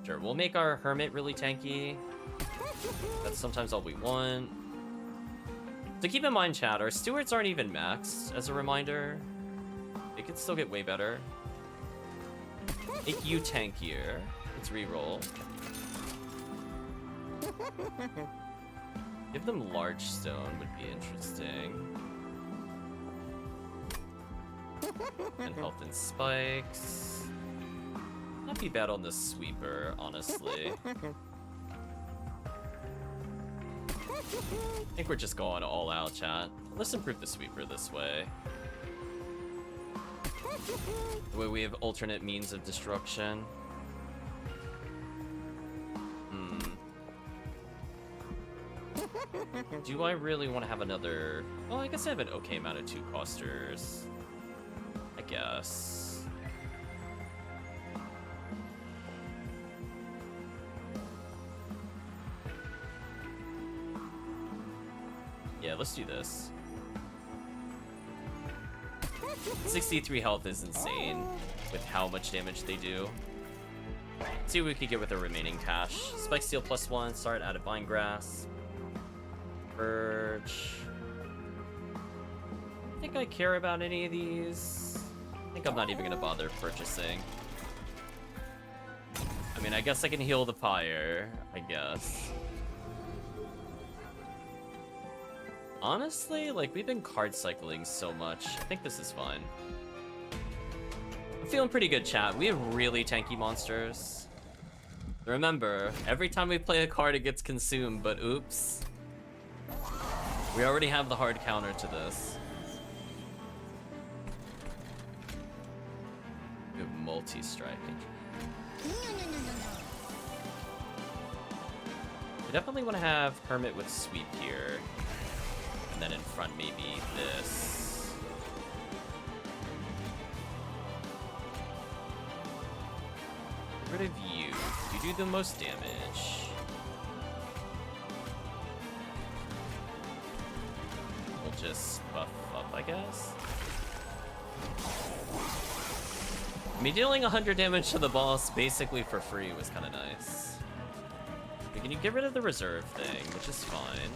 S1: Sure, we'll make our Hermit really tanky. That's sometimes all we want. So keep in mind, chat, our Stewards aren't even maxed, as a reminder. It could still get way better. Make you tankier. Let's reroll. Give them Large Stone would be interesting. And Health and Spikes. Not be bad on the Sweeper, honestly. I think we're just going all out, chat. Let's improve the Sweeper this way. The way we have alternate means of destruction. Do I really want to have another... Well, I guess I have an okay amount of 2-costers. I guess. Yeah, let's do this. 63 health is insane with how much damage they do. Let's see what we could get with the remaining cash. Spike Steel +1, start out of Vine Grass. Purge. I think I care about any of these. I think I'm not even gonna bother purchasing. I mean, I guess I can heal the pyre, I guess. Honestly, like, we've been card cycling so much. I think this is fine. I'm feeling pretty good, chat. We have really tanky monsters. Remember, every time we play a card, it gets consumed, but oops. We already have the hard counter to this. We have multi-striking. We definitely want to have Hermit with Sweep here. And then in front, maybe this. Get rid of you. You do the most damage. We'll just buff up, I guess. I mean, dealing 100 damage to the boss basically for free was kind of nice. But can you get rid of the reserve thing, which is fine.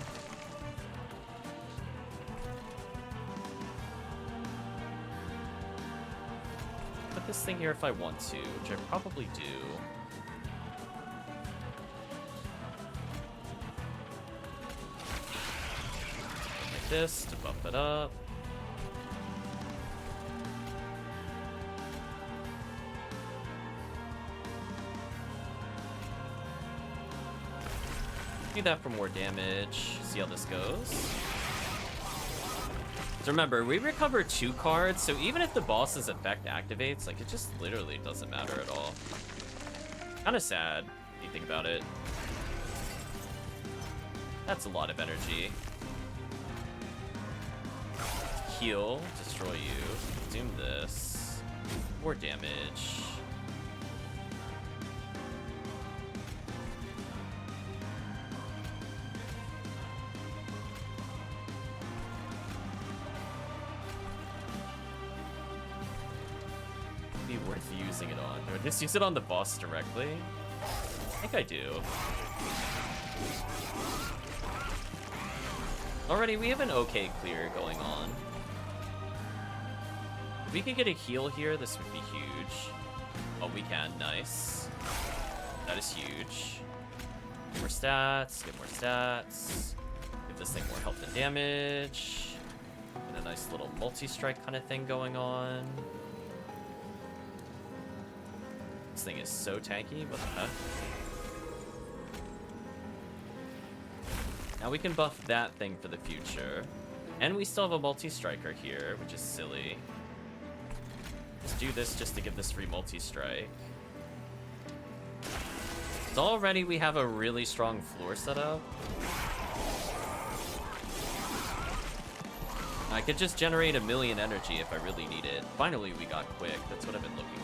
S1: Put this thing here if I want to, which I probably do. Like this to bump it up. Do that for more damage. See how this goes. So remember, we recover 2 cards, so even if the boss's effect activates, like, it just literally doesn't matter at all. Kind of sad, if you think about it. That's a lot of energy. Heal, destroy you. Zoom this. More damage. Worth using it on. Do I just use it on the boss directly? I think I do. Already, we have an okay clear going on. If we could get a heal here, this would be huge. Oh, we can. Nice. That is huge. More stats. Get more stats. Give this thing more health and damage. And a nice little multi-strike kind of thing going on. This thing is so tanky, what the heck? Now we can buff that thing for the future. And we still have a multi-striker here, which is silly. Let's do this just to give this free multi-strike. So already we have a really strong floor setup. I could just generate 1,000,000 energy if I really need it. Finally, we got quick. That's what I've been looking for.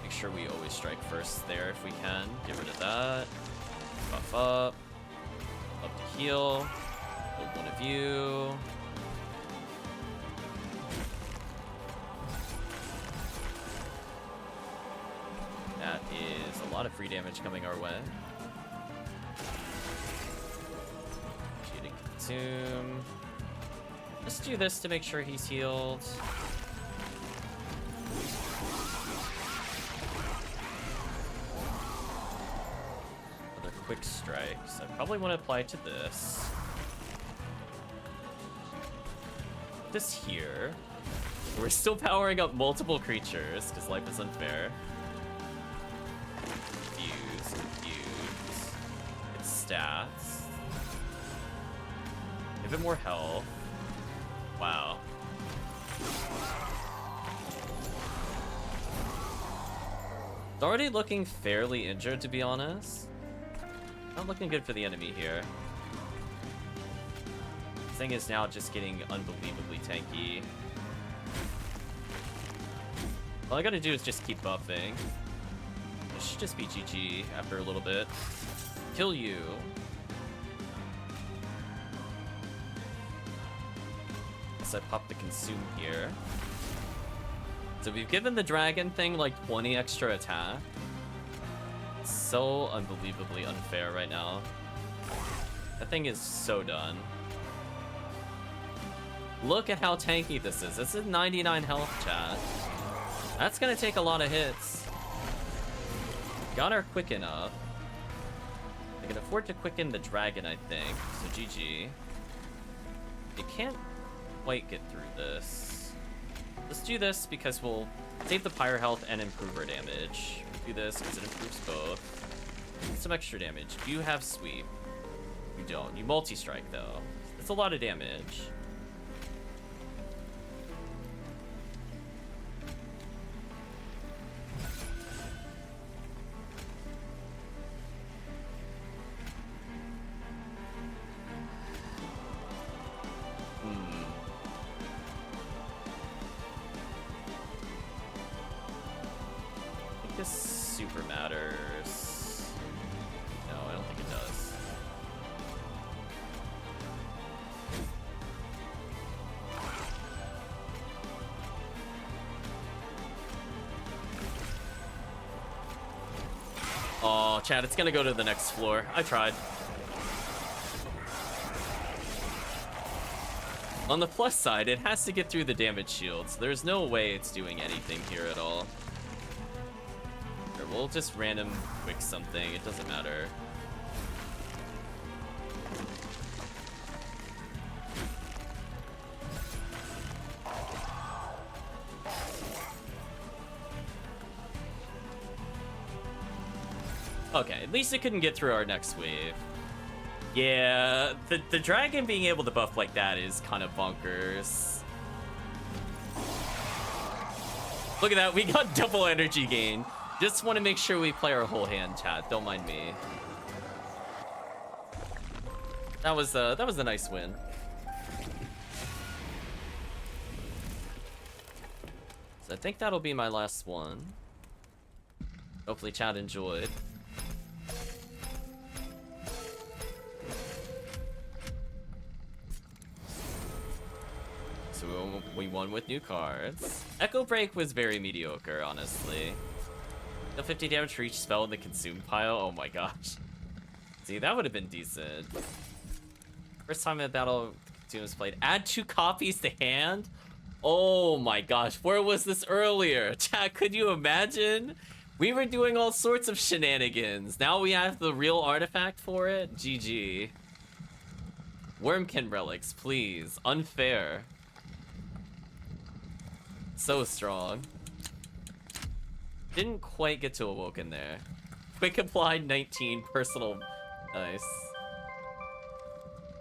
S1: Make sure we always strike first there if we can. Get rid of that. Buff up. Up to heal. Hold one of you. That is a lot of free damage coming our way. Shooting consume. Let's do this to make sure he's healed. Quick strikes. I probably want to apply to this. This here. We're still powering up multiple creatures because life is unfair. Confuse. It's stats. Give it more health. Wow. It's already looking fairly injured, to be honest. Not looking good for the enemy here. This thing is now just getting unbelievably tanky. All I gotta do is just keep buffing. It should just be GG after a little bit. Kill you. guess I pop the consume here. So we've given the dragon thing like 20 extra attack. It's so unbelievably unfair right now. That thing is so done. Look at how tanky this is. This is 99 health, chat. That's gonna take a lot of hits. Got our quicken up. I can afford to quicken the dragon, I think. So GG. You can't quite get through this. Let's do this because we'll save the pyre health and improve our damage. Do this because it improves both. Some extra damage. Do you have sweep? You don't. You multi-strike though. It's a lot of damage. This super matters. No, I don't think it does. Oh, chat, it's gonna go to the next floor. I tried. On the plus side, it has to get through the damage shields. There's no way it's doing anything here at all. We'll just random quick something. It doesn't matter. Okay, at least it couldn't get through our next wave. Yeah, the dragon being able to buff like that is kind of bonkers. Look at that, we got double energy gain. Just want to make sure we play our whole hand, chat. Don't mind me. That was a nice win. So I think that'll be my last one. Hopefully chat enjoyed. So we won with new cards. Echo Break was very mediocre, honestly. The 50 damage for each spell in the consume pile. Oh my gosh. See, that would have been decent. First time in battle consume was played. Add 2 copies to hand? Oh my gosh. Where was this earlier? Chat, could you imagine? We were doing all sorts of shenanigans. Now we have the real artifact for it? GG. Wormkin relics, please. Unfair. So strong. Didn't quite get to Awoken there. Quick applied 19, personal. Nice.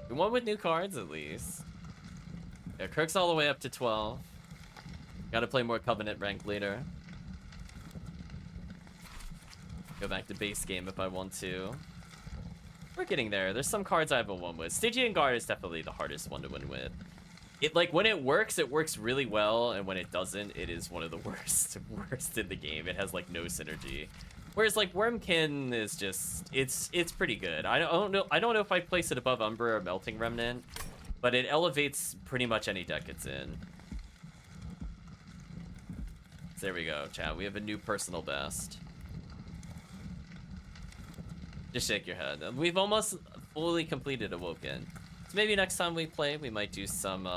S1: We won with new cards at least. Yeah, Kirk's all the way up to 12. Gotta play more Covenant rank later. Go back to base game if I want to. We're getting there. There's some cards I haven't won with. Stygian Guard is definitely the hardest one to win with. It, like, when it works really well, and when it doesn't, it is one of the worst in the game. It has, like, no synergy. Whereas, like, Wormkin is just, it's pretty good. I don't know if I place it above Umbra or Melting Remnant, but it elevates pretty much any deck it's in. So there we go, chat. We have a new personal best. Just shake your head. We've almost fully completed Awoken. So maybe next time we play, we might do some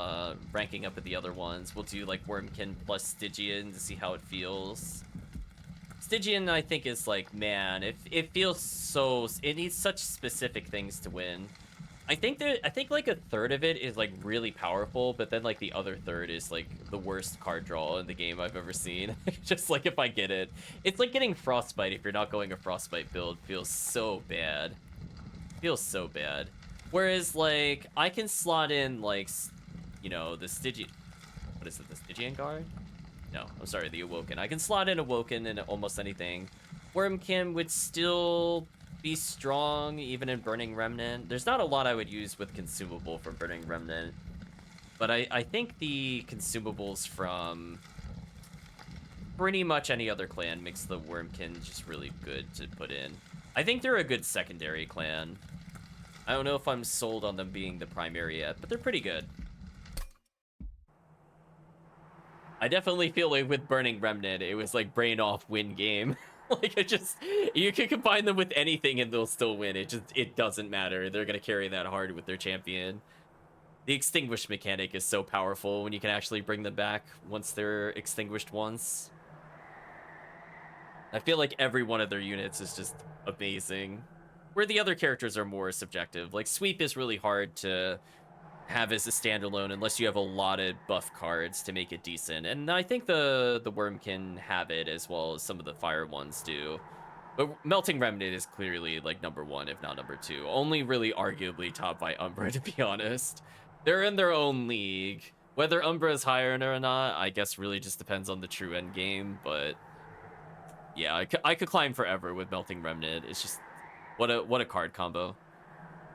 S1: ranking up at the other ones. We'll do like Wormkin plus Stygian to see how it feels. Stygian, I think, is like, man, it feels so... It needs such specific things to win. I think like a third of it is like really powerful, but then like the other third is like the worst card draw in the game I've ever seen. Just like if I get it. It's like getting Frostbite if you're not going a Frostbite build. Feels so bad. Feels so bad. Whereas, like, I can slot in, like, you know, the Stygian... What is it, the Stygian Guard? No, I'm sorry, the Awoken. I can slot in Awoken in almost anything. Wormkin would still be strong, even in Burning Remnant. There's not a lot I would use with Consumable for Burning Remnant. But I think the Consumables from pretty much any other clan makes the Wormkin just really good to put in. I think they're a good secondary clan. I don't know if I'm sold on them being the primary yet, but they're pretty good. I definitely feel like with Burning Remnant, it was like brain off win game. Like it just, you can combine them with anything and they'll still win. It doesn't matter. They're gonna carry that hard with their champion. The extinguished mechanic is so powerful when you can actually bring them back once they're extinguished once. I feel like every one of their units is just amazing. Where the other characters are more subjective. Like Sweep is really hard to have as a standalone unless you have a lot of buff cards to make it decent. And I think the Worm can have it as well as some of the fire ones do. But Melting Remnant is clearly like #1, if not #2. Only really arguably topped by Umbra, to be honest. They're in their own league. Whether Umbra is higher or not, I guess really just depends on the true end game. But yeah, I could climb forever with Melting Remnant. It's just what a card combo.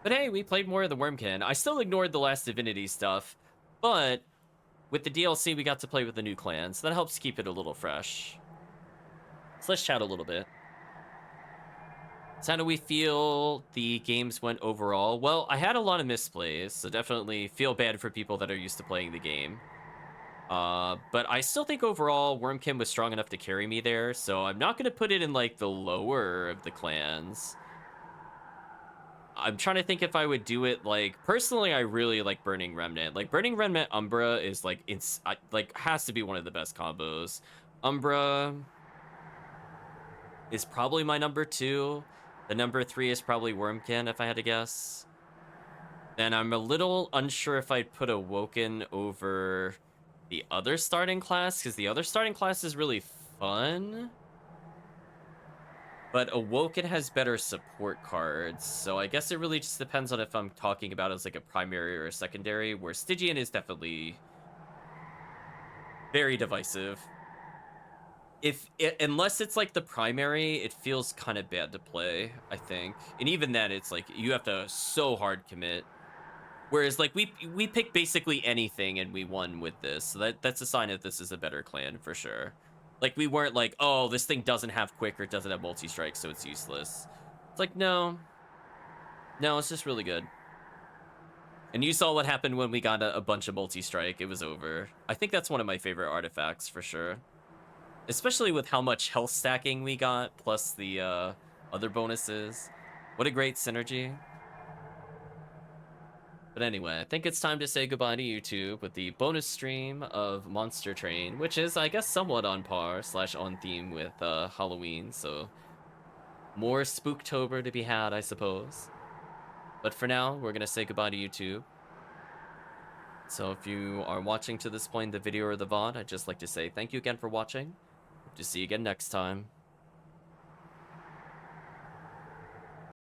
S1: But hey, we played more of the Wormkin. I still ignored the last Divinity stuff, but with the DLC, we got to play with the new clans. That helps keep it a little fresh. So let's chat a little bit. So how do we feel the games went overall? Well, I had a lot of misplays, so definitely feel bad for people that are used to playing the game. But I still think overall Wormkin was strong enough to carry me there, so I'm not going to put it in like the lower of the clans. I'm trying to think if I would do it like personally. I really like Burning Remnant. Like Burning Remnant Umbra is like like has to be one of the best combos. Umbra is probably my #2. The #3 is probably Wormkin if I had to guess. And I'm a little unsure if I'd put Awoken over the other starting class because the other starting class is really fun. But Awoken has better support cards, so I guess it really just depends on if I'm talking about it as like a primary or a secondary, where Stygian is definitely very divisive. Unless it's like the primary, it feels kind of bad to play, I think. And even then, it's like you have to so hard commit. Whereas like we picked basically anything and we won with this, so that's a sign that this is a better clan for sure. Like, we weren't like, oh, this thing doesn't have quick or it doesn't have multi-strike, so it's useless. It's like, no. No, it's just really good. And you saw what happened when we got a bunch of multi-strike. It was over. I think that's one of my favorite artifacts, for sure. Especially with how much health stacking we got, plus the other bonuses. What a great synergy. But anyway, I think it's time to say goodbye to YouTube with the bonus stream of Monster Train, which is, I guess, somewhat on par / on theme with Halloween, so more Spooktober to be had, I suppose. But for now, we're going to say goodbye to YouTube. So if you are watching to this point in the video or the VOD, I'd just like to say thank you again for watching. Hope to see you again next time.